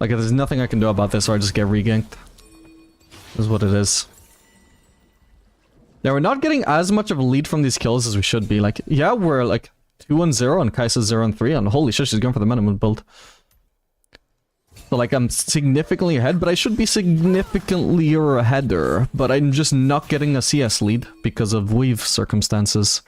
Like, there's nothing I can do about this or I just get reganked. This is what it is. Yeah, we're not getting as much of a lead from these kills as we should be. Like, yeah, we're like 2-0 and Kai'Sa's 0-3 and holy shit, she's going for the minimum build. So like, I'm significantly ahead, but I should be significantly aheader. But I'm just not getting a CS lead because of weave circumstances.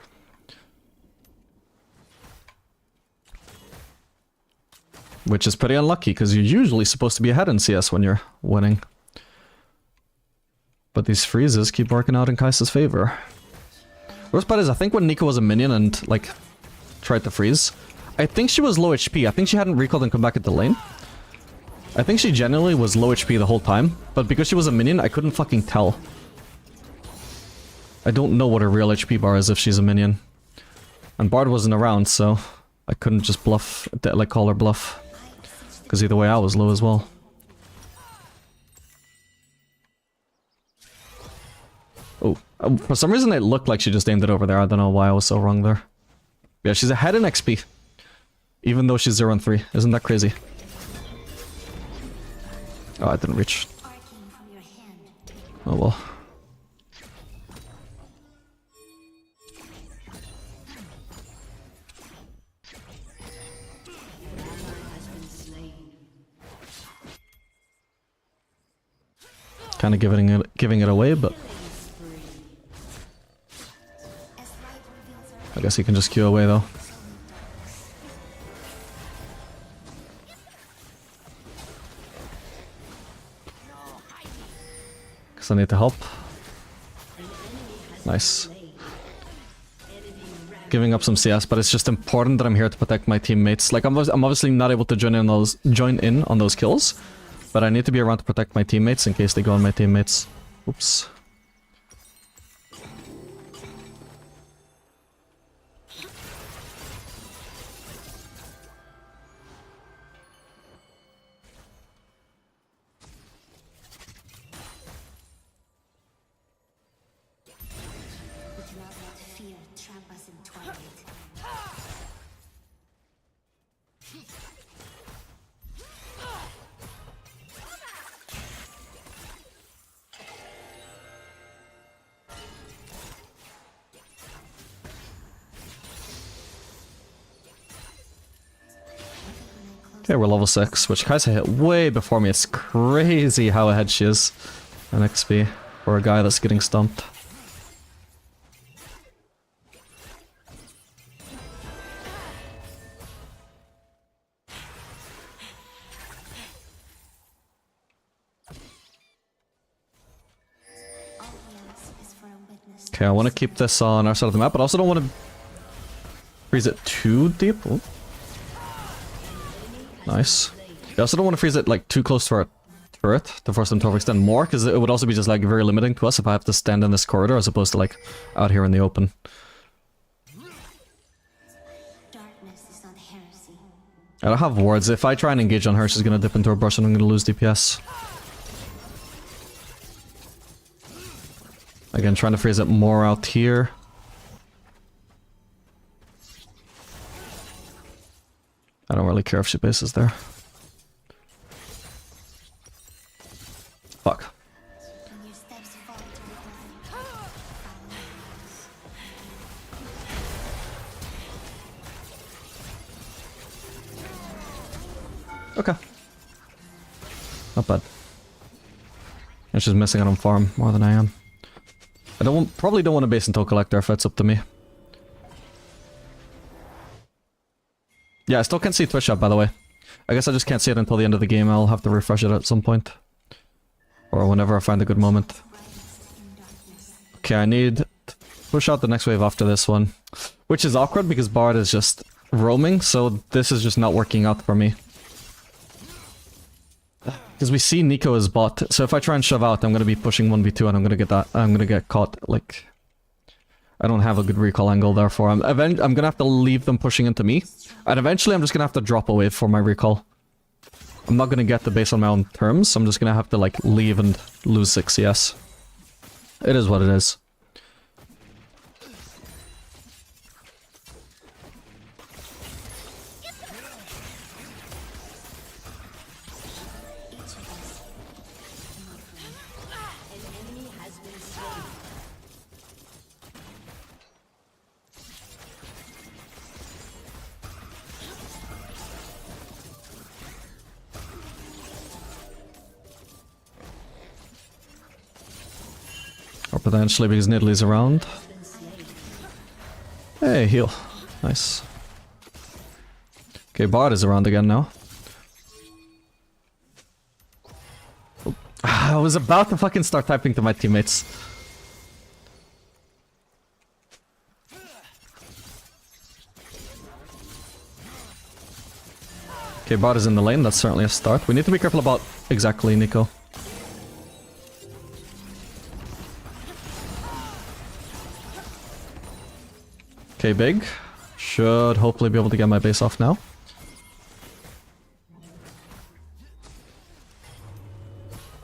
Which is pretty unlucky, because you're usually supposed to be ahead in CS when you're winning. But these freezes keep working out in Kai'Sa's favor. Worst part is, I think when Nico was a minion and, like, tried to freeze, I think she was low HP. I think she hadn't recalled and come back at the lane. I think she genuinely was low HP the whole time, but because she was a minion, I couldn't fucking tell. I don't know what her real HP bar is if she's a minion. And Bard wasn't around, so I couldn't just bluff, like, call her bluff. Because either way I was low as well. Oh, for some reason it looked like she just aimed it over there. I don't know why I was so wrong there. Yeah, she's ahead in XP. Even though she's 0-3. Isn't that crazy? Oh, I didn't reach. Oh well. Kind of giving it away, but I guess he can just queue away though. Because I need to help. Nice. Giving up some CS, but it's just important that I'm here to protect my teammates. Like I'm obviously not able to join in on those kills. But I need to be around to protect my teammates in case they go on my teammates. Oops. Okay, we're level 6, which Kai'Sa hit way before me. It's crazy how ahead she is in XP for a guy that's getting stumped. Okay, I want to keep this on our side of the map, but I also don't want to freeze it too deep. Oh. Nice. I also don't want to freeze it like too close to our turret to force them to overextend more, because it would also be just like very limiting to us if I have to stand in this corridor as opposed to like out here in the open. I don't have wards. If I try and engage on her, she's gonna dip into her burst and I'm gonna lose DPS. Again, trying to freeze it more out here. I don't really care if she bases there. Okay. Not bad. It's just missing out on farm more than I am. I probably don't want to base until collector if it's up to me. Yeah, I still can't see Twitch chat, by the way. I guess I just can't see it until the end of the game. I'll have to refresh it at some point. Or whenever I find a good moment. Okay, I need to push out the next wave after this one. Which is awkward because Bard is just roaming, so this is just not working out for me. Because we see Nico as bot, so if I try and shove out, I'm gonna be pushing 1v2 and I'm gonna get caught, like... I don't have a good recall angle, therefore I'm gonna have to leave them pushing into me. And eventually I'm just gonna have to drop a wave for my recall. I'm not gonna get the base on my own terms, so I'm just gonna have to, like, leave and lose 6 CS. It is what it is. Or potentially because Nidalee's around. Hey, heal. Nice. Okay, Bard is around again now. Oh. I was about to fucking start typing to my teammates. Okay, Bard is in the lane, that's certainly a start. We need to be careful about exactly Nico. Okay, big. Should hopefully be able to get my base off now.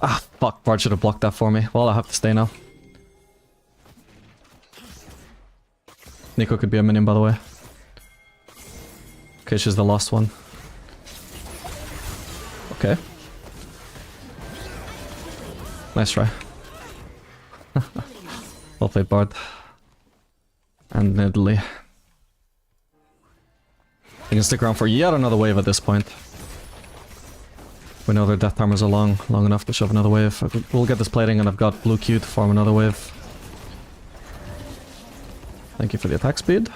Ah, fuck. Bard should have blocked that for me. Well, I have to stay now. Nico could be a minion, by the way. Okay, she's the last one. Okay. Nice try. Well played, Bard. And Nidalee. I can stick around for yet another wave at this point. We know their death timers are long enough to shove another wave. We'll get this plating and I've got blue Q to farm another wave. Thank you for the attack speed.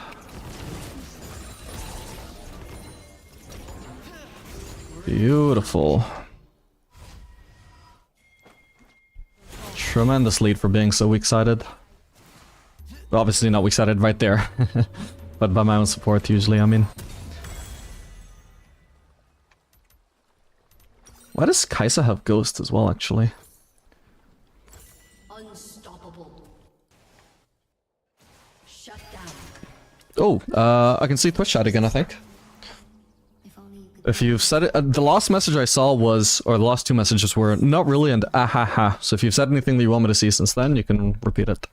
Beautiful. Tremendous lead for being so weak-sided. Obviously not weak-sided right there. But by my own support usually, I mean. Why does Kai'Sa have Ghost as well, actually? Unstoppable. Shut down. Oh, I can see Twitch chat again, I think. If you've said it, the last message I saw was, or the last two messages were, not really and ahaha. So if you've said anything that you want me to see since then, you can repeat it.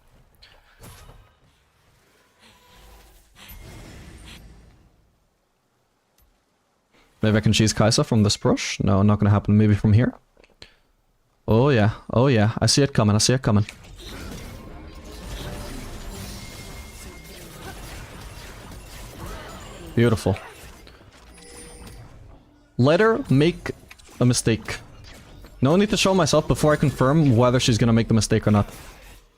Maybe I can cheese Kai'Sa from this brush? No, not gonna happen. Maybe from here? Oh yeah, oh yeah. I see it coming, I see it coming. Beautiful. Let her make a mistake. No need to show myself before I confirm whether she's gonna make the mistake or not.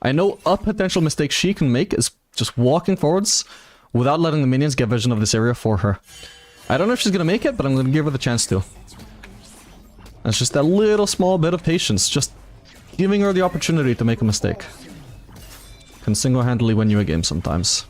I know a potential mistake she can make is just walking forwards without letting the minions get vision of this area for her. I don't know if she's gonna make it, but I'm gonna give her the chance to. And it's just that little small bit of patience, just giving her the opportunity to make a mistake. Can single-handedly win you a game sometimes.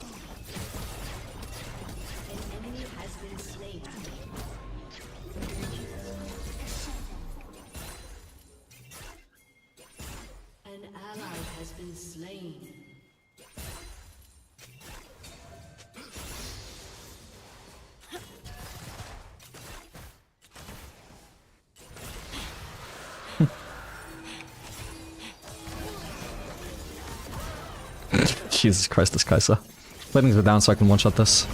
Jesus Christ, this Kai'Sa. Letting her down so I can one-shot this.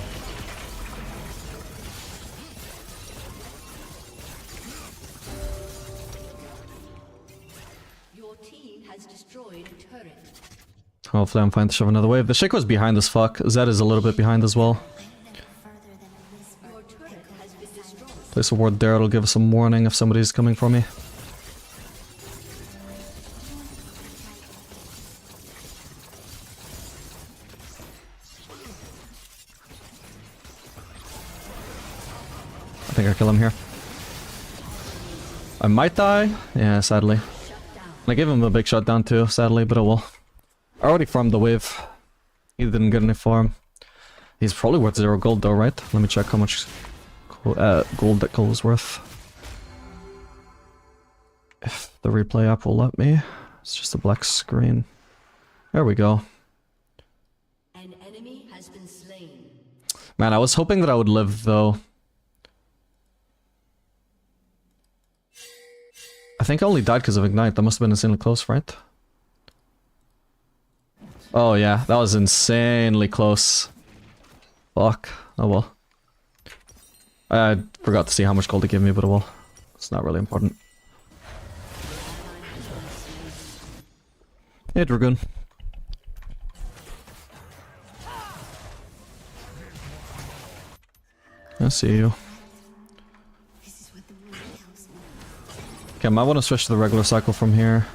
Your team has destroyed a turret. Hopefully I'm fine to shove another wave. The Shaco's behind as fuck. Zed is a little bit behind as well. Your turret has been Place a ward there, it'll give us some warning if somebody's coming for me. I think I kill him here. I might die. Yeah, sadly. I gave him a big shutdown too, sadly, but oh well. I already farmed the wave. He didn't get any farm. He's probably worth 0 gold though, right? Let me check how much gold that gold is worth. If the replay app will let me. It's just a black screen. There we go. An enemy has been slain. Man, I was hoping that I would live though. I think I only died because of Ignite. That must have been insanely close, right? Oh yeah, that was insanely close. Fuck. Oh well. I forgot to see how much gold it gave me, but oh well. It's not really important. Hey, Dragoon. I see you. Okay, I might want to switch to the regular cycle from here.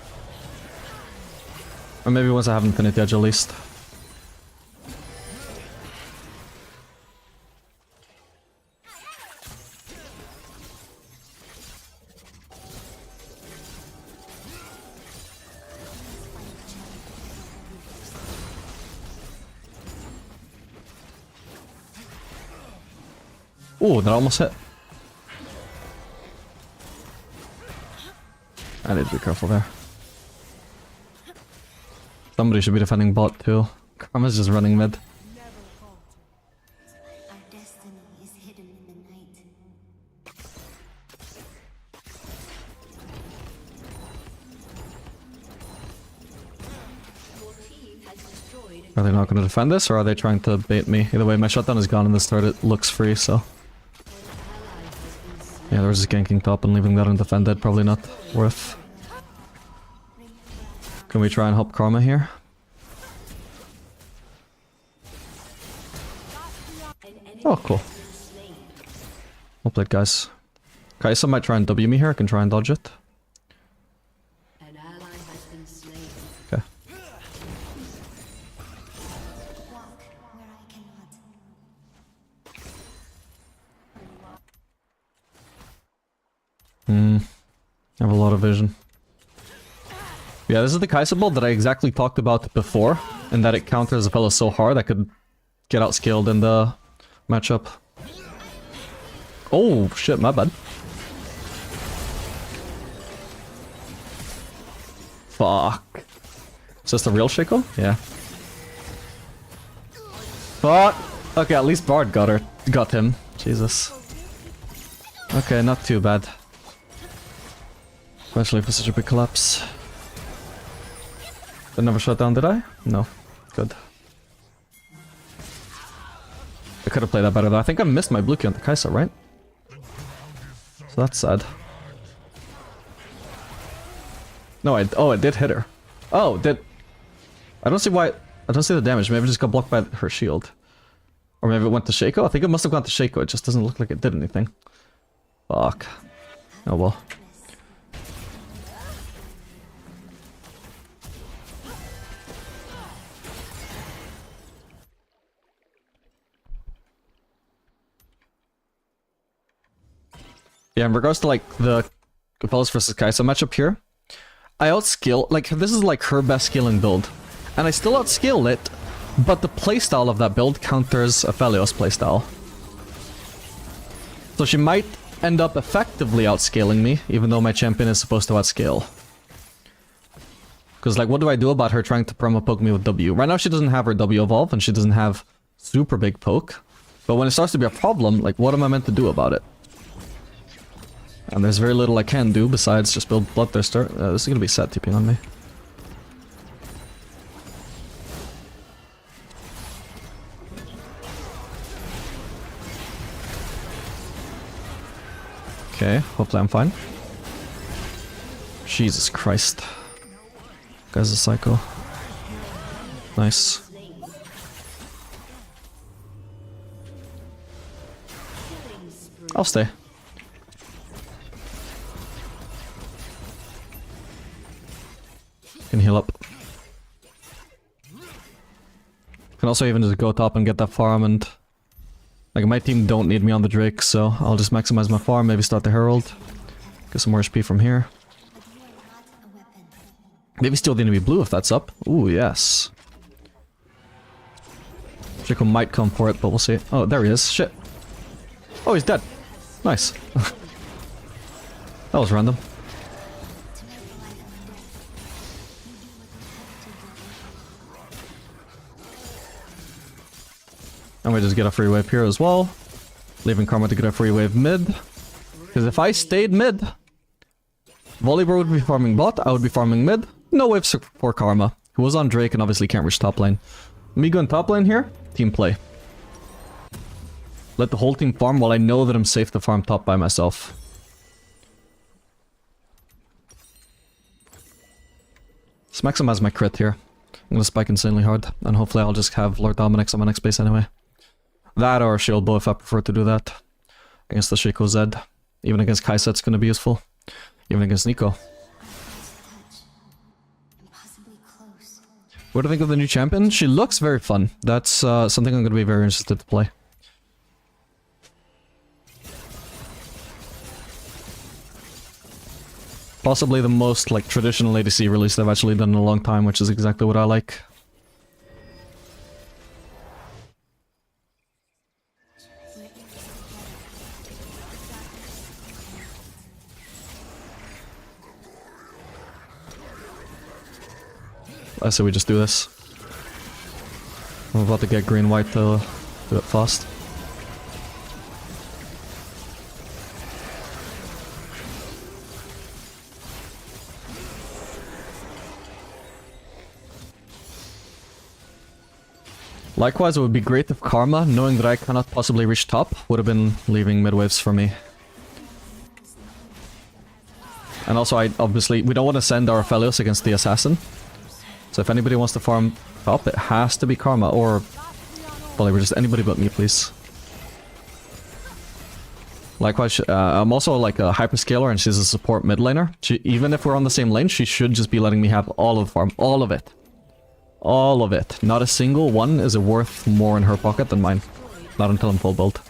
Or maybe once I have Infinity Edge at least. Ooh, that almost hit. I need to be careful there. Somebody should be defending bot too. Karma's just running mid. Our destiny is hidden in the night. Your team has destroyed Are they not going to defend this, or are they trying to bait me? Either way, my shutdown is gone and this turret looks free, so... Yeah, they're just ganking top and leaving that undefended. Probably not worth. Can we try and help Karma here? Oh, cool. Well played, guys. Kaisa might try and W me here. I can try and dodge it. an ally has been slain. Okay. Walk where I cannot. I have a lot of vision. Yeah, this is the Kaisa build that I exactly talked about before, and that it counters a fellow so hard I could get outscaled in the matchup. Oh shit, my bad. Fuck. Is this the real Shaco? Yeah. Fuck. Okay, at least Bard got him. Jesus. Okay, not too bad. Especially for such a big collapse. I never shut down, did I? No. Good. I could have played that better though. I think I missed my blue key on the Kaisa, right? So that's sad. No, I did hit her. Oh, did... I don't see why... I don't see the damage. Maybe it just got blocked by her shield. Or maybe it went to Shaco? I think it must have gone to Shaco. It just doesn't look like it did anything. Fuck. Oh well. Yeah, in regards to like the Capellas versus Kaisa matchup here, I outscale, like this is like her best scaling build. And I still outscale it, but the playstyle of that build counters Aphelios playstyle. So she might end up effectively outscaling me, even though my champion is supposed to outscale. Because like, what do I do about her trying to promo poke me with W? Right now she doesn't have her W evolve, and she doesn't have super big poke. But when it starts to be a problem, like what am I meant to do about it? And there's very little I can do besides just build Bloodthirster. This is gonna be sad TPing on me. Okay, hopefully I'm fine. Jesus Christ. Guy's a psycho. Nice. I'll stay. Can heal up. Can also even just go top and get that farm, and like my team don't need me on the Drake, so I'll just maximize my farm, maybe start the Herald. Get some more HP from here. Maybe steal the enemy blue if that's up. Ooh, yes. Chico might come for it, but we'll see. Oh, there he is. Shit. Oh, he's dead. Nice. That was random. And we just get a free wave here as well. Leaving Karma to get a free wave mid. Because if I stayed mid, Volibear would be farming bot, I would be farming mid. No waves for Karma, who was on Drake and obviously can't reach top lane. Me going top lane here, team play. Let the whole team farm while I know that I'm safe to farm top by myself. Let's maximize my crit here. I'm gonna spike insanely hard, and hopefully I'll just have Lord Dominic's on my next base anyway. That or Shield Bow if I prefer to do that. Against the Shaco Zed. Even against Kai'Sa it's gonna be useful. Even against Nico. What do you think of the new champion? She looks very fun. That's something I'm gonna be very interested to play. Possibly the most like traditional ADC release I've actually done in a long time, which is exactly what I like. I say we just do this. I'm about to get green-white to do it fast. Likewise, it would be great if Karma, knowing that I cannot possibly reach top, would have been leaving mid-waves for me. And also, obviously, we don't want to send our Aphelios against the Assassin. So if anybody wants to farm top, it has to be Karma, or Volibear, just anybody but me, please. Likewise, I'm also like a hyperscaler and she's a support mid laner. Even if we're on the same lane, she should just be letting me have all of the farm. All of it. All of it. Not a single one is worth more in her pocket than mine. Not until I'm full build.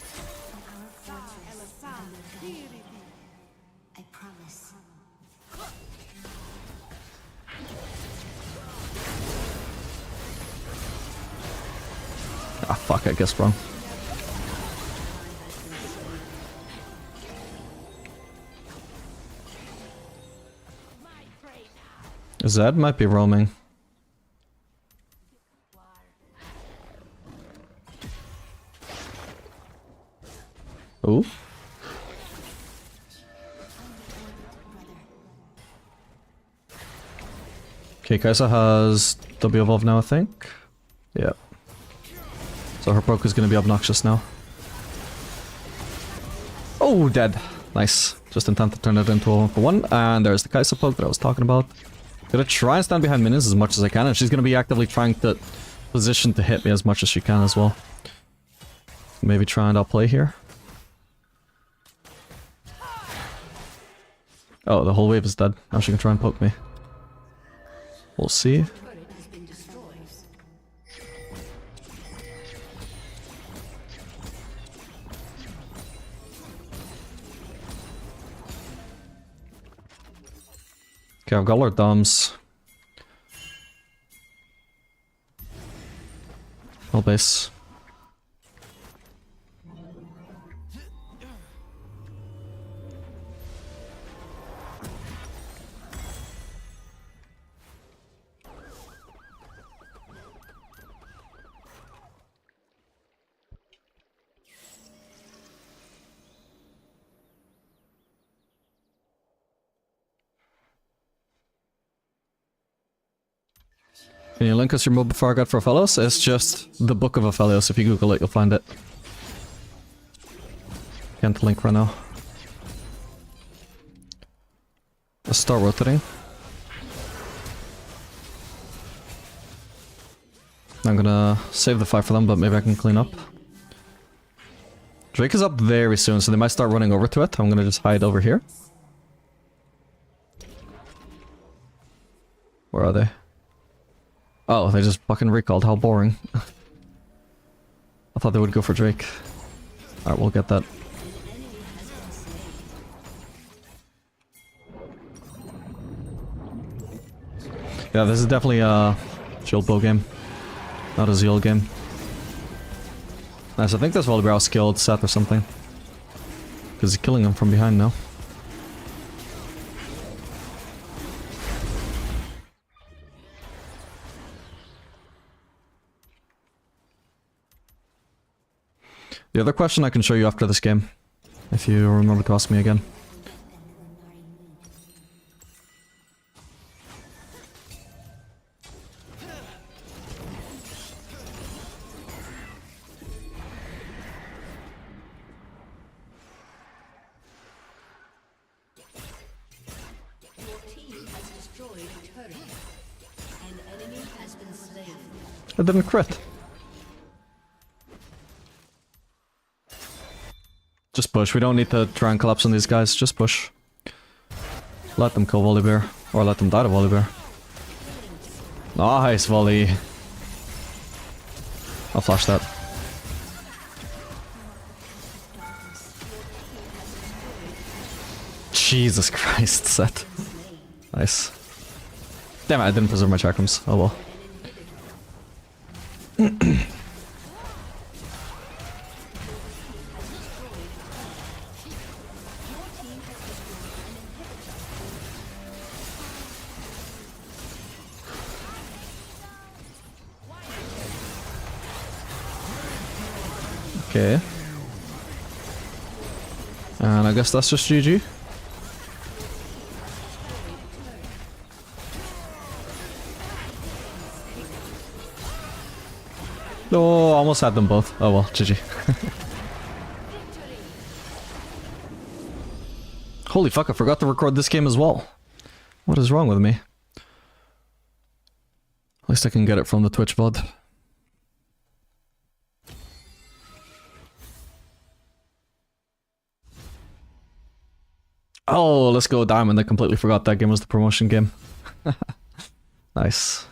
I promise. Ah, fuck, I guessed wrong. Zed might be roaming. Ooh. Okay, Kai'Sa has W evolve now, I think. Yeah. So her poke is gonna be obnoxious now. Oh, dead. Nice. Just in time to turn it into a 1-for-1. And there's the Kai'Sa poke that I was talking about. Gonna try and stand behind minions as much as I can, and she's gonna be actively trying to position to hit me as much as she can as well. Maybe try and outplay here. Oh, the whole wave is dead. Now she can try and poke me. We'll see. Okay, I've got Lord Doms. Full base. Can you link us your mobile fire guide for Aphelios? It's just the Book of Aphelios. If you Google it, you'll find it. Can't link right now. Let's start rotating. I'm gonna save the fight for them, but maybe I can clean up. Drake is up very soon, so they might start running over to it. I'm gonna just hide over here. Where are they? Oh, they just fucking recalled. How boring. I thought they would go for Drake. Alright, we'll get that. Yeah, this is definitely a shield bow game, not a Zeal game. Nice, I think this Volibear skilled Seth or something. Because he's killing him from behind now. The other question I can show you after this game, if you remember to ask me again. Your team has destroyed a turret. An enemy has been slain. I didn't crit. Just push. We don't need to try and collapse on these guys. Just push. Let them kill Volibear. Or let them die to Volibear. Nice volley. I'll flash that. Jesus Christ, set. Nice. Damn it, I didn't preserve my chakrams. Oh well. Okay. And I guess that's just GG. Oh, almost had them both. Oh well, GG. Holy fuck, I forgot to record this game as well. What is wrong with me? At least I can get it from the Twitch VOD. Oh, let's go Diamond. I completely forgot that game was the promotion game. Nice.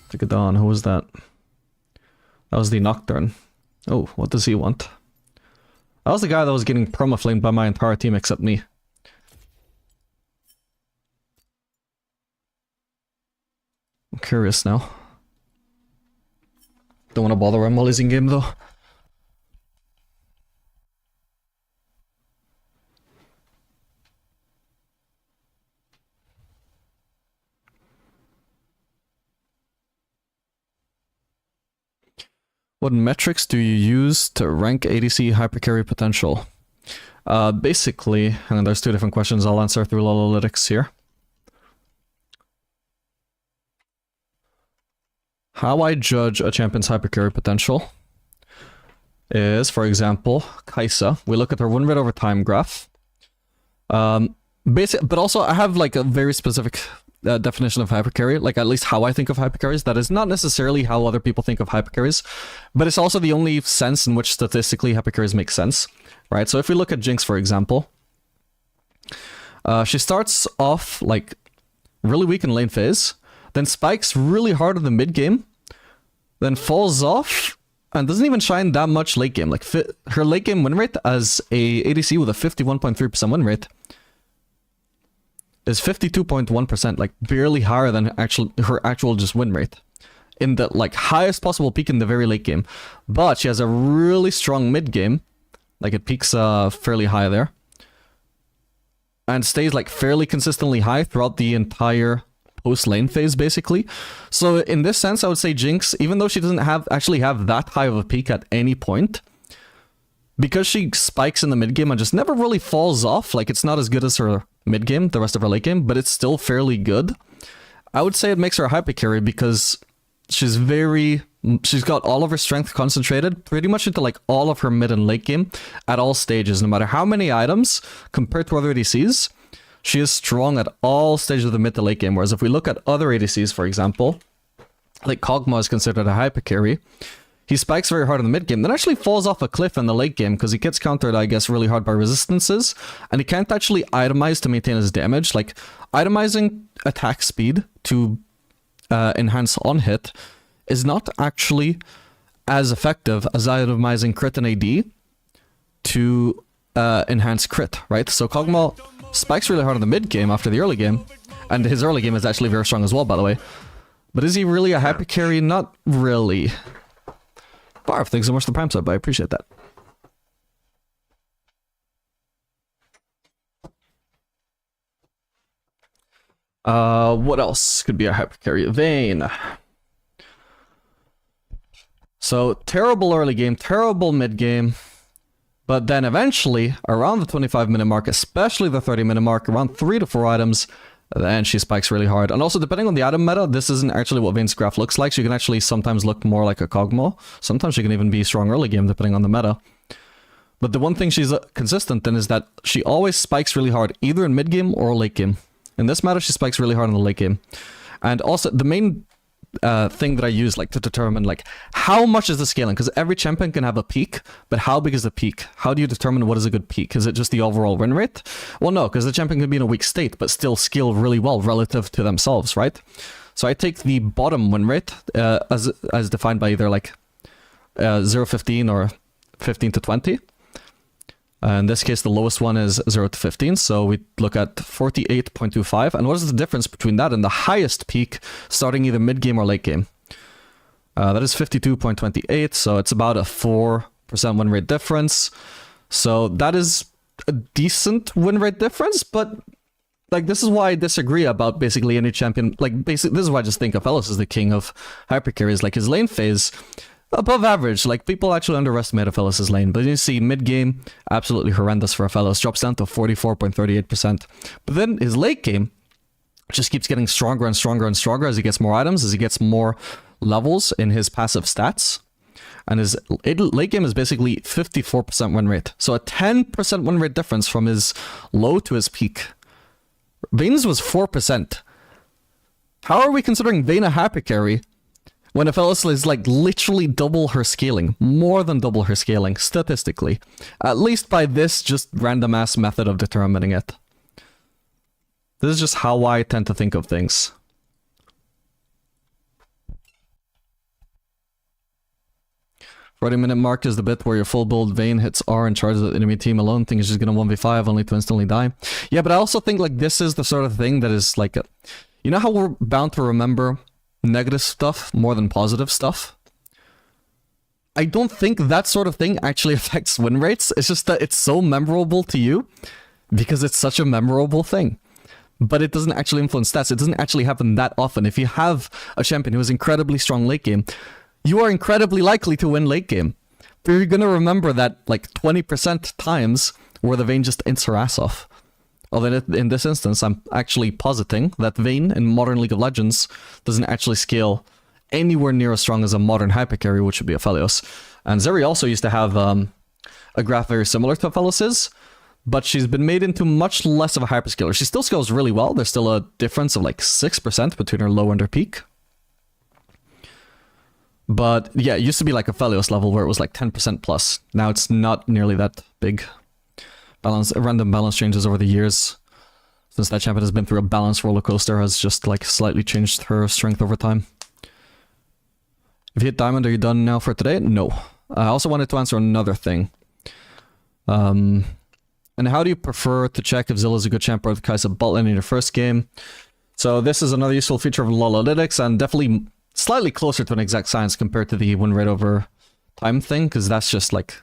Take it down. Who was that? That was the Nocturne. Oh, what does he want? That was the guy that was getting permaflamed by my entire team except me. I'm curious now. Don't want to bother him while he's in game though. What metrics do you use to rank ADC hypercarry potential? Basically, and there's two different questions I'll answer through Lolalytics here. How I judge a champion's hypercarry potential is, for example, Kai'Sa. We look at her win rate over time graph. But also I have like a very specific definition of hypercarry, like at least how I think of hypercarries. That is not necessarily how other people think of hypercarries, but it's also the only sense in which statistically hypercarries make sense, right? So if we look at Jinx, for example, she starts off like really weak in lane phase, then spikes really hard in the mid game, then falls off and doesn't even shine that much late game. Like her late game win rate as a ADC with a 51.3% win rate is 52.1%, like barely higher than her actual just win rate in the like highest possible peak in the very late game. But she has a really strong mid game, like it peaks fairly high there, and stays like fairly consistently high throughout the entire post lane phase basically. So in this sense I would say Jinx, even though she doesn't actually have that high of a peak at any point, because she spikes in the mid game and just never really falls off, like it's not as good as her mid game, the rest of her late game, but it's still fairly good. I would say it makes her a hypercarry because she's got all of her strength concentrated pretty much into like all of her mid and late game at all stages, no matter how many items compared to other ADCs. She is strong at all stages of the mid to late game, whereas if we look at other ADCs, for example, like Kog'Maw is considered a hypercarry. he spikes very hard in the mid game, then actually falls off a cliff in the late game because he gets countered, I guess, really hard by resistances, and he can't actually itemize to maintain his damage. Like, itemizing attack speed to enhance on hit is not actually as effective as itemizing crit and AD to enhance crit, right? So Kog'Maw spikes really hard in the mid game after the early game, and his early game is actually very strong as well, by the way. But is he really a happy carry? Not really. Barf, thanks so much for the prime sub, I appreciate that. What else could be a happy carry? Vayne. So, terrible early game, terrible mid game, but then eventually, around the 25-minute mark, especially the 30-minute mark, around 3 to 4 items, then she spikes really hard. And also, depending on the item meta, this isn't actually what Vayne's graph looks like. She can actually sometimes look more like a Kog'Maw. Sometimes she can even be strong early game, depending on the meta. But the one thing she's consistent in is that she always spikes really hard, either in mid game or late game. In this meta, she spikes really hard in the late game. And also, the main thing that I use like to determine like how much is the scaling, because every champion can have a peak, but how big is the peak? How do you determine what is a good peak? Is it just the overall win rate? Well, no, because the champion can be in a weak state but still scale really well relative to themselves, right? So I take the bottom win rate as defined by either like 0-15 or 15-20. In this case, the lowest one is 0-15, so we look at 48.25. And what is the difference between that and the highest peak starting either mid-game or late game? That is 52.28, so it's about a 4% win rate difference. So that is a decent win rate difference, but like this is why I disagree about basically any champion. Like basically, this is why I just think Aphellis is the king of hypercarries. Like his lane phase, above average. Like people actually underestimate Aphellis' lane, but you see mid game absolutely horrendous for Aphellis, drops down to 44.38%. But then his late game just keeps getting stronger and stronger and stronger as he gets more items, as he gets more levels in his passive stats. And his late game is basically 54% win rate. So a 10% win rate difference from his low to his peak. Vayne's was 4%. How are we considering Vayne a happy carry when Aphellis is like literally double her scaling, more than double her scaling, statistically? At least by this just random ass method of determining it. This is just how I tend to think of things. "40-minute mark is the bit where your full build Vayne hits R and charges the enemy team alone. Think it's just gonna 1v5 only to instantly die." Yeah, but I also think like this is the sort of thing that is like, you know how we're bound to remember negative stuff more than positive stuff? I don't think that sort of thing actually affects win rates. It's just that it's so memorable to you because it's such a memorable thing. But it doesn't actually influence stats. It doesn't actually happen that often. If you have a champion who is incredibly strong late game, you are incredibly likely to win late game. But you're gonna remember that like 20% times where the Vayne just ints her ass off. Although in this instance, I'm actually positing that Vayne in modern League of Legends doesn't actually scale anywhere near as strong as a modern hypercarry, which would be Aphelios. And Zeri also used to have a graph very similar to Aphellis's, but she's been made into much less of a hyperscaler. She still scales really well. There's still a difference of like 6% between her low and her peak. But yeah, it used to be like Aphelios level where it was like 10% plus. Now it's not nearly that big. Random balance changes over the years. Since that champion has been through a balance roller coaster, has just like slightly changed her strength over time. If you hit diamond, are you done now for today? No. I also wanted to answer another thing. And how do you prefer to check if Zilla's a good champ or the Kai'Sa bot lane in your first game? So this is another useful feature of LoL Analytics, and definitely slightly closer to an exact science compared to the win rate over time thing, because that's just like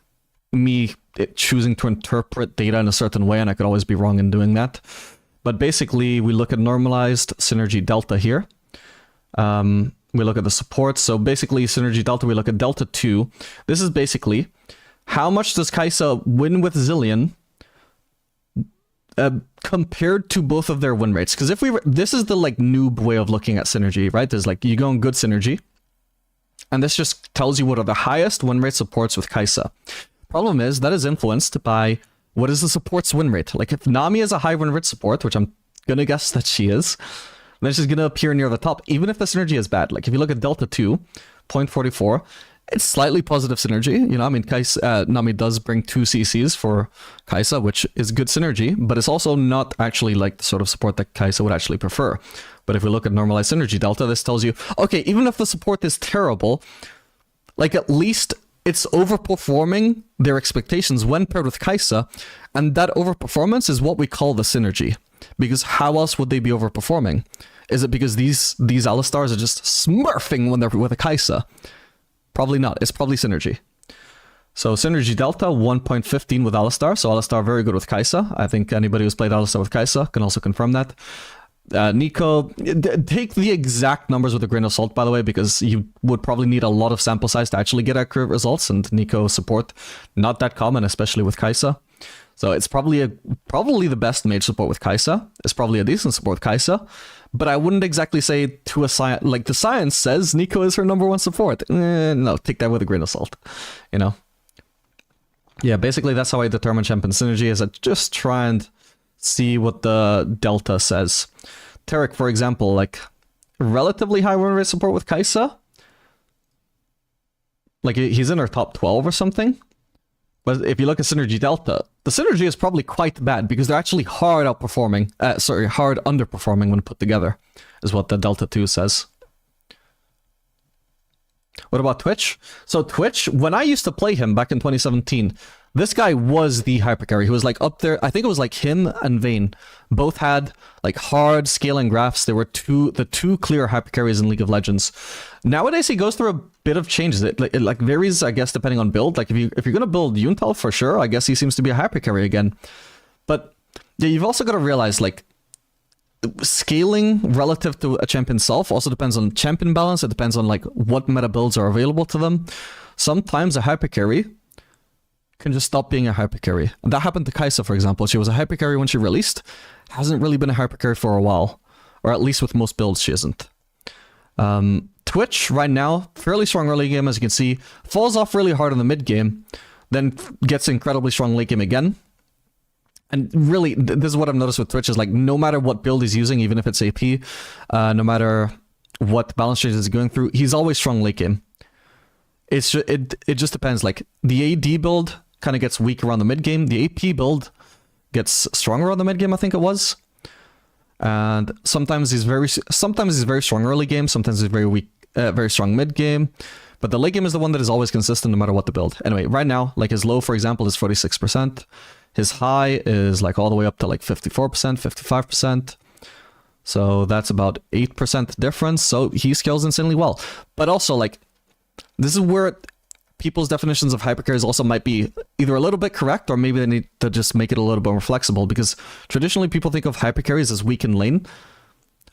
me choosing to interpret data in a certain way, and I could always be wrong in doing that. But basically, we look at normalized synergy delta here. We look at the support. So basically, synergy delta, we look at delta 2. This is basically how much does Kai'Sa win with Zilean compared to both of their win rates. Because if this is the like noob way of looking at synergy, right? There's like, you go on good synergy, and this just tells you what are the highest win rate supports with Kai'Sa. Problem is, that is influenced by what is the support's win rate. Like if Nami is a high win rate support, which I'm gonna guess that she is, then she's gonna appear near the top, even if the synergy is bad. Like if you look at delta 2, 0.44, It's slightly positive synergy, you know. I mean, Nami does bring 2 CCs for Kai'Sa, which is good synergy, but it's also not actually like the sort of support that Kai'Sa would actually prefer. But if we look at normalized synergy delta, this tells you, okay, even if the support is terrible, like at least it's overperforming their expectations when paired with Kai'Sa, and that overperformance is what we call the synergy. Because how else would they be overperforming? Is it because these Alistars are just smurfing when they're with a Kai'Sa? Probably not. It's probably synergy. So synergy delta 1.15 with Alistar. So Alistar very good with Kai'Sa. I think anybody who's played Alistar with Kai'Sa can also confirm that. Nico, take the exact numbers with a grain of salt, by the way, because you would probably need a lot of sample size to actually get accurate results, and Nico support not that common, especially with Kai'Sa. So it's probably the best mage support with Kai'Sa. It's probably a decent support with Kai'Sa, but I wouldn't exactly say to a science, like the science says Nico is her number 1 support. No, take that with a grain of salt, you know? Yeah, basically that's how I determine champion synergy, is I just try and see what the delta says. Tarek, for example, like relatively high win rate support with Kai'Sa. Like he's in her top 12 or something. But if you look at synergy delta, the synergy is probably quite bad because they're actually hard underperforming when put together, is what the delta 2 says. What about Twitch? So Twitch, when I used to play him back in 2017, this guy was the hypercarry. He was like up there. I think it was like him and Vayne both had like hard scaling graphs. There were the two clear hypercarries in League of Legends. Nowadays he goes through a bit of changes. It like varies, I guess, depending on build. Like if you're gonna build Yuntal, for sure, I guess he seems to be a hypercarry again. But yeah, you've also got to realize like scaling relative to a champion self also depends on champion balance. It depends on like what meta builds are available to them. Sometimes a hypercarry can just stop being a hypercarry. And that happened to Kai'Sa, for example. She was a hypercarry when she released. Hasn't really been a hypercarry for a while. Or at least with most builds, she isn't. Twitch, right now, fairly strong early game, as you can see. Falls off really hard in the mid game. Then gets incredibly strong late game again. And really, this is what I've noticed with Twitch, is like, no matter what build he's using, even if it's AP, no matter what balance changes he's going through, he's always strong late game. It just depends. Like, the AD build kind of gets weak around the mid game. The AP build gets stronger around the mid game, I think it was. And sometimes he's very strong early game. Sometimes he's very weak, very strong mid game. But the late game is the one that is always consistent no matter what the build. Anyway, right now, like his low, for example, is 46%. His high is like all the way up to like 54%, 55%. So that's about 8% difference. So he scales insanely well. But also, like, this is where people's definitions of hypercarries also might be either a little bit correct, or maybe they need to just make it a little bit more flexible, because traditionally people think of hypercarries as weak in lane.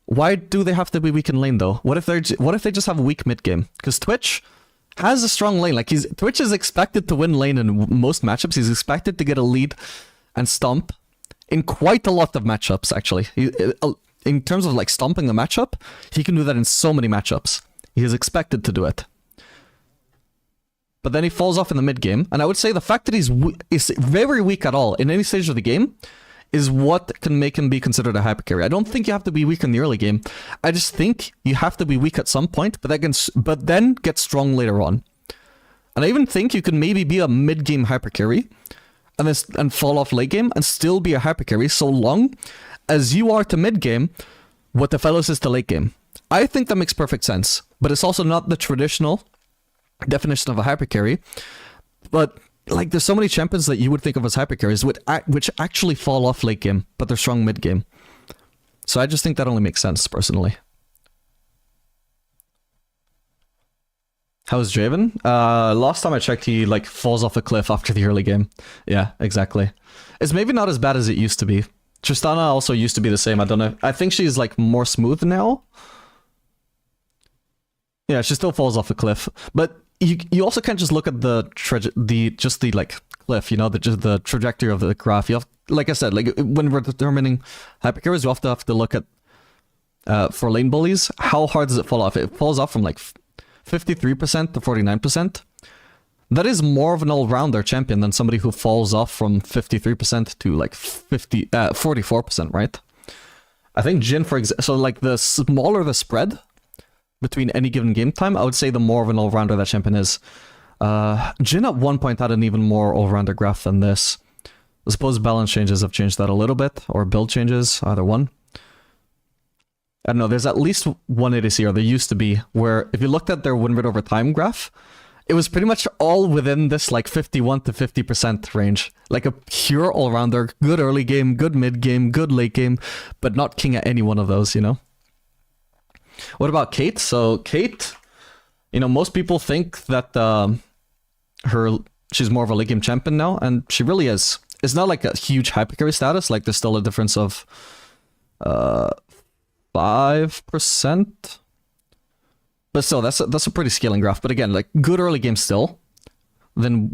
Why do they have to be weak in lane though? What if they just have a weak mid game? Because Twitch has a strong lane. Like, Twitch is expected to win lane in most matchups. He's expected to get a lead and stomp in quite a lot of matchups, actually. In terms of like stomping the matchup, he can do that in so many matchups. He is expected to do it. But then he falls off in the mid game, and I would say the fact that he's very weak at all in any stage of the game is what can make him be considered a hypercarry. I don't think you have to be weak in the early game. I just think you have to be weak at some point, but then get strong later on. And I even think you can maybe be a mid game hypercarry and fall off late game and still be a hypercarry, so long as you are to mid game what the fellows is to late game. I think that makes perfect sense, but it's also not the traditional definition of a hypercarry. But like, there's so many champions that you would think of as hypercarries which actually fall off late game, but they're strong mid game. So I just think that only makes sense, personally. How's Draven? Last time I checked, he like falls off a cliff after the early game. Yeah, exactly. It's maybe not as bad as it used to be. Tristana also used to be the same. I don't know. I think she's like more smooth now. Yeah, she still falls off a cliff, but you also can't just look at the like cliff, you know, the trajectory of the graph. You have, like I said, like when we're determining hypercarries, you have to look at for lane bullies, how hard does it fall off? It falls off from like 53% to 49%. That is more of an all-rounder champion than somebody who falls off from 53% to like 44%, right? I think Jhin, for example, so like the smaller the spread, between any given game time, I would say the more of an all-rounder that champion is. Jhin at one point had an even more all-rounder graph than this. I suppose balance changes have changed that a little bit, or build changes, either one. I don't know, there's at least one ADC, or there used to be, where if you looked at their win rate over time graph, it was pretty much all within this like 51 to 50% range. Like a pure all-rounder, good early game, good mid game, good late game, but not king at any one of those, you know? What about Kate? So Kate, you know, most people think that she's more of a late game champion now, and she really is. It's not like a huge hypercarry status, like there's still a difference of 5%. But still, that's a pretty scaling graph. But again, like good early game still. Then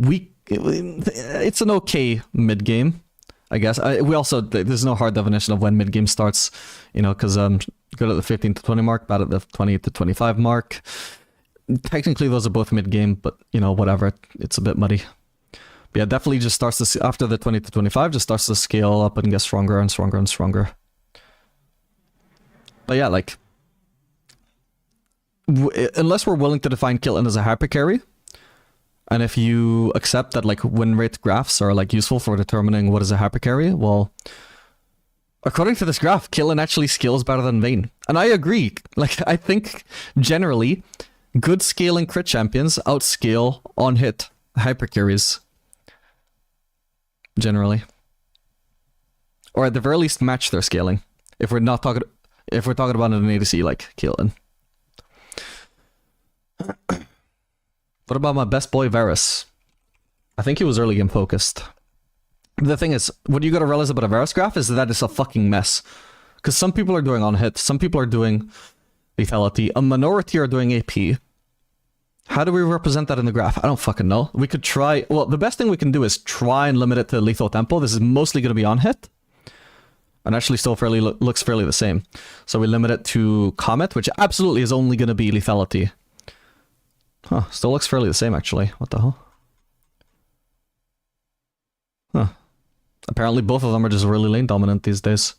it's an okay mid game, I guess. We also, there's no hard definition of when mid game starts, you know, because good at the 15 to 20 mark, bad at the 20 to 25 mark. Technically, those are both mid game, but you know, whatever. It's a bit muddy. But yeah, definitely just starts to, after the 20 to 25, just starts to scale up and get stronger and stronger and stronger. But yeah, like, unless we're willing to define Caitlyn as a hypercarry, and if you accept that like win rate graphs are like useful for determining what is a hypercarry, well, according to this graph, Caitlyn actually scales better than Vayne. And I agree. Like, I think generally, good scaling crit champions outscale on hit hypercarries. Generally. Or at the very least match their scaling. If we're not talking, if we're talking about an ADC like Caitlyn. What about my best boy Varus? I think he was early game focused. The thing is, what you gotta realize about a Varus graph is that it's a fucking mess. Because some people are doing on hit, some people are doing lethality, a minority are doing AP. How do we represent that in the graph? I don't fucking know. We could try, well, the best thing we can do is try and limit it to lethal tempo. This is mostly gonna be on hit. And actually still fairly looks fairly the same. So we limit it to Comet, which absolutely is only gonna be lethality. Huh, still looks fairly the same actually. What the hell? Huh. Apparently both of them are just really lane dominant these days.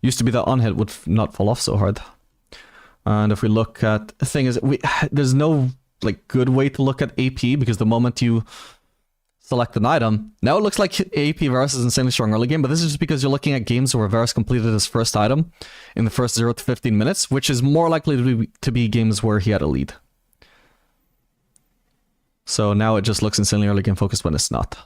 Used to be that on hit would not fall off so hard. And if we look at, the thing is, there's no like good way to look at AP, because the moment you select an item, now it looks like AP Varus is insanely strong early game, but this is just because you're looking at games where Varus completed his first item in the first 0 to 15 minutes, which is more likely to be games where he had a lead. So now it just looks insanely early game focused when it's not.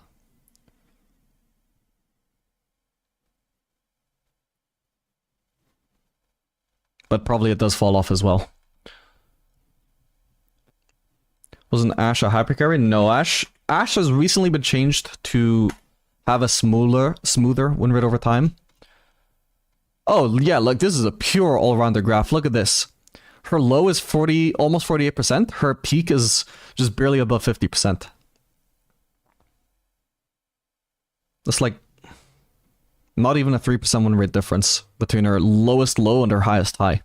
But probably it does fall off as well. Wasn't Ashe a hypercarry? No, Ashe has recently been changed to have a smoother win rate over time. Oh yeah, look, this is a pure all-rounder graph. Look at this. Her low is 40, almost 48%. Her peak is just barely above 50%. That's like not even a 3% win rate difference between her lowest low and her highest high.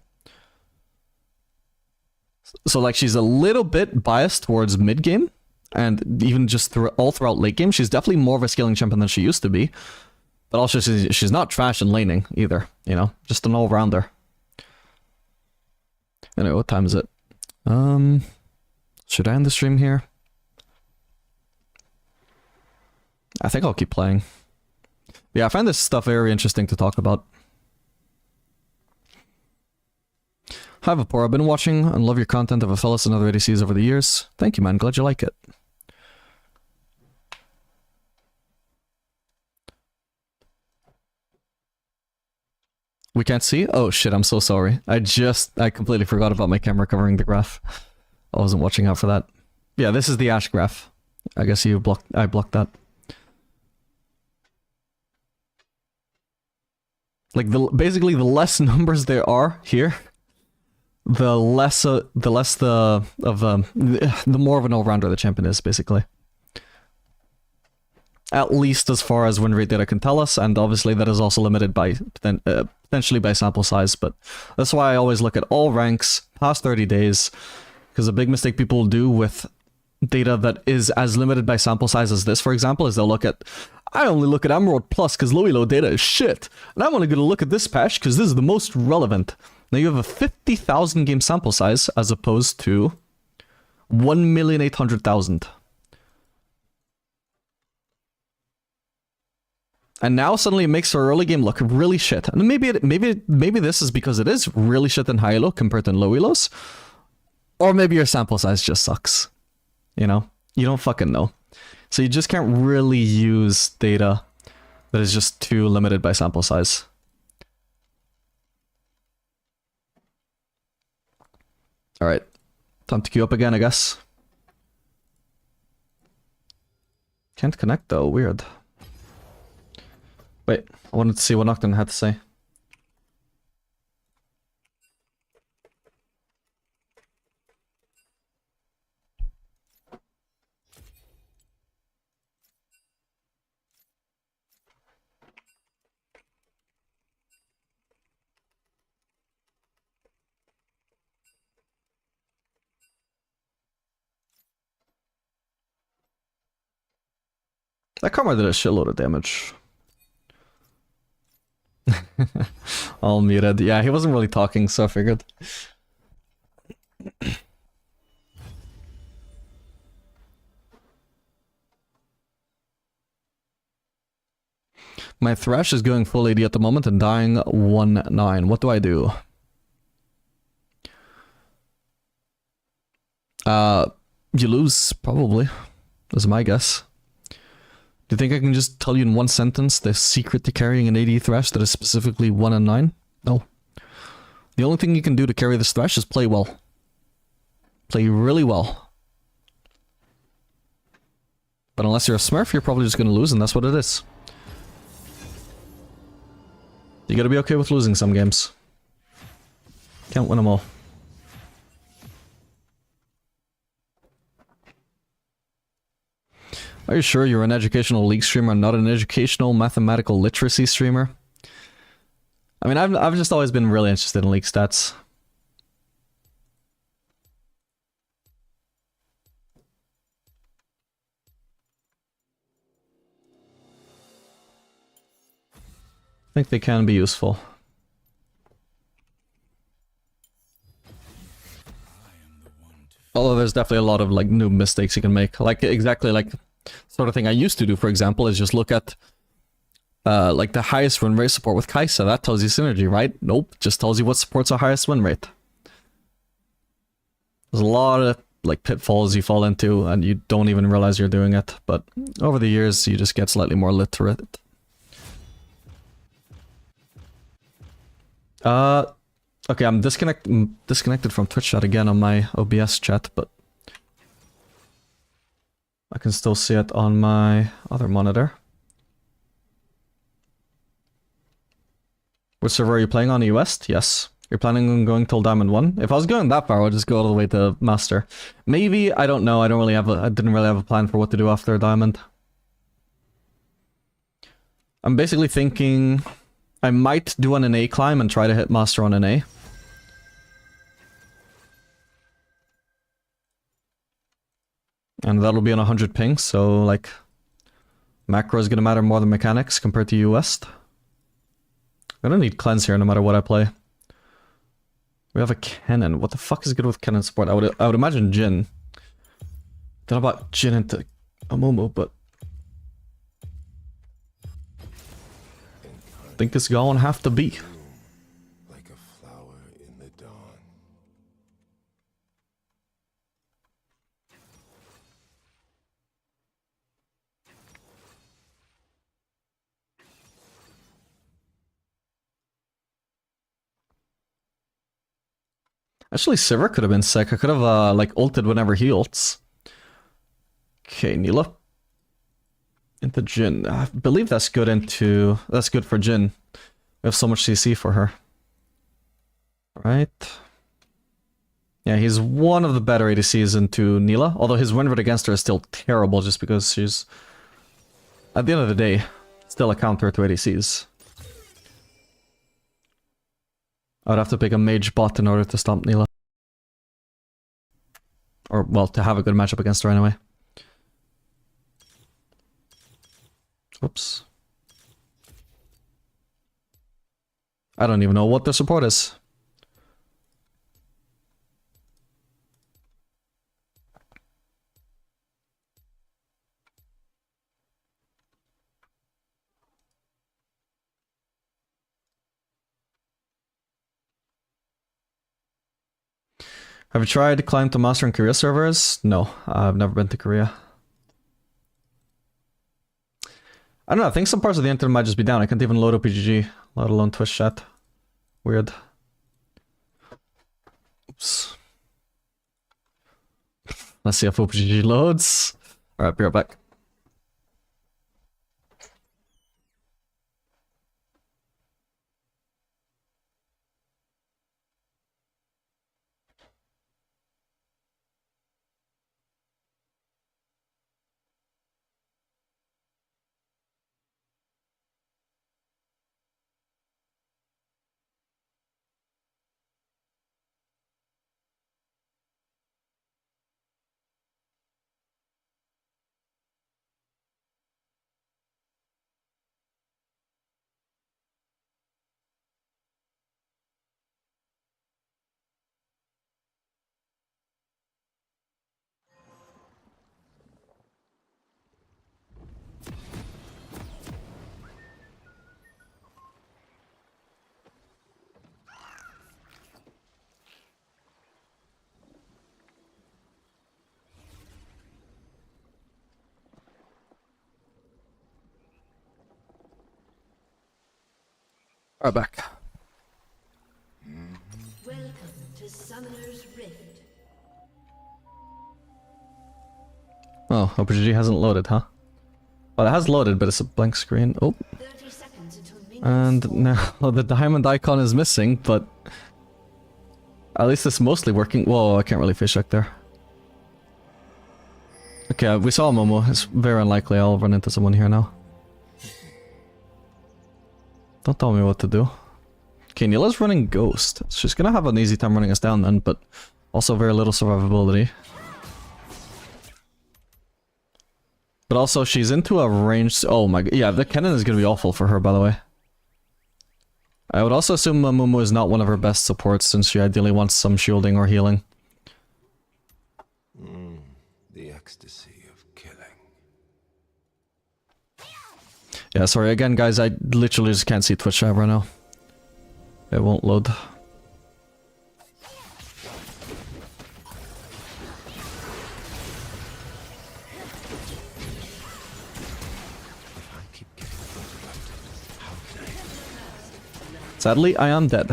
So like she's a little bit biased towards mid game, and even just all throughout late game, she's definitely more of a scaling champion than she used to be. But also she's not trash in laning either, you know, just an all-rounder. Anyway, what time is it? Should I end the stream here? I think I'll keep playing. Yeah, I find this stuff very interesting to talk about. Hi Vapor, I've been watching and love your content of Aphelios and other ADCs over the years. Thank you, man. Glad you like it. We can't see? Oh shit, I'm so sorry. I completely forgot about my camera covering the graph. I wasn't watching out for that. Yeah, this is the Ashe graph. I guess I blocked that. Like basically the less numbers there are here, the more of an all-rounder the champion is, basically. At least as far as win rate data can tell us, and obviously that is also limited by potentially by sample size, but that's why I always look at all ranks past 30 days, because a big mistake people do with data that is as limited by sample size as this, for example, is they'll look at, I only look at Emerald Plus because low elo data is shit, and I'm only going to look at this patch because this is the most relevant. Now you have a 50,000 game sample size as opposed to 1,800,000. And now suddenly it makes our early game look really shit. And maybe this is because it is really shit in high elo compared to in low elos. Or maybe your sample size just sucks. You know? You don't fucking know. So you just can't really use data that is just too limited by sample size. Alright. Time to queue up again, I guess. Can't connect though, weird. Wait, I wanted to see what Nocturne had to say. That Karma did a shitload of damage. All muted. Yeah, he wasn't really talking, so I figured. My Thresh is going full AD at the moment and dying 1-9. What do I do? You lose, probably. Is my guess. Do you think I can just tell you in one sentence the secret to carrying an AD Thresh that is specifically 1-9? No. The only thing you can do to carry this Thresh is play well. Play really well. But unless you're a smurf, you're probably just going to lose, and that's what it is. You gotta be okay with losing some games. Can't win them all. Are you sure you're an educational league streamer and not an educational mathematical literacy streamer? I mean, I've just always been really interested in league stats. I think they can be useful. Although there's definitely a lot of like new mistakes you can make. Like exactly like sort of thing I used to do, for example, is just look at like the highest win rate support with Kai'Sa. That tells you synergy, right? Nope, just tells you what supports our highest win rate. There's a lot of like pitfalls you fall into and you don't even realize you're doing it, but over the years you just get slightly more literate. Okay, I'm disconnected from Twitch chat again on my OBS chat, but I can still see it on my other monitor. Which server are you playing on? EU West? Yes. You're planning on going till Diamond 1? If I was going that far, I would just go all the way to Master. Maybe, I don't know, I didn't really have a plan for what to do after Diamond. I'm basically thinking I might do an NA climb and try to hit Master on NA. And that'll be on 100 ping, so like macro is gonna matter more than mechanics compared to EU West. I'm gonna need cleanse here no matter what I play. We have a Kennen. What the fuck is good with Kennen support? I would imagine Jhin. Don't know about Jhin into Amumu, but I think it's gonna have to be. Like a flower in the dawn. Actually, Sivir could have been sick. I could have like ulted whenever he ults. Okay, Nila. Into Jhin. I believe that's good for Jhin. We have so much CC for her. Right. Yeah, he's one of the better ADCs into Nila, although his win rate against her is still terrible just because she's, at the end of the day, still a counter to ADCs. I'd have to pick a mage bot in order to stomp Nila. Or, well, to have a good matchup against her anyway. Oops. I don't even know what the support is. Have you tried to climb to Master in Korea servers? No, I've never been to Korea. I don't know, I think some parts of the internet might just be down. I can't even load up PGG, let alone Twitch chat. Weird. Oops. Let's see if OPGG loads. Alright, be right back. Alright, back. Welcome to Summoner's Rift. Oh, OPGG hasn't loaded, huh? Well, it has loaded, but it's a blank screen. Oh. 30 seconds until minions And spawn. now the diamond icon is missing, but at least it's mostly working. Whoa, I can't really fish check there. Okay, we saw Momo. It's very unlikely I'll run into someone here now. Don't tell me what to do. Okay, Nila's running Ghost. She's gonna have an easy time running us down then, but also very little survivability. But also, she's into a range. Oh my god. Yeah, the cannon is gonna be awful for her, by the way. I would also assume Momo is not one of her best supports, since she ideally wants some shielding or healing. The ecstasy of killing. Yeah, sorry again, guys. I literally just can't see Twitch chat right now. It won't load. Sadly, I am dead.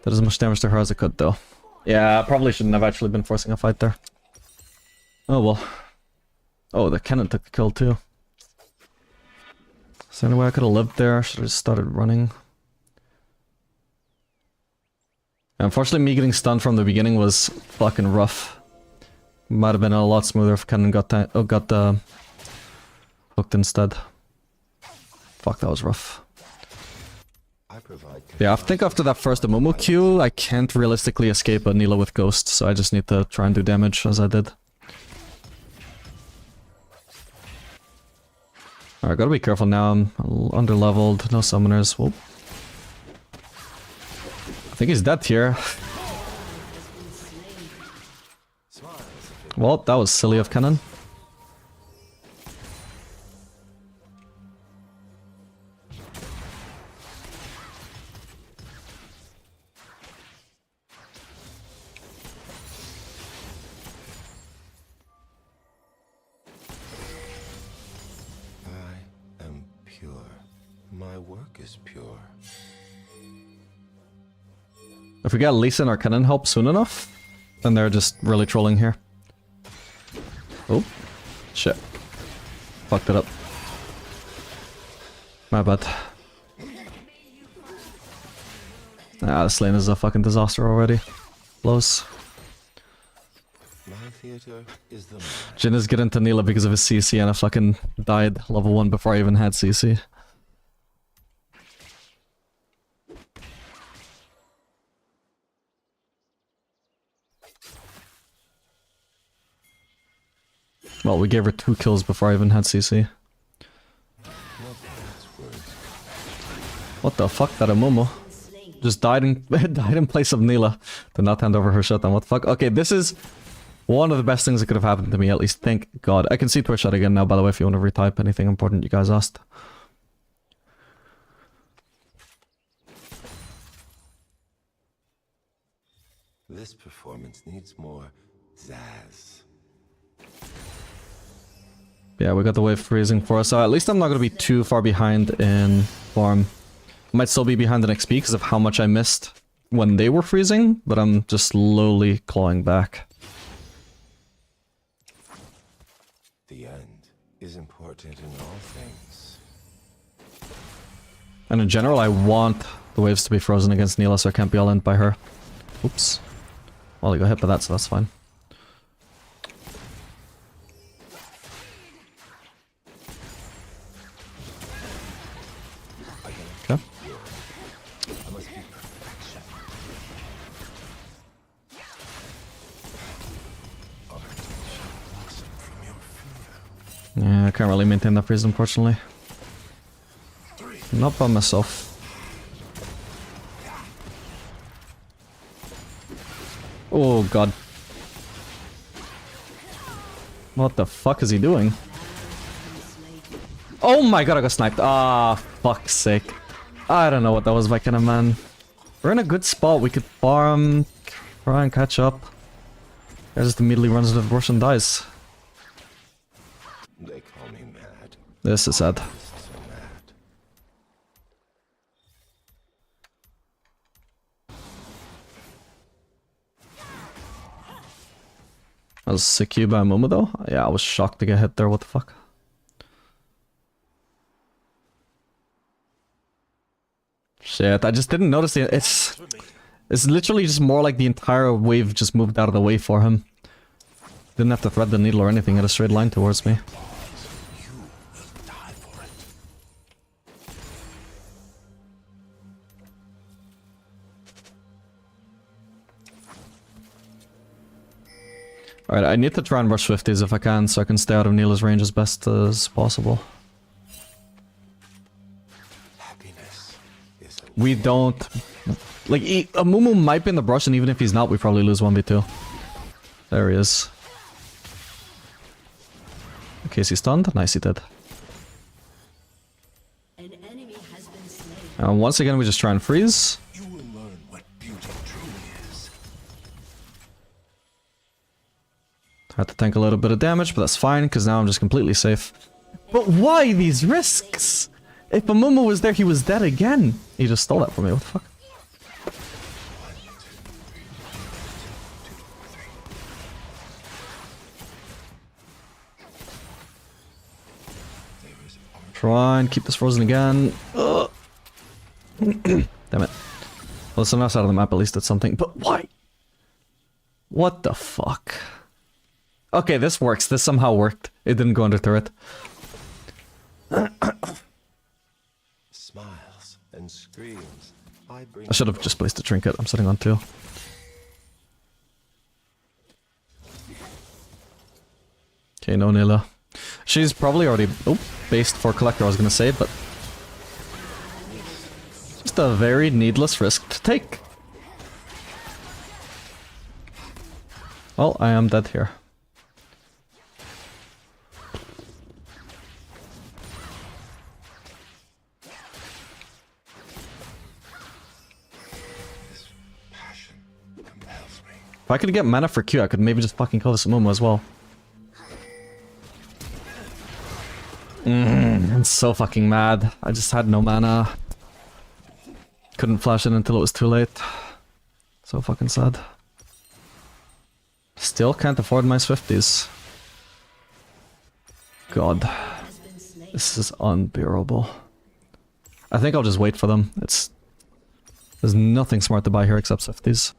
Did as much damage to her as I could, though. Yeah, I probably shouldn't have actually been forcing a fight there. Oh well. Oh, the cannon took the kill too. Is there any way I could have lived there? Should have just started running. Unfortunately, me getting stunned from the beginning was fucking rough. Might have been a lot smoother if cannon got hooked instead. Fuck, that was rough. Yeah, I think after that first Amumu Q, I can't realistically escape a Nila with Ghost, so I just need to try and do damage as I did. Alright, gotta be careful now, I'm under-leveled, no summoners. Whoop. I think he's dead here. Well, that was silly of Cannon. If we get Lisa and our cannon help soon enough, then they're just really trolling here. Oh, shit. Fucked it up. My bad. Ah, this lane is a fucking disaster already. Blows. Jin is getting to Nila because of his CC and I fucking died level 1 before I even had CC. Well, we gave her 2 kills before I even had CC. What the fuck? That Amumu just died in place of Nila. Did not hand over her shutdown. What the fuck? Okay, this is one of the best things that could have happened to me, at least. Thank God. I can see Twitch chat again now, by the way, if you want to retype anything important you guys asked. This performance needs more zazz. Yeah, we got the wave freezing for us, so at least I'm not going to be too far behind in farm. I might still be behind in XP because of how much I missed when they were freezing, but I'm just slowly clawing back. The end is important in all things. And in general, I want the waves to be frozen against Neela so I can't be all in by her. Oops. Well, I got hit by that, so that's fine. Okay. Yeah, I can't really maintain that freeze, unfortunately. Not by myself. Oh god. What the fuck is he doing? Oh my god, I got sniped. Ah, fuck's sake. I don't know what that was by kind of man. We're in a good spot. We could farm, try and catch up. Guy just immediately runs into the bush and dies. They call me mad. This is sad. So mad. That was sick Q by Momo though. Yeah, I was shocked to get hit there. What the fuck? Shit, I just didn't notice it. It's literally just more like the entire wave just moved out of the way for him. Didn't have to thread the needle or anything. It had a straight line towards me. Alright, I need to try and rush Swifties if I can, so I can stay out of Neela's range as best as possible. Happiness is a We don't... Like, Amumu might be in the brush, and even if he's not, we probably lose 1v2. There he is. Okay, is he stunned? Nice, he did. An enemy has been slain. And once again, we just try and freeze. You will learn what beauty truly is. Had to tank a little bit of damage, but that's fine, because now I'm just completely safe. But why these risks? If Amumu was there, he was dead again. He just stole that from me, what the fuck? Try and keep this frozen again. Ugh. Damn it. Well, it's enough out of the map, at least it's something. But why? What the fuck? Okay, this works. This somehow worked. It didn't go under turret. Smiles and screams. I bring I should have just placed a trinket. I'm sitting on 2. Okay, no Nilla. She's probably already based for collector, I was gonna say, but just a very needless risk to take. Well, I am dead here. passion compels me. If I could get mana for Q, I could maybe just fucking kill this Momo as well. I'm so fucking mad. I just had no mana. Couldn't flash it until it was too late. So fucking sad. Still can't afford my Swifties. God. This is unbearable. I think I'll just wait for them. There's nothing smart to buy here except Swifties.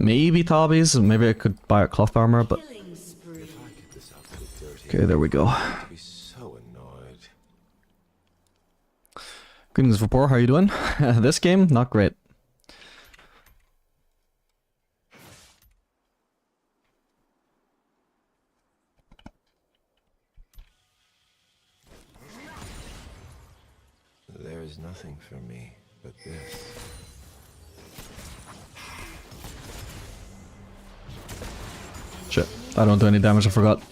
Maybe Tabbies. Maybe I could buy a cloth armor, but... Okay, there we go. I'd be so annoyed. Greetings, Vapor. How are you doing? This game, not great. There is nothing for me but this. Shit, I don't do any damage, I forgot.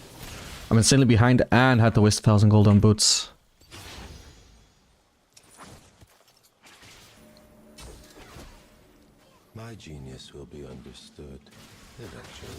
I'm insanely behind and had to waste 1,000 gold on boots. My genius will be understood eventually.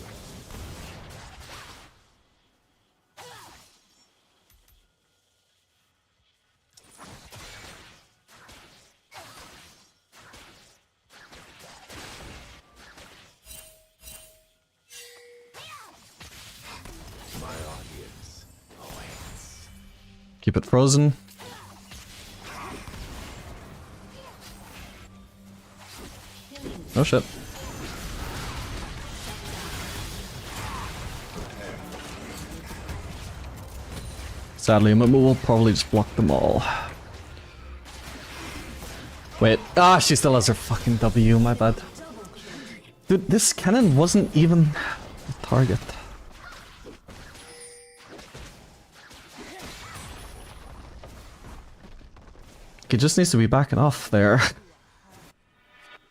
My audience awaits. Keep it frozen. Oh shit. Sadly, Mumu will probably just block them all. Wait, she still has her fucking W, my bad. Dude, this cannon wasn't even a target. He just needs to be backing off there.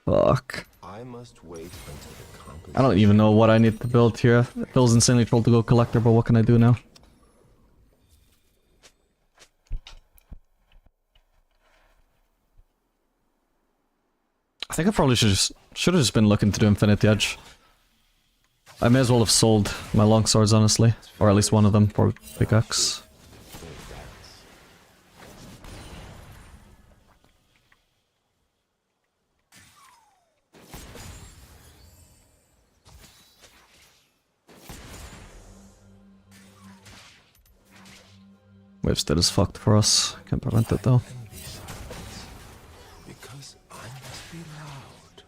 Fuck. I must wait until the composition. I don't even know what I need to build here. It feels insanely troll to go collector, but what can I do now? I think I probably should have just been looking to do Infinity Edge. I may as well have sold my longswords, honestly. Or at least one of them for pickaxe. Wave's dead as fucked for us. Can't prevent it though. Because I must be loud.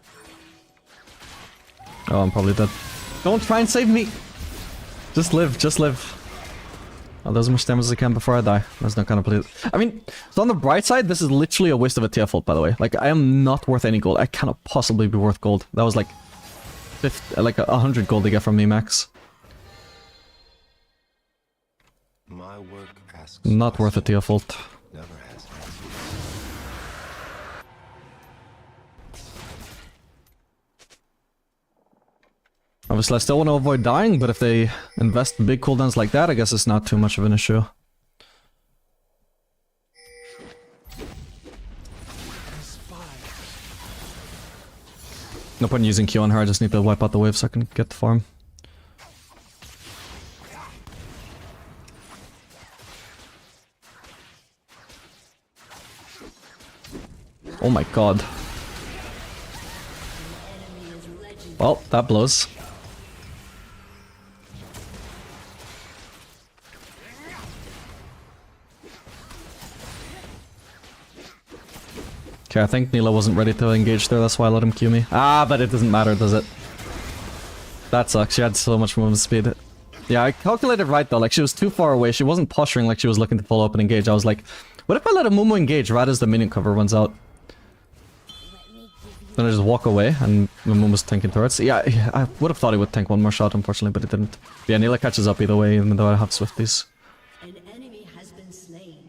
Oh, I'm probably dead. Don't try and save me! Just live, just live. I'll do as much damage as I can before I die. That's not gonna play. I mean, so on the bright side, this is literally a waste of a TF ult, by the way. Like, I am not worth any gold. I cannot possibly be worth gold. That was like 100 gold to get from me, max. My work asks Not worth a TF ult. never has Obviously, I still want to avoid dying, but if they invest in big cooldowns like that, I guess it's not too much of an issue. No point in using Q on her, I just need to wipe out the wave so I can get the farm. Oh my god. Well, that blows. Okay, I think Neela wasn't ready to engage there, that's why I let him Q me. Ah, but it doesn't matter, does it? That sucks, she had so much movement speed. Yeah, I calculated right though, like she was too far away, she wasn't posturing like she was looking to follow up and engage. I was like, what if I let a Mumu engage right as the minion cover runs out? Then I just walk away and Mumu was tanking turrets. Yeah, I would have thought he would tank one more shot unfortunately, but it didn't. Yeah, Neela catches up either way, even though I have Swifties. An enemy has been slain.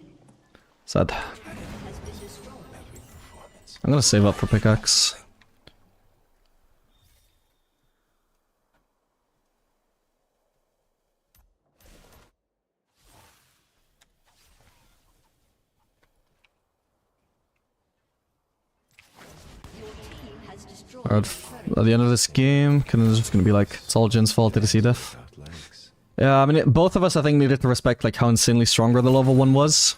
Sad. Has been destroyed. I'm gonna save up for pickaxe. Alright, at the end of this game, it's just gonna be like, it's all Jin's fault, ADC death. without legs. Yeah, I mean, both of us, I think, needed to respect like how insanely stronger the level 1 was.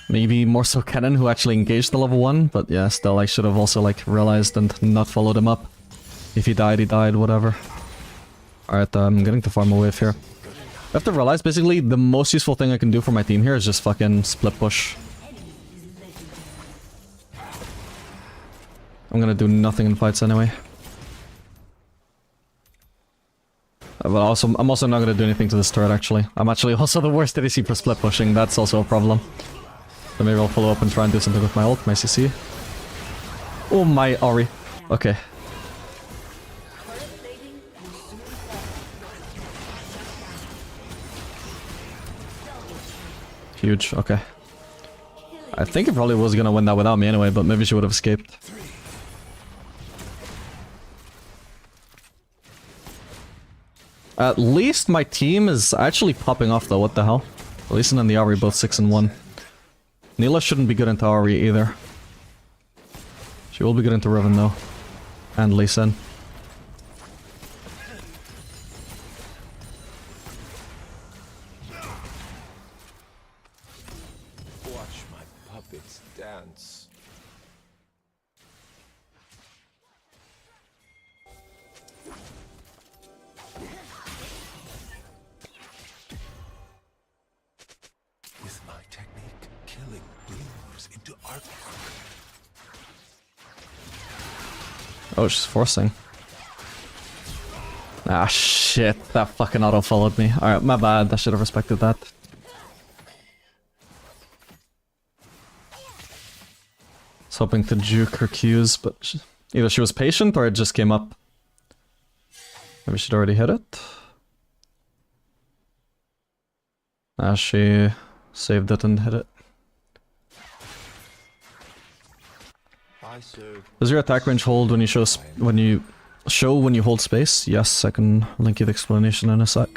Maybe more so Kennen, who actually engaged the level 1, but yeah, still, I should have also like realized and not followed him up. If he died, whatever. Alright, I'm getting to farm a wave here. I have to realize, basically, the most useful thing I can do for my team here is just fucking split push. I'm gonna do nothing in fights anyway. But also, I'm also not gonna do anything to this turret, actually. I'm actually also the worst ADC for split pushing, that's also a problem. So maybe I'll follow up and try and do something with my ult, my CC. Oh my Ari. Okay. Huge, okay. I think he probably was gonna win that without me anyway, but maybe she would have escaped. At least my team is actually popping off though, what the hell? Leeson and the Ahri both 6 and 1. Neela shouldn't be good into Ahri either. She will be good into Riven though. And Lee Sin. Watch my puppets dance. With my technique, killing blooms into artwork. Oh, she's forcing. Ah, shit. That fucking auto followed me. Alright, my bad. I should have respected that. I was hoping to juke her Qs, but either she was patient or it just came up. Maybe she'd already hit it. Ah, she saved it and hit it. I serve. Does your attack range hold when you show when you hold space? Yes, I can link you the explanation in a sec.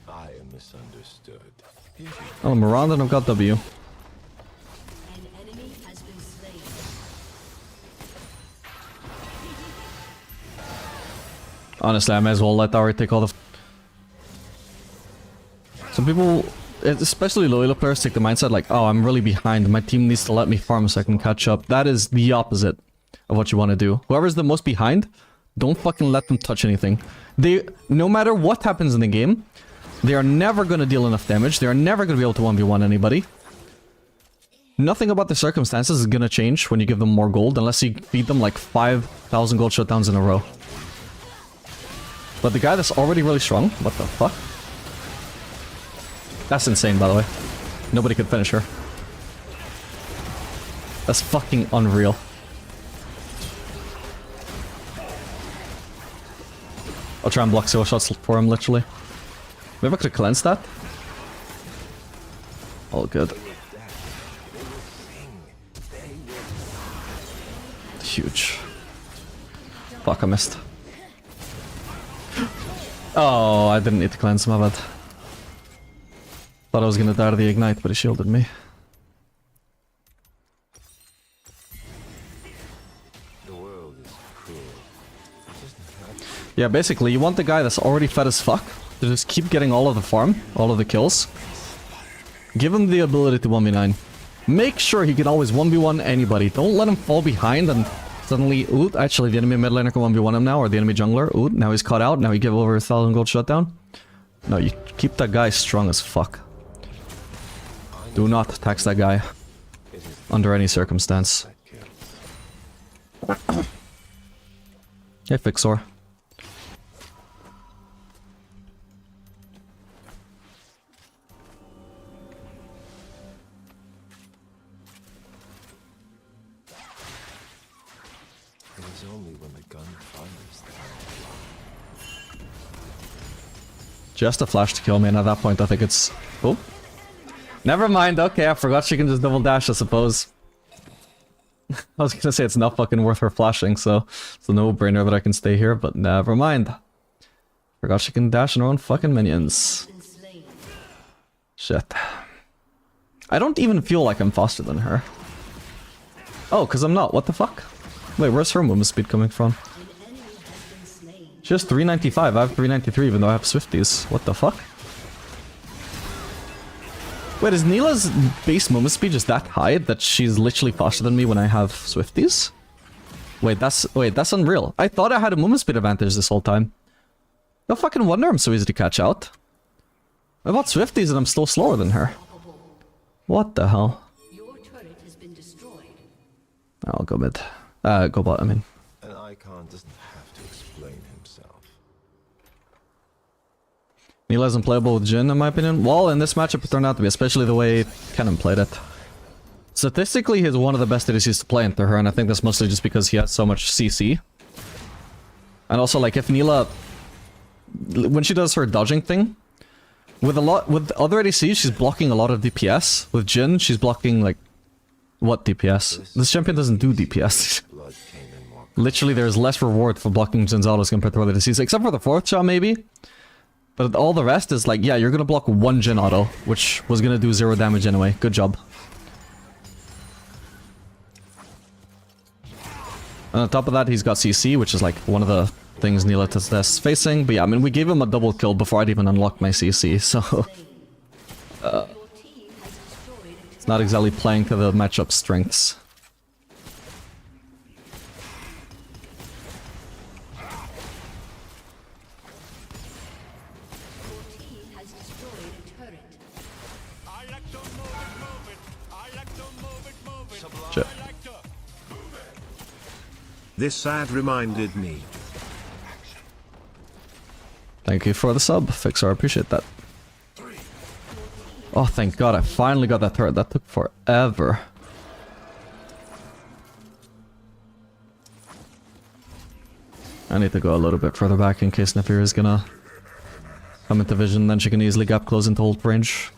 I am misunderstood. Oh, Miranda, I've got W. An enemy has been slain. Honestly, I may as well let Ari take all the... Some people, especially low elo players, take the mindset like, oh, I'm really behind, my team needs to let me farm so I can catch up. That is the opposite of what you want to do. Whoever's the most behind, don't fucking let them touch anything. No matter what happens in the game, they are never going to deal enough damage. They are never going to be able to 1v1 anybody. Nothing about the circumstances is going to change when you give them more gold, unless you feed them like 5,000 gold shutdowns in a row. But the guy that's already really strong, what the fuck? That's insane, by the way. Nobody could finish her. That's fucking unreal. I'll try and block zero shots for him, literally. Maybe I could have cleansed that. All good. Huge. Fuck, I missed. Oh, I didn't need to cleanse, my bad. Thought I was gonna die to the ignite, but he shielded me. The world is cruel. Yeah, basically, you want the guy that's already fed as fuck to just keep getting all of the farm, all of the kills. Give him the ability to 1v9. Make sure he can always 1v1 anybody. Don't let him fall behind and suddenly, ooh, actually the enemy mid laner can 1v1 him now, or the enemy jungler. Ooh, now he's caught out, now he give over 1,000 gold shutdown. No, you keep that guy strong as fuck. Do not tax that guy under any circumstance. Hey, Fixor. It is only when the gun fires that Just a flash to kill me, and at that point I think it's... Oh. Never mind, okay, I forgot she can just double dash, I suppose. I was gonna say it's not fucking worth her flashing, so it's a no-brainer that I can stay here, but never mind. Forgot she can dash on her own fucking minions. Shit. I don't even feel like I'm faster than her. Oh, because I'm not, what the fuck? Wait, where's her movement speed coming from? She has 395, I have 393 even though I have Swifties. What the fuck? Wait, is Neela's base movement speed just that high that she's literally faster than me when I have Swifties? Wait, that's unreal. I thought I had a movement speed advantage this whole time. No fucking wonder I'm so easy to catch out. I bought Swifties and I'm still slower than her. What the hell? Your turret has been destroyed. I'll go mid. Go bot, I mean. an icon doesn't have to explain himself. Neela isn't playable with Jhin, in my opinion. Well, in this matchup it turned out to be, especially the way Kennen played it. Statistically, he's one of the best ADCs to play into her, and I think that's mostly just because he has so much CC. And also, like, if Neela... when she does her dodging thing, with other ADCs, she's blocking a lot of DPS. With Jhin, she's blocking, like... what DPS? This champion doesn't do DPS. Blood came in more Literally, there's less reward for blocking Jin's autos compared to other ADCs, except for the 4th shot maybe. But all the rest is like, yeah, you're gonna block one Jin auto, which was gonna do 0 damage anyway. Good job. And on top of that, he's got CC, which is like one of the things Neela is facing. But yeah, I mean, we gave him a double kill before I'd even unlocked my CC, so... it's not exactly playing to the matchup strengths. Shit. This ad reminded me. Thank you for the sub, Fixer. I appreciate that. Oh, thank God, I finally got that turret. That took forever. I need to go a little bit further back in case Nefir is gonna come into vision, then she can easily gap close into ult range.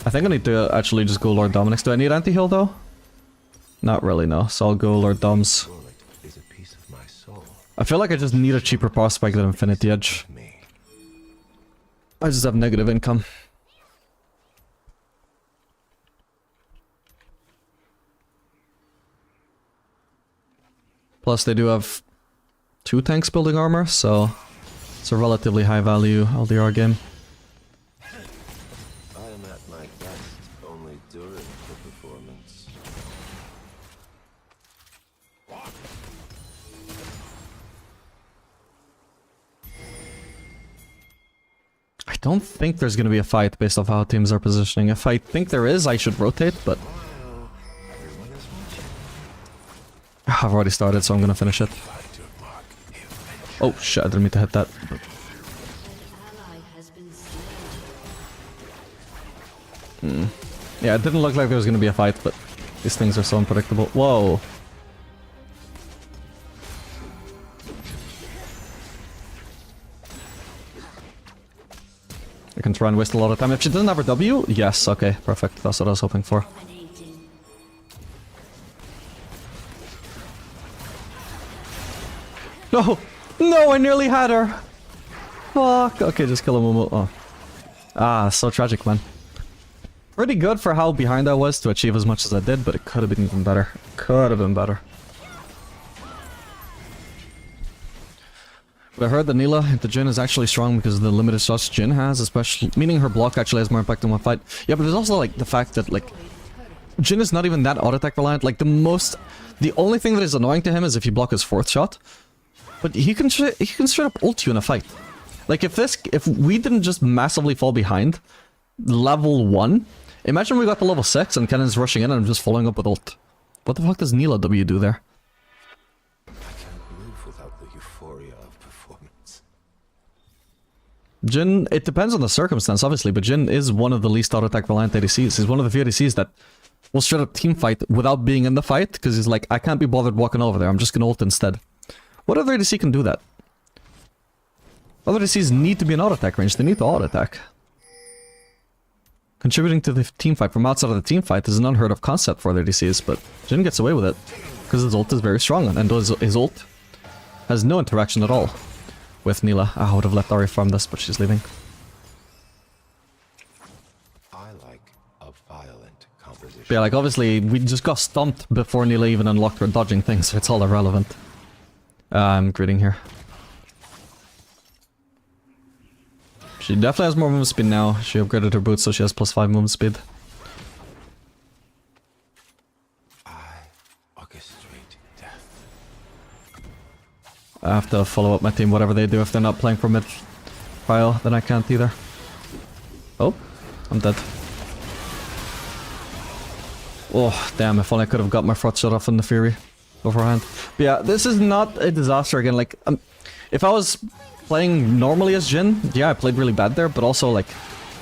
I think I need to actually just go Lord Dominic's. Do I need anti-heal though? Not really, no. So I'll go Lord Dom's. Is a piece of my soul. I feel like I just need a cheaper power spike than Infinity Edge. Me. I just have negative income. Plus they do have 2 tanks building armor, so it's a relatively high value LDR game. I am at my best only during the performance. I don't think there's gonna be a fight based off how teams are positioning. If I think there is, I should rotate, but... Everyone is watching. I've already started, so I'm gonna finish it. Oh shit, I didn't mean to hit that. Yeah, it didn't look like there was gonna be a fight, but these things are so unpredictable. Whoa. I can try and waste a lot of time. If she doesn't have her W, yes, okay, perfect. That's what I was hoping for. No! No, I nearly had her! Fuck. Okay, just kill a Mumu. Oh. Ah, so tragic, man. Pretty good for how behind I was to achieve as much as I did, but it could have been even better. Could have been better. But I heard that Neela into Jhin is actually strong because of the limited shots Jhin has, especially meaning her block actually has more impact in one fight. Yeah, but there's also like the fact that like Jhin is not even that auto attack reliant. Like the only thing that is annoying to him is if you block his 4th shot. But he can straight up ult you in a fight. Like if we didn't just massively fall behind level 1, imagine we got to level 6 and Kennan's rushing in and I'm just following up with ult. What the fuck does Neela W do there? I can't move without the euphoria of performance. Jhin, it depends on the circumstance, obviously, but Jhin is one of the least auto-attack reliant ADCs. He's one of the few ADCs that will straight up teamfight without being in the fight, because he's like, I can't be bothered walking over there, I'm just gonna ult instead. What other ADC can do that? Other ADCs need to be in auto-attack range, they need to auto-attack. Contributing to the teamfight from outside of the teamfight is an unheard of concept for other ADCs, but Jhin gets away with it, because his ult is very strong, and his ult has no interaction at all with Neela. I would have let Ari farm this, but she's leaving. I like a violent composition. But yeah, like obviously, we just got stumped before Neela even unlocked her dodging thing, so it's all irrelevant. I'm greeting here. She definitely has more movement speed now. She upgraded her boots, so she has +5 movement speed. I orchestrate death. I have to follow up my team, whatever they do. If they're not playing for mid pile, then I can't either. Oh, I'm dead. Oh, damn, if only I could have got my 4th shot off in the Fury beforehand. But yeah, this is not a disaster again. Like, if I was playing normally as Jhin, yeah, I played really bad there, but also, like,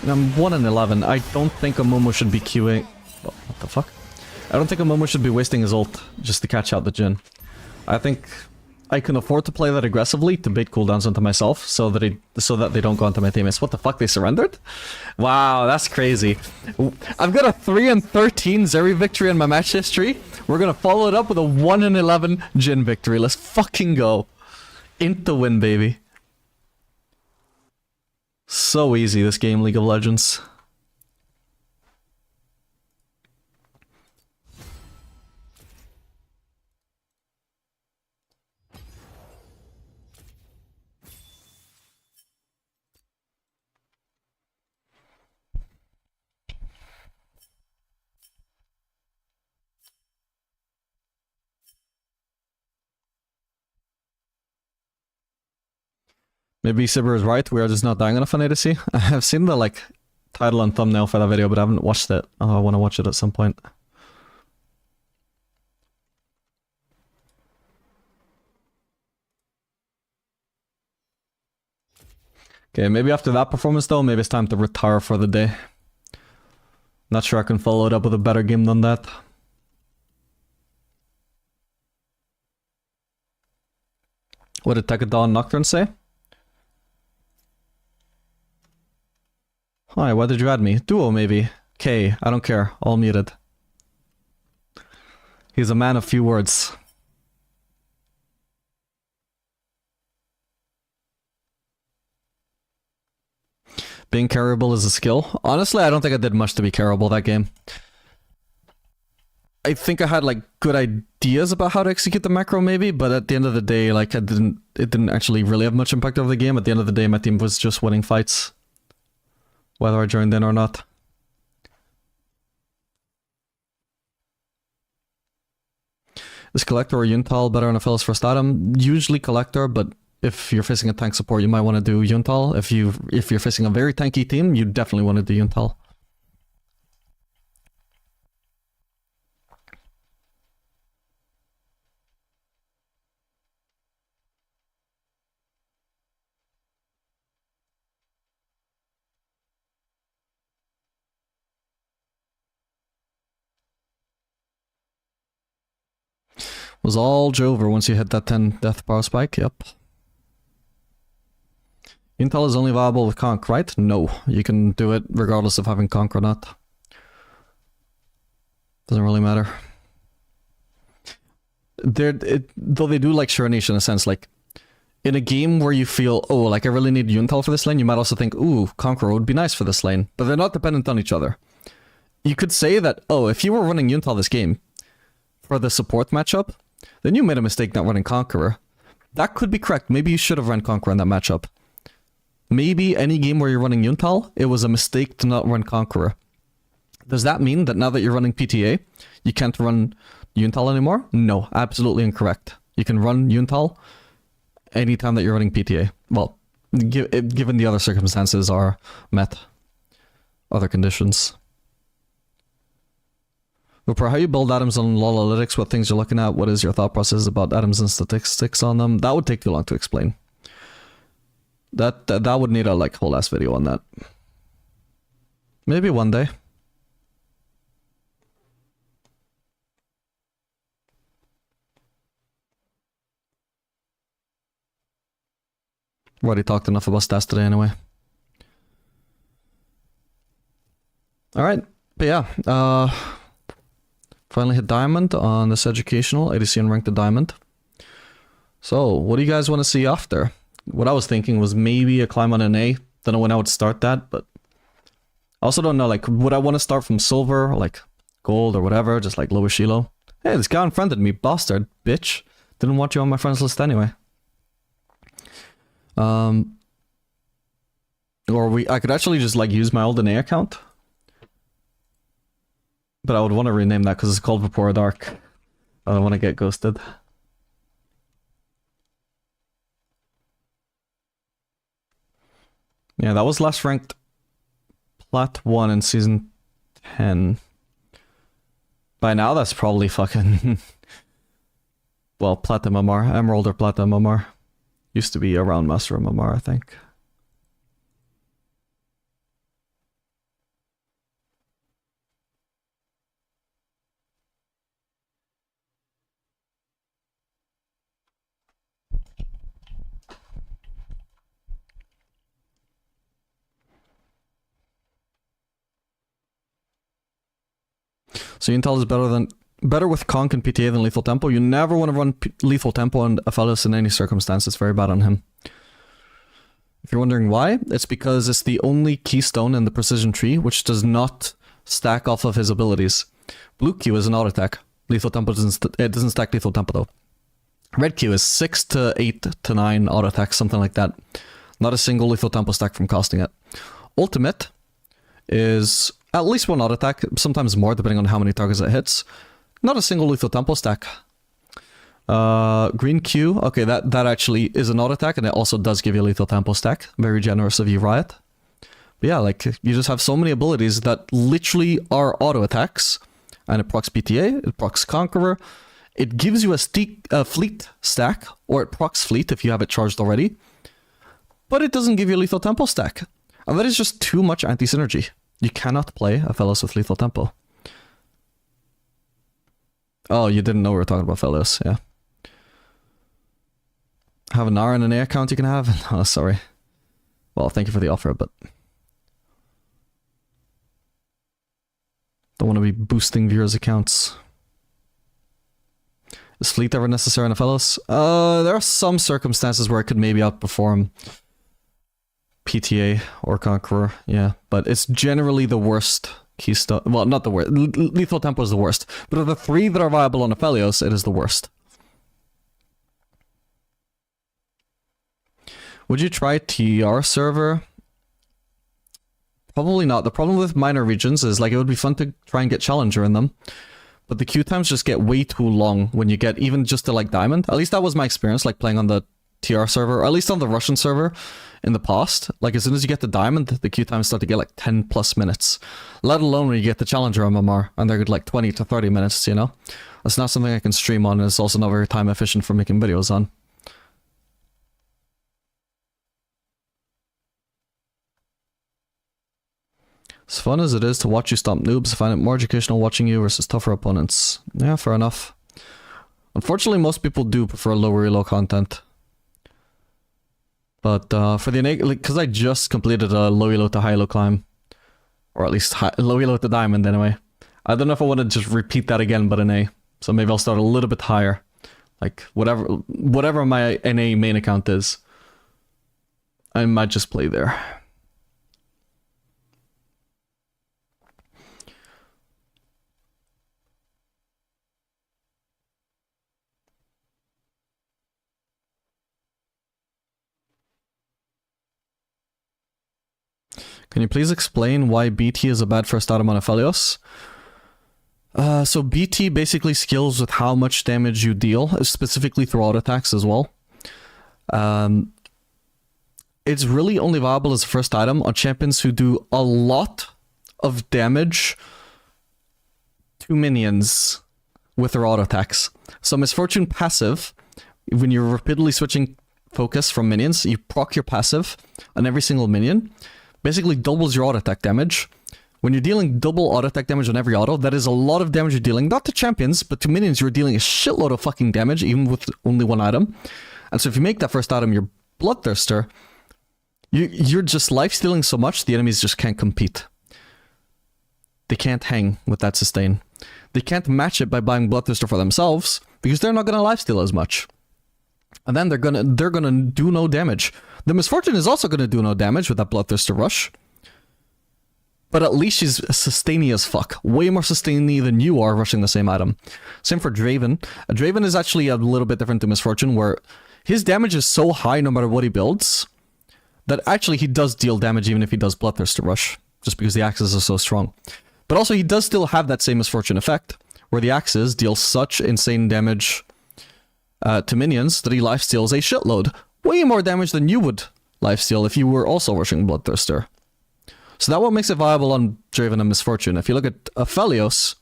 I'm 1-11. I don't think a Momo should be queuing... Oh, what the fuck? I don't think a Momo should be wasting his ult just to catch out the Jhin. I think I can afford to play that aggressively to bait cooldowns onto myself so that they don't go onto my teammates. What the fuck? They surrendered? Wow, that's crazy. I've got a 3-13 Zeri victory in my match history. We're gonna follow it up with a 1-11 Jhin victory. Let's fucking go. Into win, baby. So easy, this game, League of Legends. Maybe Sibber is right, we are just not dying enough on ADC. I have seen the, like, title and thumbnail for that video, but I haven't watched it. Oh, I want to watch it at some point. Okay, maybe after that performance though, maybe it's time to retire for the day. Not sure I can follow it up with a better game than that. What did Tekadon Nocturne say? Hi, why did you add me? Duo, maybe. K, I don't care. All muted. He's a man of few words. Being carryable is a skill. Honestly, I don't think I did much to be carryable that game. I think I had, like, good ideas about how to execute the macro, maybe, but at the end of the day, like, it didn't actually really have much impact over the game. At the end of the day, my team was just winning fights, whether I joined in or not. Is Collector or Yuntal better on a Phyllis first item? Usually Collector, but if you're facing a tank support, you might want to do Yuntal. If you're facing a very tanky team, you definitely want to do Yuntal. Was all Jover once you hit that 10 death power spike? Yep. Intel is only viable with Conk, right? No. You can do it regardless of having Conk or not. Doesn't really matter. Though they do like Sure-Niche in a sense, like, in a game where you feel, oh, like I really need Yuntal for this lane, you might also think, ooh, Conqueror would be nice for this lane. But they're not dependent on each other. You could say that, oh, if you were running Yuntal this game for the support matchup, then you made a mistake not running Conqueror. That could be correct. Maybe you should have run Conqueror in that matchup. Maybe any game where you're running Yuntal, it was a mistake to not run Conqueror. Does that mean that now that you're running PTA, you can't run Yuntal anymore? No, absolutely incorrect. You can run Yuntal anytime that you're running PTA. Well, given the other circumstances are met. Other conditions. Rupert, how you build atoms on LoL Analytics, what things you're looking at, what is your thought process about atoms and statistics on them? That would take too long to explain. That would need a like whole ass video on that. Maybe one day. We already talked enough about stats today anyway. Alright, but yeah, finally hit Diamond on this educational, ADC Unranked to Diamond. So, what do you guys want to see after? What I was thinking was maybe a climb on an A. Don't know when I would start that, but I also don't know, like, would I want to start from silver, or like gold or whatever, just like lower Elo? Hey, this guy unfriended me, bastard, bitch. Didn't want you on my friends list anyway. Or I could actually just like use my old NA account. But I would want to rename that because it's called Vapora Dark. I don't want to get ghosted. Yeah, that was last ranked Plat 1 in Season 10. By now, that's probably fucking... well, Platinum MMR. Emerald or Platinum MMR. Used to be around Master MMR, I think. So Intel is better with Conk and PTA than Lethal Tempo. You never want to run Lethal Tempo on Aphelios in any circumstance. It's very bad on him. If you're wondering why, it's because it's the only keystone in the precision tree which does not stack off of his abilities. Blue Q is an auto attack. Lethal Tempo doesn't stack Lethal Tempo though. Red Q is 6 to 8 to 9 auto attacks, something like that. Not a single Lethal Tempo stack from costing it. Ultimate is at least one auto attack, sometimes more depending on how many targets it hits. Not a single Lethal Tempo stack. Green Q, okay, that actually is an auto attack and it also does give you a Lethal Tempo stack. Very generous of you, Riot. But yeah, like, you just have so many abilities that literally are auto attacks. And it procs PTA, it procs Conqueror. It gives you a fleet stack, or it procs fleet if you have it charged already. But it doesn't give you a Lethal Tempo stack. And that is just too much anti-synergy. You cannot play Aphelios with Lethal Tempo. Oh, you didn't know we were talking about Aphelios, yeah. Have an R and an A account you can have? Oh, sorry. Well, thank you for the offer, but... don't want to be boosting viewers' accounts. Is fleet ever necessary in Aphelios? There are some circumstances where it could maybe outperform PTA or Conqueror, yeah. But it's generally the worst keystone. Well, not the worst. Lethal Tempo is the worst. But of the three that are viable on Aphelios, it is the worst. Would you try TR server? Probably not. The problem with minor regions is, like, it would be fun to try and get Challenger in them. But the queue times just get way too long when you get even just to, like, Diamond. At least that was my experience, like, playing on the TR server, or at least on the Russian server in the past. Like, as soon as you get to Diamond, the queue times start to get, like, 10 plus minutes. Let alone when you get the Challenger MMR, and they're, like, 20 to 30 minutes, you know? That's not something I can stream on, and it's also not very time efficient for making videos on. As fun as it is to watch you stomp noobs, I find it more educational watching you versus tougher opponents. Yeah, fair enough. Unfortunately, most people do prefer lower elo content. But for the innate, like, because I just completed a low elo to high elo climb. Or at least low elo to diamond anyway. I don't know if I want to just repeat that again, but an A. So maybe I'll start a little bit higher. Like, whatever my NA main account is. I might just play there. Can you please explain why BT is a bad first item on Aphelios? So BT basically scales with how much damage you deal, specifically through auto attacks as well. It's really only viable as a first item on champions who do a lot of damage to minions with their auto attacks. So Misfortune passive, when you're repeatedly switching focus from minions, you proc your passive on every single minion. Basically doubles your auto attack damage. When you're dealing double auto attack damage on every auto, that is a lot of damage you're dealing, not to champions, but to minions you're dealing a shitload of fucking damage, even with only one item. And so if you make that first item your Bloodthirster, you're just lifestealing so much, the enemies just can't compete. They can't hang with that sustain. They can't match it by buying Bloodthirster for themselves, because they're not gonna lifesteal as much. And then they're gonna do no damage. The Misfortune is also gonna do no damage with that Bloodthirster rush. But at least she's sustainy as fuck. Way more sustainy than you are rushing the same item. Same for Draven. Draven is actually a little bit different to Misfortune, where his damage is so high no matter what he builds, that actually he does deal damage even if he does Bloodthirster rush. Just because the axes are so strong. But also he does still have that same Misfortune effect, where the axes deal such insane damage to minions that he lifesteals a shitload. Way more damage than you would lifesteal if you were also rushing Bloodthirster. So that what makes it viable on Draven and Misfortune. If you look at Aphelios,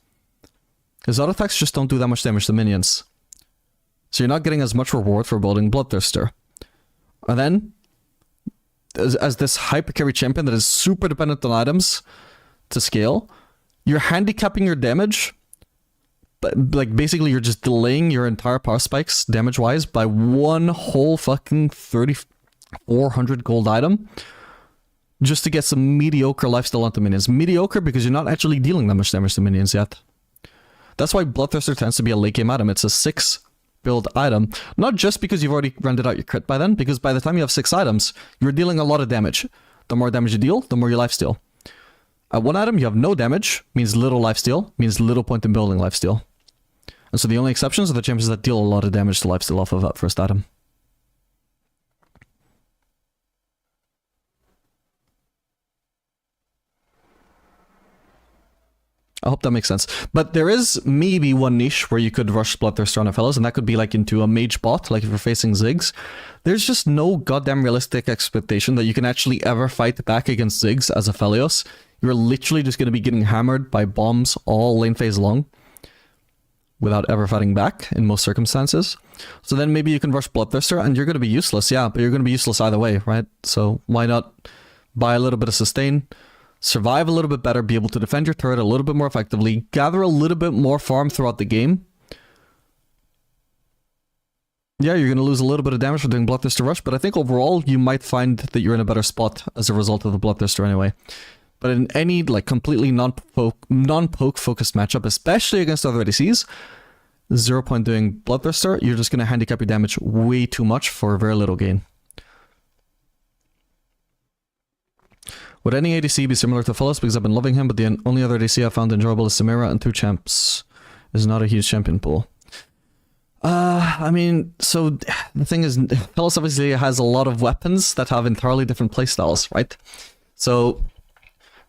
his auto attacks just don't do that much damage to minions. So you're not getting as much reward for building Bloodthirster. And then, as this hyper carry champion that is super dependent on items to scale, you're handicapping your damage. But, like, basically you're just delaying your entire power spikes damage-wise by one whole fucking 3,400 gold item just to get some mediocre lifesteal onto minions. Mediocre because you're not actually dealing that much damage to minions yet. That's why Bloodthirster tends to be a late game item. It's a 6 build item, not just because you've already rendered out your crit by then, because by the time you have 6 items, you're dealing a lot of damage. The more damage you deal, the more you lifesteal. At 1 item, you have no damage, means little lifesteal, means little point in building lifesteal. And so the only exceptions are the champions that deal a lot of damage to lifesteal off of that first item. I hope that makes sense. But there is maybe one niche where you could rush Bloodthirster on a fellows, and that could be like into a mage bot, like if you're facing Ziggs. There's just no goddamn realistic expectation that you can actually ever fight back against Ziggs as a Phelios. You're literally just going to be getting hammered by bombs all lane phase long without ever fighting back in most circumstances. So then maybe you can rush Bloodthirster and you're going to be useless, yeah, but you're going to be useless either way, right? So why not buy a little bit of sustain, survive a little bit better, be able to defend your turret a little bit more effectively, gather a little bit more farm throughout the game. Yeah, you're going to lose a little bit of damage for doing Bloodthirster Rush, but I think overall you might find that you're in a better spot as a result of the Bloodthirster anyway. But in any like completely non-poke focused matchup, especially against other ADCs, 0 point doing Bloodthirster, you're just going to handicap your damage way too much for very little gain. Would any ADC be similar to Phyllis? Because I've been loving him, but the only other ADC I found enjoyable is Samira, and 2 champs is not a huge champion pool. I mean, so the thing is, Phyllis obviously has a lot of weapons that have entirely different playstyles, right? So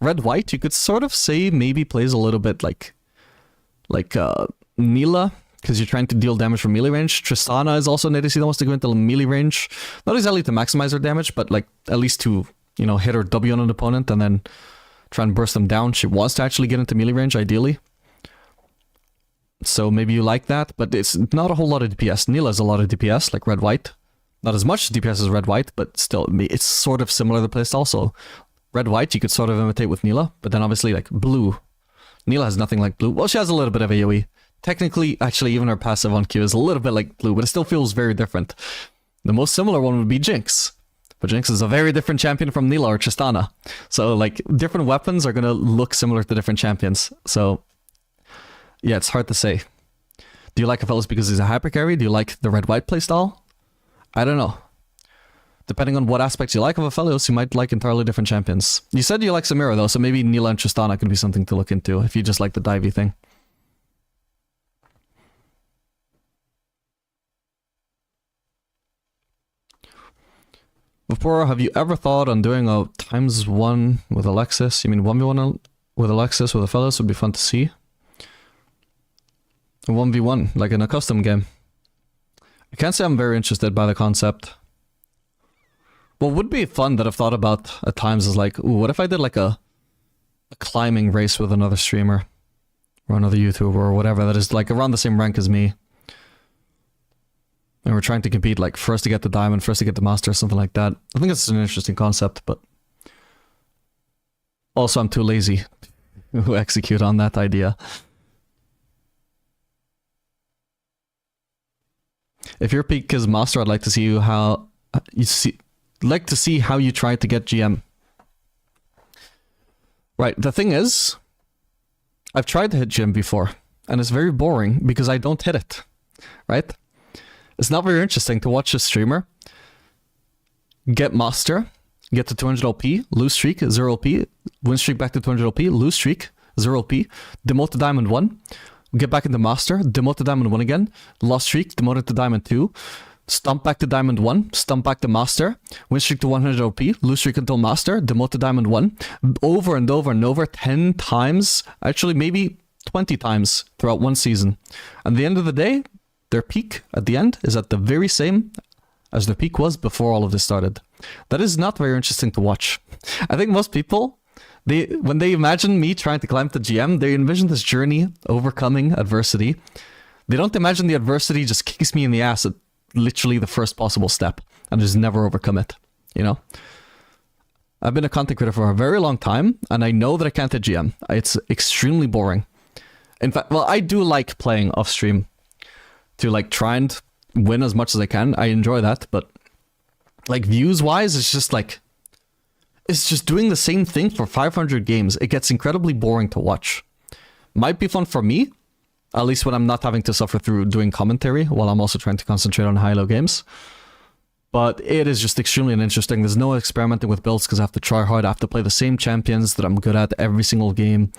Red-White, you could sort of say maybe plays a little bit like Neela, because you're trying to deal damage from melee range. Tristana is also an ADC that wants to go into melee range. Not exactly to maximize her damage, but like at least to, you know, hit her W on an opponent and then try and burst them down. She wants to actually get into melee range, ideally. So maybe you like that, but it's not a whole lot of DPS. Neela has a lot of DPS, like Red-White. Not as much DPS as Red-White, but still, it's sort of similar to playstyle. So Red-White, you could sort of imitate with Neela, but then obviously like Blue. Neela has nothing like Blue. Well, she has a little bit of AoE. Technically, actually, even her passive on Q is a little bit like Blue, but it still feels very different. The most similar one would be Jinx. But Jinx is a very different champion from Neela or Tristana. So, like, different weapons are going to look similar to different champions. So, yeah, it's hard to say. Do you like Aphelios because he's a hyper carry? Do you like the red-white playstyle? I don't know. Depending on what aspects you like of Aphelios, you might like entirely different champions. You said you like Samira, though, so maybe Neela and Tristana could be something to look into if you just like the divey thing. Before, have you ever thought on doing a ×1 with Alexis? You mean 1v1 with Alexis with Aphelios would be fun to see? A 1v1, like in a custom game. I can't say I'm very interested by the concept. What would be fun that I've thought about at times is like, ooh, what if I did like a climbing race with another streamer? Or another YouTuber or whatever that is like around the same rank as me. And we're trying to compete like first to get the diamond, first to get the master, something like that. I think it's an interesting concept, but also I'm too lazy to execute on that idea. If your peak is master, I'd like to see how you try to get GM. Right, the thing is, I've tried to hit GM before, and it's very boring because I don't hit it, right? It's not very interesting to watch a streamer get master, get to 200 OP, lose streak, 0 OP, win streak back to 200 OP, lose streak, 0 OP, demote to Diamond 1, get back into master, demote to Diamond 1 again, lost streak, demoted to Diamond 2, stomp back to Diamond 1, stomp back to master, win streak to 100 OP, lose streak until master, demote to Diamond 1, over and over and over, 10 times, actually maybe 20 times throughout one season. At the end of the day, their peak at the end is at the very same as their peak was before all of this started. That is not very interesting to watch. I think most people, when they imagine me trying to climb to GM, they envision this journey overcoming adversity. They don't imagine the adversity just kicks me in the ass at literally the first possible step and just never overcome it, you know? I've been a content creator for a very long time, and I know that I can't hit GM. It's extremely boring. In fact, well, I do like playing off stream to like try and win as much as I can. I enjoy that, but like views wise, it's just doing the same thing for 500 games. It gets incredibly boring to watch. Might be fun for me, At least when I'm not having to suffer through doing commentary while I'm also trying to concentrate on high-low games. But it is just extremely uninteresting. There's no experimenting with builds because I have to try hard. I have to play the same champions that I'm good at every single game.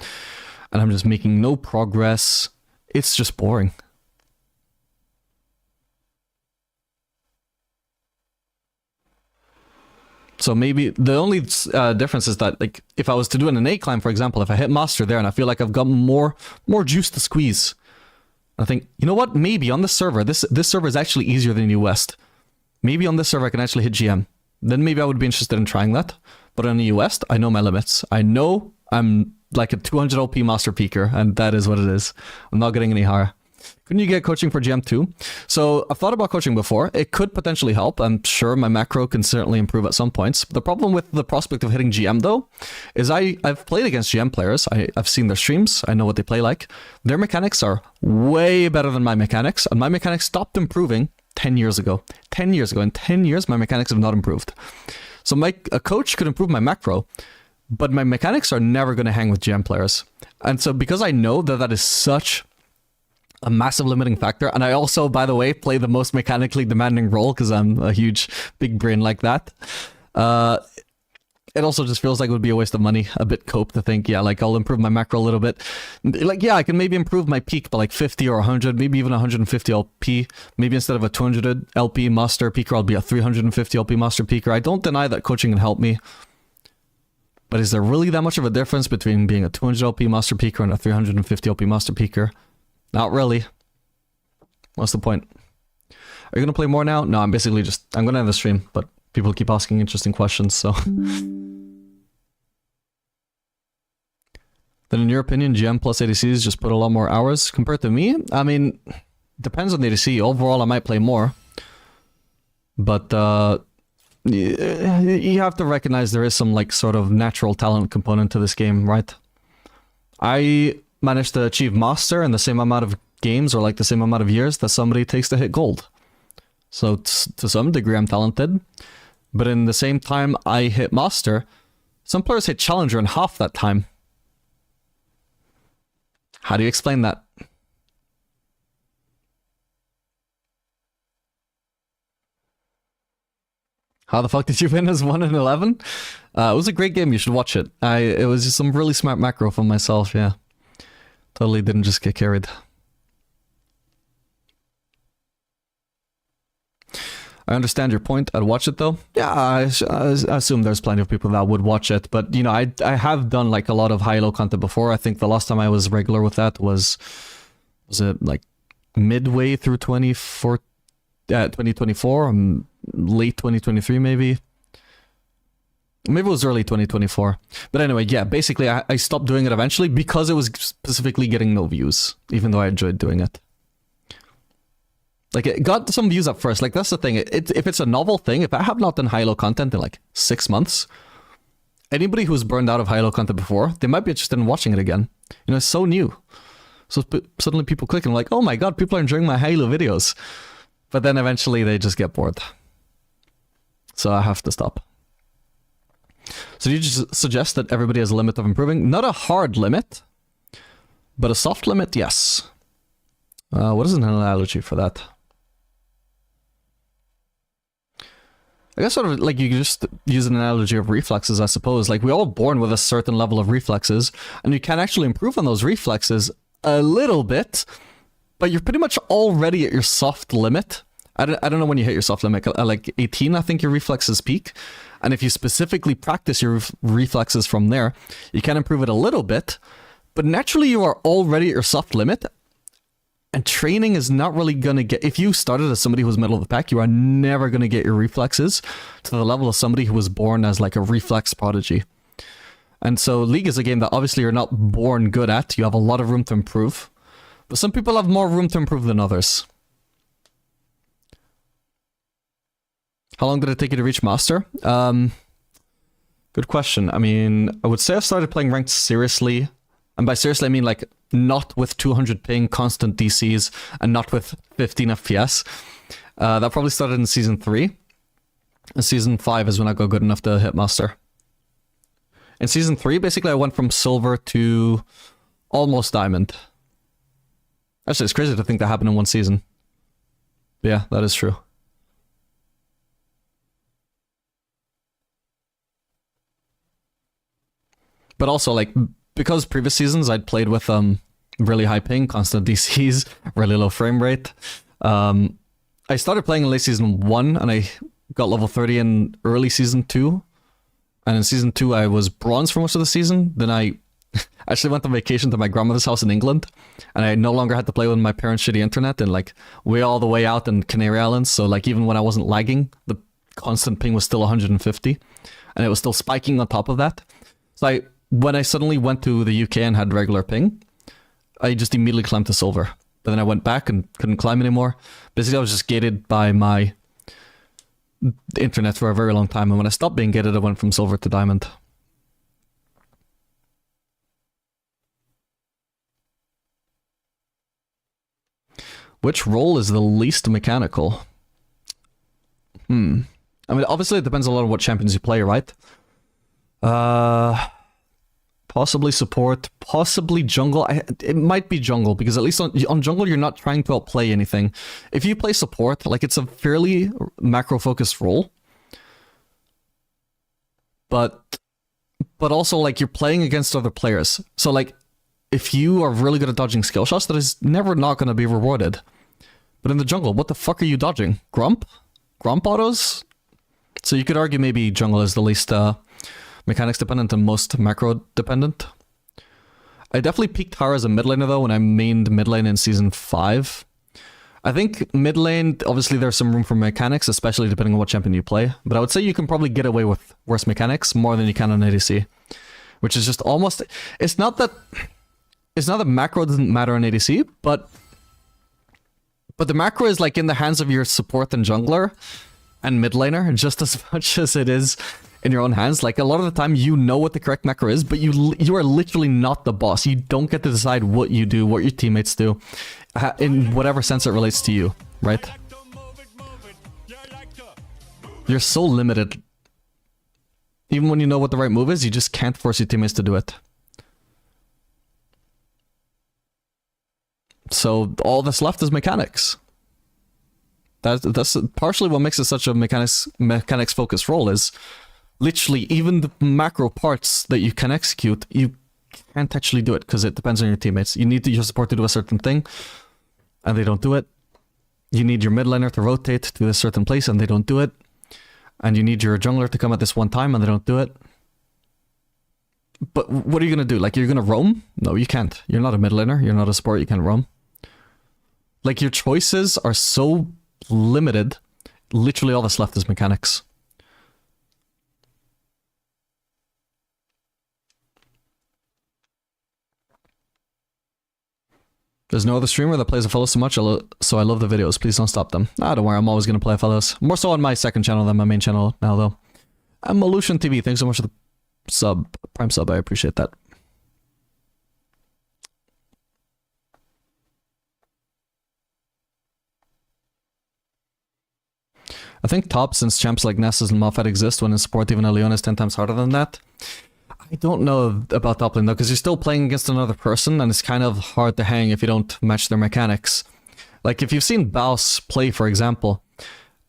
And I'm just making no progress. It's just boring. So maybe the only difference is that, like, if I was to do an innate climb, for example, if I hit master there and I feel like I've got more juice to squeeze, I think, you know what? Maybe on this server, this server is actually easier than New West. Maybe on this server I can actually hit GM. Then maybe I would be interested in trying that. But on the West, I know my limits. I know I'm like a 200 OP master peaker, and that is what it is. I'm not getting any higher. Couldn't you get coaching for GM too? So I've thought about coaching before. It could potentially help. I'm sure my macro can certainly improve at some points. The problem with the prospect of hitting GM though, is I've played against GM players. I've seen their streams. I know what they play like. Their mechanics are way better than my mechanics, and my mechanics stopped improving 10 years ago. 10 years ago. In 10 years, my mechanics have not improved. So a coach could improve my macro, but my mechanics are never going to hang with GM players. And so because I know that that is such a massive limiting factor, and I also, by the way, play the most mechanically demanding role because I'm a huge big brain like that, it also just feels like it would be a waste of money, a bit cope to think, yeah, like I'll improve my macro a little bit. Like, yeah, I can maybe improve my peak by like 50 or 100, maybe even 150 LP. Maybe instead of a 200 LP master peaker, I'll be a 350 LP master peaker. I don't deny that coaching can help me. But is there really that much of a difference between being a 200 LP master peaker and a 350 LP master peaker? Not really. What's the point? Are you going to play more now? No, I'm basically just... I'm going to end the stream, but people keep asking interesting questions, so... Then in your opinion, GM plus ADCs just put a lot more hours compared to me? I mean, depends on the ADC. Overall, I might play more. But, you have to recognize there is some, like, sort of natural talent component to this game, right? I managed to achieve master in the same amount of games, or like the same amount of years that somebody takes to hit gold. So to some degree I'm talented, but in the same time I hit master, some players hit challenger in half that time. How do you explain that? How the fuck did you win as 1 in 11? It was a great game, you should watch it. It was just some really smart macro from myself, yeah. Totally didn't just get carried. I understand your point. I'd watch it though. Yeah, I assume there's plenty of people that would watch it. But, you know, I have done like a lot of high-low content before. I think the last time I was regular with that was it like midway through 2024, late 2023 maybe? Maybe it was early 2024. But anyway, yeah, basically I stopped doing it eventually because it was specifically getting no views, even though I enjoyed doing it. Like, it got some views at first. Like, that's the thing. If it's a novel thing, if I have not done high-low content in like 6 months, anybody who's burned out of high-low content before, they might be interested in watching it again. You know, it's so new. So suddenly people click and like, oh my god, people are enjoying my high-low videos. But then eventually they just get bored. So I have to stop. So you just suggest that everybody has a limit of improving? Not a hard limit, but a soft limit, yes. What is an analogy for that? I guess sort of like you just use an analogy of reflexes, I suppose. Like, we're all born with a certain level of reflexes, and you can actually improve on those reflexes a little bit, but you're pretty much already at your soft limit. I don't know when you hit your soft limit. At like 18, I think your reflexes peak. And if you specifically practice your reflexes from there, you can improve it a little bit, but naturally you are already at your soft limit. And training is not really going to get... If you started as somebody who was middle of the pack, you are never going to get your reflexes to the level of somebody who was born as like a reflex prodigy. And so League is a game that obviously you're not born good at. You have a lot of room to improve. But some people have more room to improve than others. How long did it take you to reach Master? Good question. I mean, I would say I started playing Ranked seriously. And by seriously, I mean like not with 200 ping, constant DCs, and not with 15 FPS. That probably started in Season 3. And Season 5 is when I got good enough to hit Master. In Season 3, basically I went from Silver to almost Diamond. Actually, it's crazy to think that happened in one season. But yeah, that is true. But also, like, because previous seasons I'd played with really high ping, constant DCs, really low frame rate. I started playing in late season 1 and I got level 30 in early season 2. And in season 2 I was bronze for most of the season. Then I actually went on vacation to my grandmother's house in England, and I no longer had to play with my parents' shitty internet and like way all the way out in Canary Islands. So like even when I wasn't lagging, the constant ping was still 150 and it was still spiking on top of that. So when I suddenly went to the UK and had regular ping, I just immediately climbed to silver. But then I went back and couldn't climb anymore. Basically I was just gated by my internet for a very long time, and when I stopped being gated I went from silver to diamond. Which role is the least mechanical? I mean, obviously it depends a lot on what champions you play, right? Possibly support, possibly jungle. It might be jungle, because at least on jungle you're not trying to outplay anything. If you play support, like it's a fairly macro-focused role. But also like you're playing against other players. So like if you are really good at dodging skill shots, that is never not going to be rewarded. But in the jungle, what the fuck are you dodging? Grump? Grump autos? So you could argue maybe jungle is the least mechanics dependent and most macro dependent. I definitely peaked higher as a mid laner though when I mained mid lane in season 5. I think mid lane, obviously there's some room for mechanics, especially depending on what champion you play. But I would say you can probably get away with worse mechanics more than you can on ADC. Which is just almost... It's not that macro doesn't matter on ADC, but the macro is like in the hands of your support and jungler and mid laner just as much as it is in your own hands. Like a lot of the time you know what the correct macro is, but you are literally not the boss. You don't get to decide what you do, what your teammates do, in whatever sense it relates to you, right? You're so limited. Even when you know what the right move is, you just can't force your teammates to do it. So all that's left is mechanics. That's partially what makes it such a mechanics focused role, is literally even the macro parts that you can execute, you can't actually do it because it depends on your teammates. You need your support to do a certain thing and they don't do it. You need your mid laner to rotate to a certain place and they don't do it. And you need your jungler to come at this one time and they don't do it. But what are you going to do? Like, you're going to roam? No, you can't. You're not a mid laner. You're not a support. You can't roam. Like, your choices are so limited. Literally all that's left is mechanics. There's no other streamer that plays Fellows so much, so I love the videos. Please don't stop them. Ah, don't worry, I'm always going to play Fellows. More so on my second channel than my main channel now, though. I'm Malution TV. Thanks so much for the Prime sub. I appreciate that. I think top, since champs like Nessus and Moffat exist, when in support even a Leon is 10 times harder than that. I don't know about top lane though, because you're still playing against another person and it's kind of hard to hang if you don't match their mechanics. Like if you've seen Baus play, for example,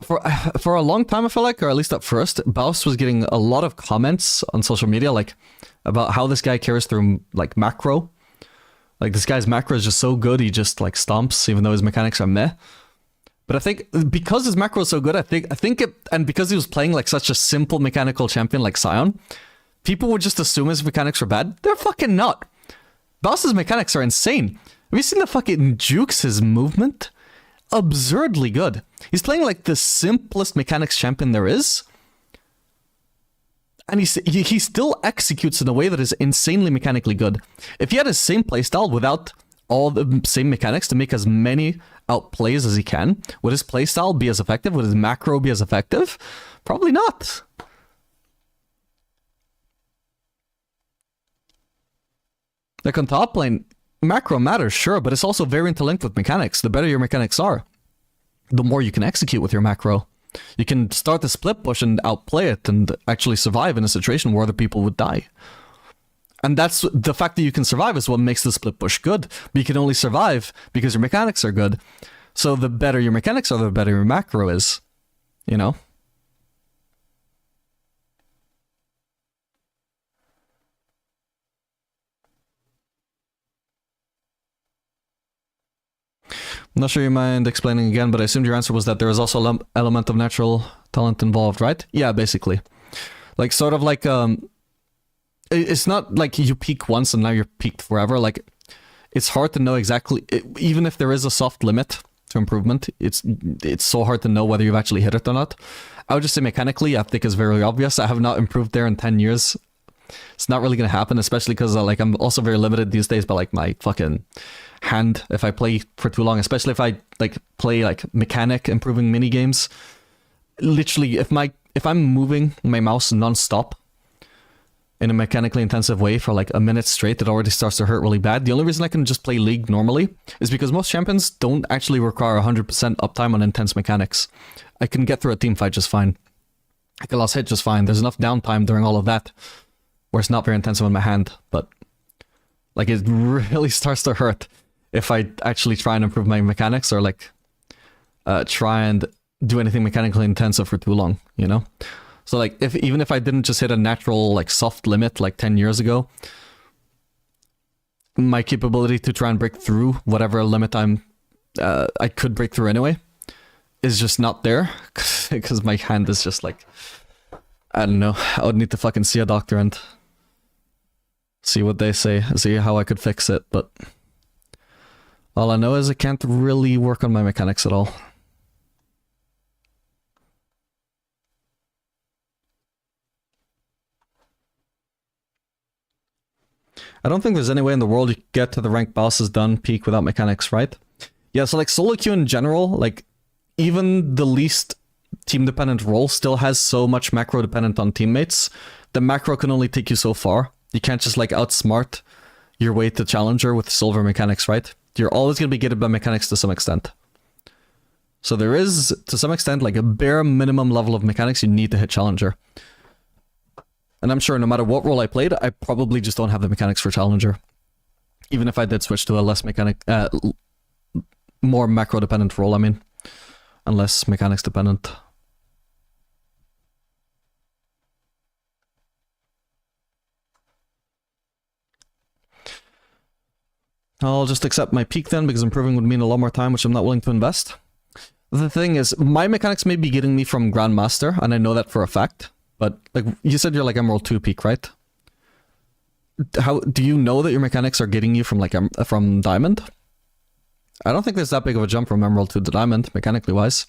for a long time I feel like, or at least at first, Baus was getting a lot of comments on social media like about how this guy carries through like macro. Like this guy's macro is just so good, he just like stomps even though his mechanics are meh. But I think because his macro is so good, I think it, and because he was playing like such a simple mechanical champion like Sion, people would just assume his mechanics are bad. They're fucking not. Baus's mechanics are insane. Have you seen the fucking jukes, his movement? Absurdly good. He's playing like the simplest mechanics champion there is. And he still executes in a way that is insanely mechanically good. If he had his same playstyle without all the same mechanics to make as many outplays as he can, would his playstyle be as effective? Would his macro be as effective? Probably not. Like on top lane, macro matters, sure, but it's also very interlinked with mechanics. The better your mechanics are, the more you can execute with your macro. You can start the split push and outplay it and actually survive in a situation where other people would die. And that's the fact that you can survive is what makes the split push good. But you can only survive because your mechanics are good. So the better your mechanics are, the better your macro is. You know? I'm not sure you mind explaining again, but I assumed your answer was that there is also an element of natural talent involved, right? Yeah, basically. Like, sort of like, it's not like you peak once and now you're peaked forever. Like, it's hard to know exactly, even if there is a soft limit to improvement, it's so hard to know whether you've actually hit it or not. I would just say mechanically, I think it's very obvious. I have not improved there in 10 years. It's not really going to happen, especially because like I'm also very limited these days by like my fucking hand if I play for too long, especially if I like play like mechanic improving mini games. Literally, if I'm moving my mouse non-stop in a mechanically intensive way for like a minute straight, it already starts to hurt really bad. The only reason I can just play League normally is because most champions don't actually require 100% uptime on intense mechanics. I can get through a team fight just fine. I can last hit just fine. There's enough downtime during all of that where it's not very intensive on my hand, but like it really starts to hurt if I actually try and improve my mechanics or like try and do anything mechanically intensive for too long, you know? So like even if I didn't just hit a natural like soft limit like 10 years ago, my capability to try and break through whatever limit I could break through anyway is just not there because my hand is just like, I don't know, I would need to fucking see a doctor and see what they say, see how I could fix it, but all I know is I can't really work on my mechanics at all. I don't think there's any way in the world you get to the ranked bosses done peak without mechanics, right? Yeah, so like solo queue in general, like even the least team-dependent role still has so much macro-dependent on teammates. The macro can only take you so far. You can't just like outsmart your way to challenger with silver mechanics, right? You're always going to be gated by mechanics to some extent. So there is, to some extent, like a bare minimum level of mechanics you need to hit challenger. And I'm sure no matter what role I played, I probably just don't have the mechanics for challenger. Even if I did switch to a less more macro-dependent role, I mean. And less mechanics-dependent. I'll just accept my peak then, because improving would mean a lot more time, which I'm not willing to invest. The thing is, my mechanics may be getting me from Grandmaster, and I know that for a fact. But, like, you said you're like Emerald 2 peak, right? How do you know that your mechanics are getting you from, like, from Diamond? I don't think there's that big of a jump from Emerald to Diamond, mechanically wise.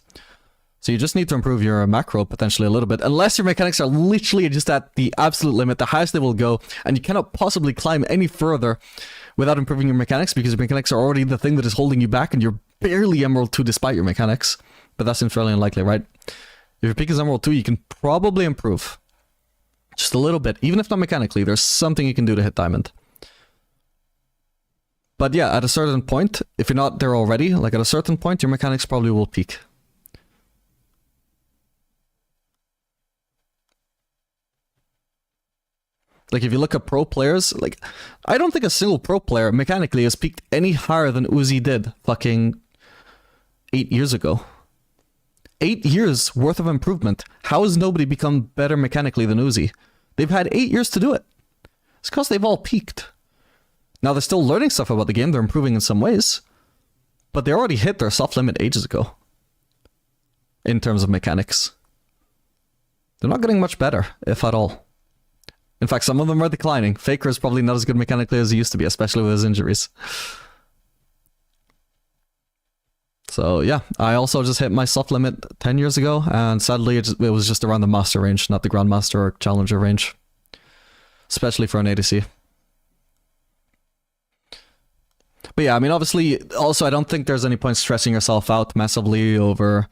So you just need to improve your macro potentially a little bit, unless your mechanics are literally just at the absolute limit, the highest they will go, and you cannot possibly climb any further without improving your mechanics, because your mechanics are already the thing that is holding you back, and you're barely Emerald 2 despite your mechanics. But that seems fairly unlikely, right? If your peak is Emerald 2, you can probably improve. Just a little bit. Even if not mechanically, there's something you can do to hit Diamond. But yeah, at a certain point, if you're not there already, like at a certain point, your mechanics probably will peak. Like if you look at pro players, like I don't think a single pro player mechanically has peaked any higher than Uzi did fucking 8 years ago. 8 years worth of improvement. How has nobody become better mechanically than Uzi? They've had 8 years to do it. It's because they've all peaked. Now they're still learning stuff about the game, they're improving in some ways, but they already hit their soft limit ages ago. In terms of mechanics. They're not getting much better, if at all. In fact, some of them are declining. Faker is probably not as good mechanically as he used to be, especially with his injuries. So yeah, I also just hit my soft limit 10 years ago, and sadly it was just around the master range, not the grandmaster or challenger range. Especially for an ADC. But yeah, I mean obviously, also I don't think there's any point stressing yourself out massively over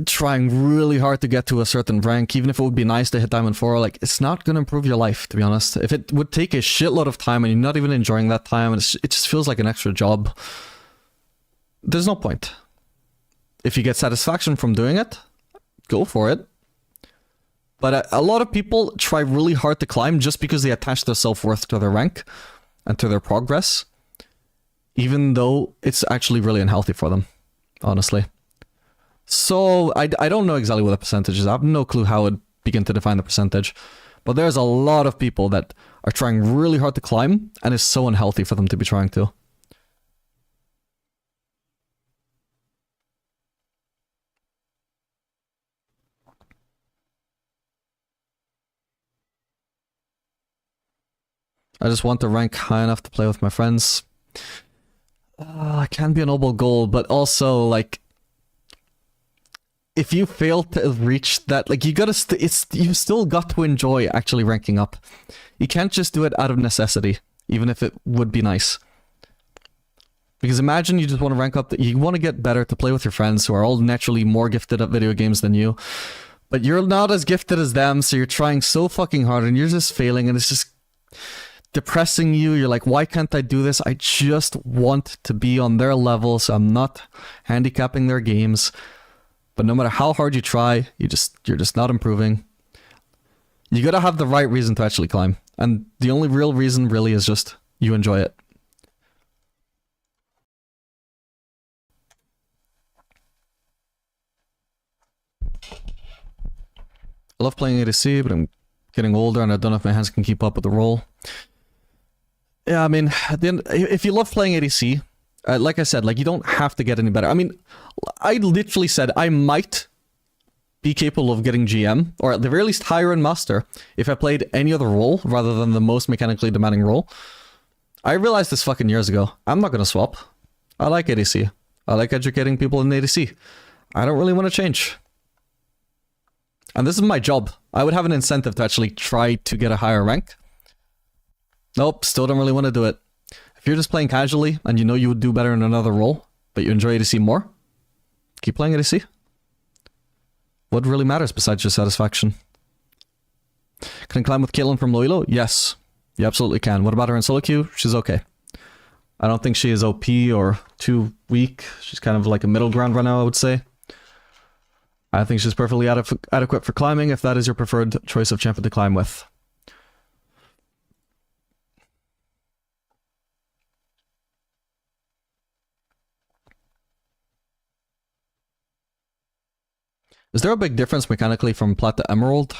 trying really hard to get to a certain rank, even if it would be nice to hit Diamond 4, like, it's not going to improve your life, to be honest. If it would take a shitload of time and you're not even enjoying that time, and it just feels like an extra job, there's no point. If you get satisfaction from doing it, go for it. But a lot of people try really hard to climb just because they attach their self-worth to their rank and to their progress, even though it's actually really unhealthy for them, honestly. So I don't know exactly what the percentage is. I have no clue how I'd begin to define the percentage. But there's a lot of people that are trying really hard to climb, and it's so unhealthy for them to be trying to. I just want to rank high enough to play with my friends. It can be a noble goal, but also, like, if you fail to reach that, like, you gotta, you've still got to enjoy actually ranking up. You can't just do it out of necessity, even if it would be nice. Because imagine you just want to rank up, you want to get better to play with your friends who are all naturally more gifted at video games than you, but you're not as gifted as them, so you're trying so fucking hard and you're just failing, and it's just depressing you. You're like, why can't I do this? I just want to be on their level, so I'm not handicapping their games. But no matter how hard you try, you're just not improving. You gotta have the right reason to actually climb. And the only real reason really is just you enjoy it. I love playing ADC, but I'm getting older and I don't know if my hands can keep up with the role. Yeah, I mean, at the end, if you love playing ADC, like I said, like, you don't have to get any better. I mean, I literally said I might be capable of getting GM, or at the very least higher in Master, if I played any other role rather than the most mechanically demanding role. I realized this fucking years ago. I'm not gonna swap. I like ADC. I like educating people in ADC. I don't really want to change. And this is my job. I would have an incentive to actually try to get a higher rank. Nope, still don't really want to do it. If you're just playing casually and you know you would do better in another role, but you enjoy ADC more, keep playing ADC. What really matters besides your satisfaction? Can I climb with Caitlyn from Elo? Yes, you absolutely can. What about her in solo queue? She's okay. I don't think she is OP or too weak. She's kind of like a middle ground right now, I would say. I think she's perfectly adequate for climbing if that is your preferred choice of champion to climb with. Is there a big difference mechanically from Plat to Emerald?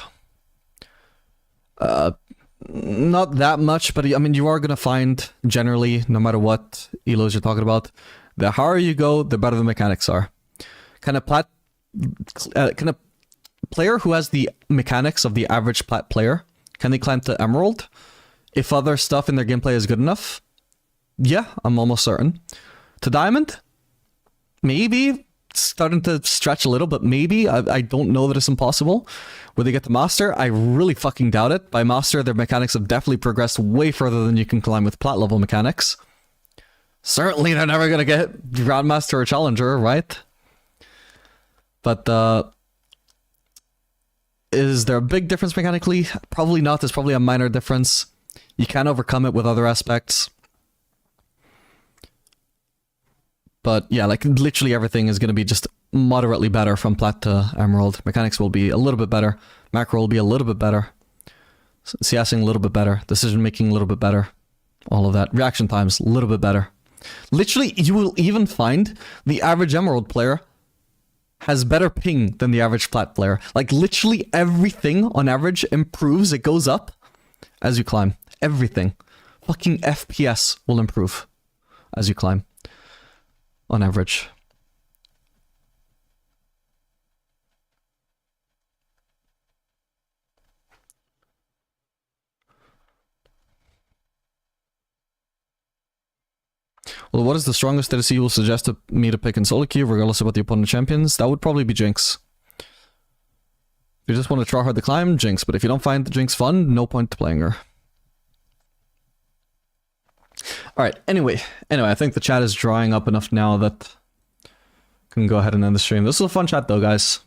Not that much, but I mean, you are going to find, generally, no matter what elos you're talking about, the higher you go, the better the mechanics are. Can a player who has the mechanics of the average Plat player, can they climb to Emerald? If other stuff in their gameplay is good enough? Yeah, I'm almost certain. To Diamond? Maybe. Starting to stretch a little, but maybe. I don't know that it's impossible. Will they get to Master? I really fucking doubt it. By Master, their mechanics have definitely progressed way further than you can climb with Plat level mechanics. Certainly they're never going to get Grandmaster or Challenger, right? But, is there a big difference mechanically? Probably not. There's probably a minor difference. You can overcome it with other aspects. But yeah, like, literally everything is going to be just moderately better from Plat to Emerald. Mechanics will be a little bit better. Macro will be a little bit better. CSing a little bit better. Decision making a little bit better. All of that. Reaction times a little bit better. Literally, you will even find the average Emerald player has better ping than the average Plat player. Like, literally everything on average improves. It goes up as you climb. Everything. Fucking FPS will improve as you climb. On average. Well, what is the strongest ADC you will suggest to me to pick in solo queue, regardless of what the opponent champions? That would probably be Jinx. If you just want to try hard to climb, Jinx. But if you don't find the Jinx fun, no point to playing her. Alright, anyway, I think the chat is drying up enough now that I can go ahead and end the stream. This was a fun chat though, guys.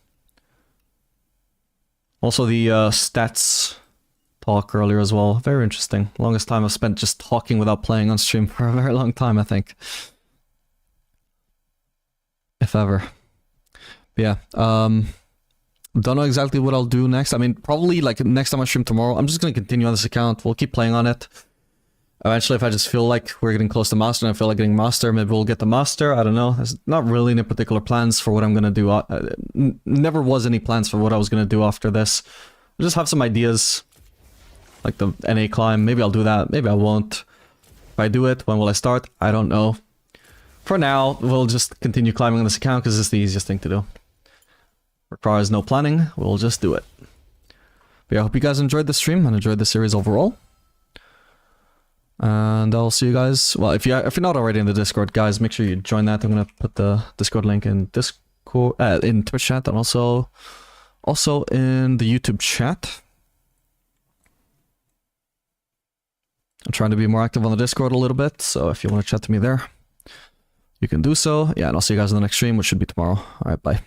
Also the stats talk earlier as well. Very interesting. Longest time I've spent just talking without playing on stream for a very long time, I think. If ever. But yeah, Don't know exactly what I'll do next. I mean, probably like next time I stream tomorrow, I'm just going to continue on this account. We'll keep playing on it. Eventually, if I just feel like we're getting close to master and I feel like getting master, maybe we'll get the master. I don't know. There's not really any particular plans for what I'm going to do. Never was any plans for what I was going to do after this. I just have some ideas. Like the NA climb. Maybe I'll do that. Maybe I won't. If I do it, when will I start? I don't know. For now, we'll just continue climbing on this account because it's the easiest thing to do. Requires no planning. We'll just do it. But yeah, I hope you guys enjoyed the stream and enjoyed the series overall. And I'll see you guys. Well, if you're not already in the Discord, guys, make sure you join that. I'm gonna put the Discord link in Discord, in Twitch chat, and also in the YouTube chat. I'm trying to be more active on the Discord a little bit, so if you want to chat to me there, you can do so. Yeah, and I'll see you guys in the next stream, which should be tomorrow. All right, bye.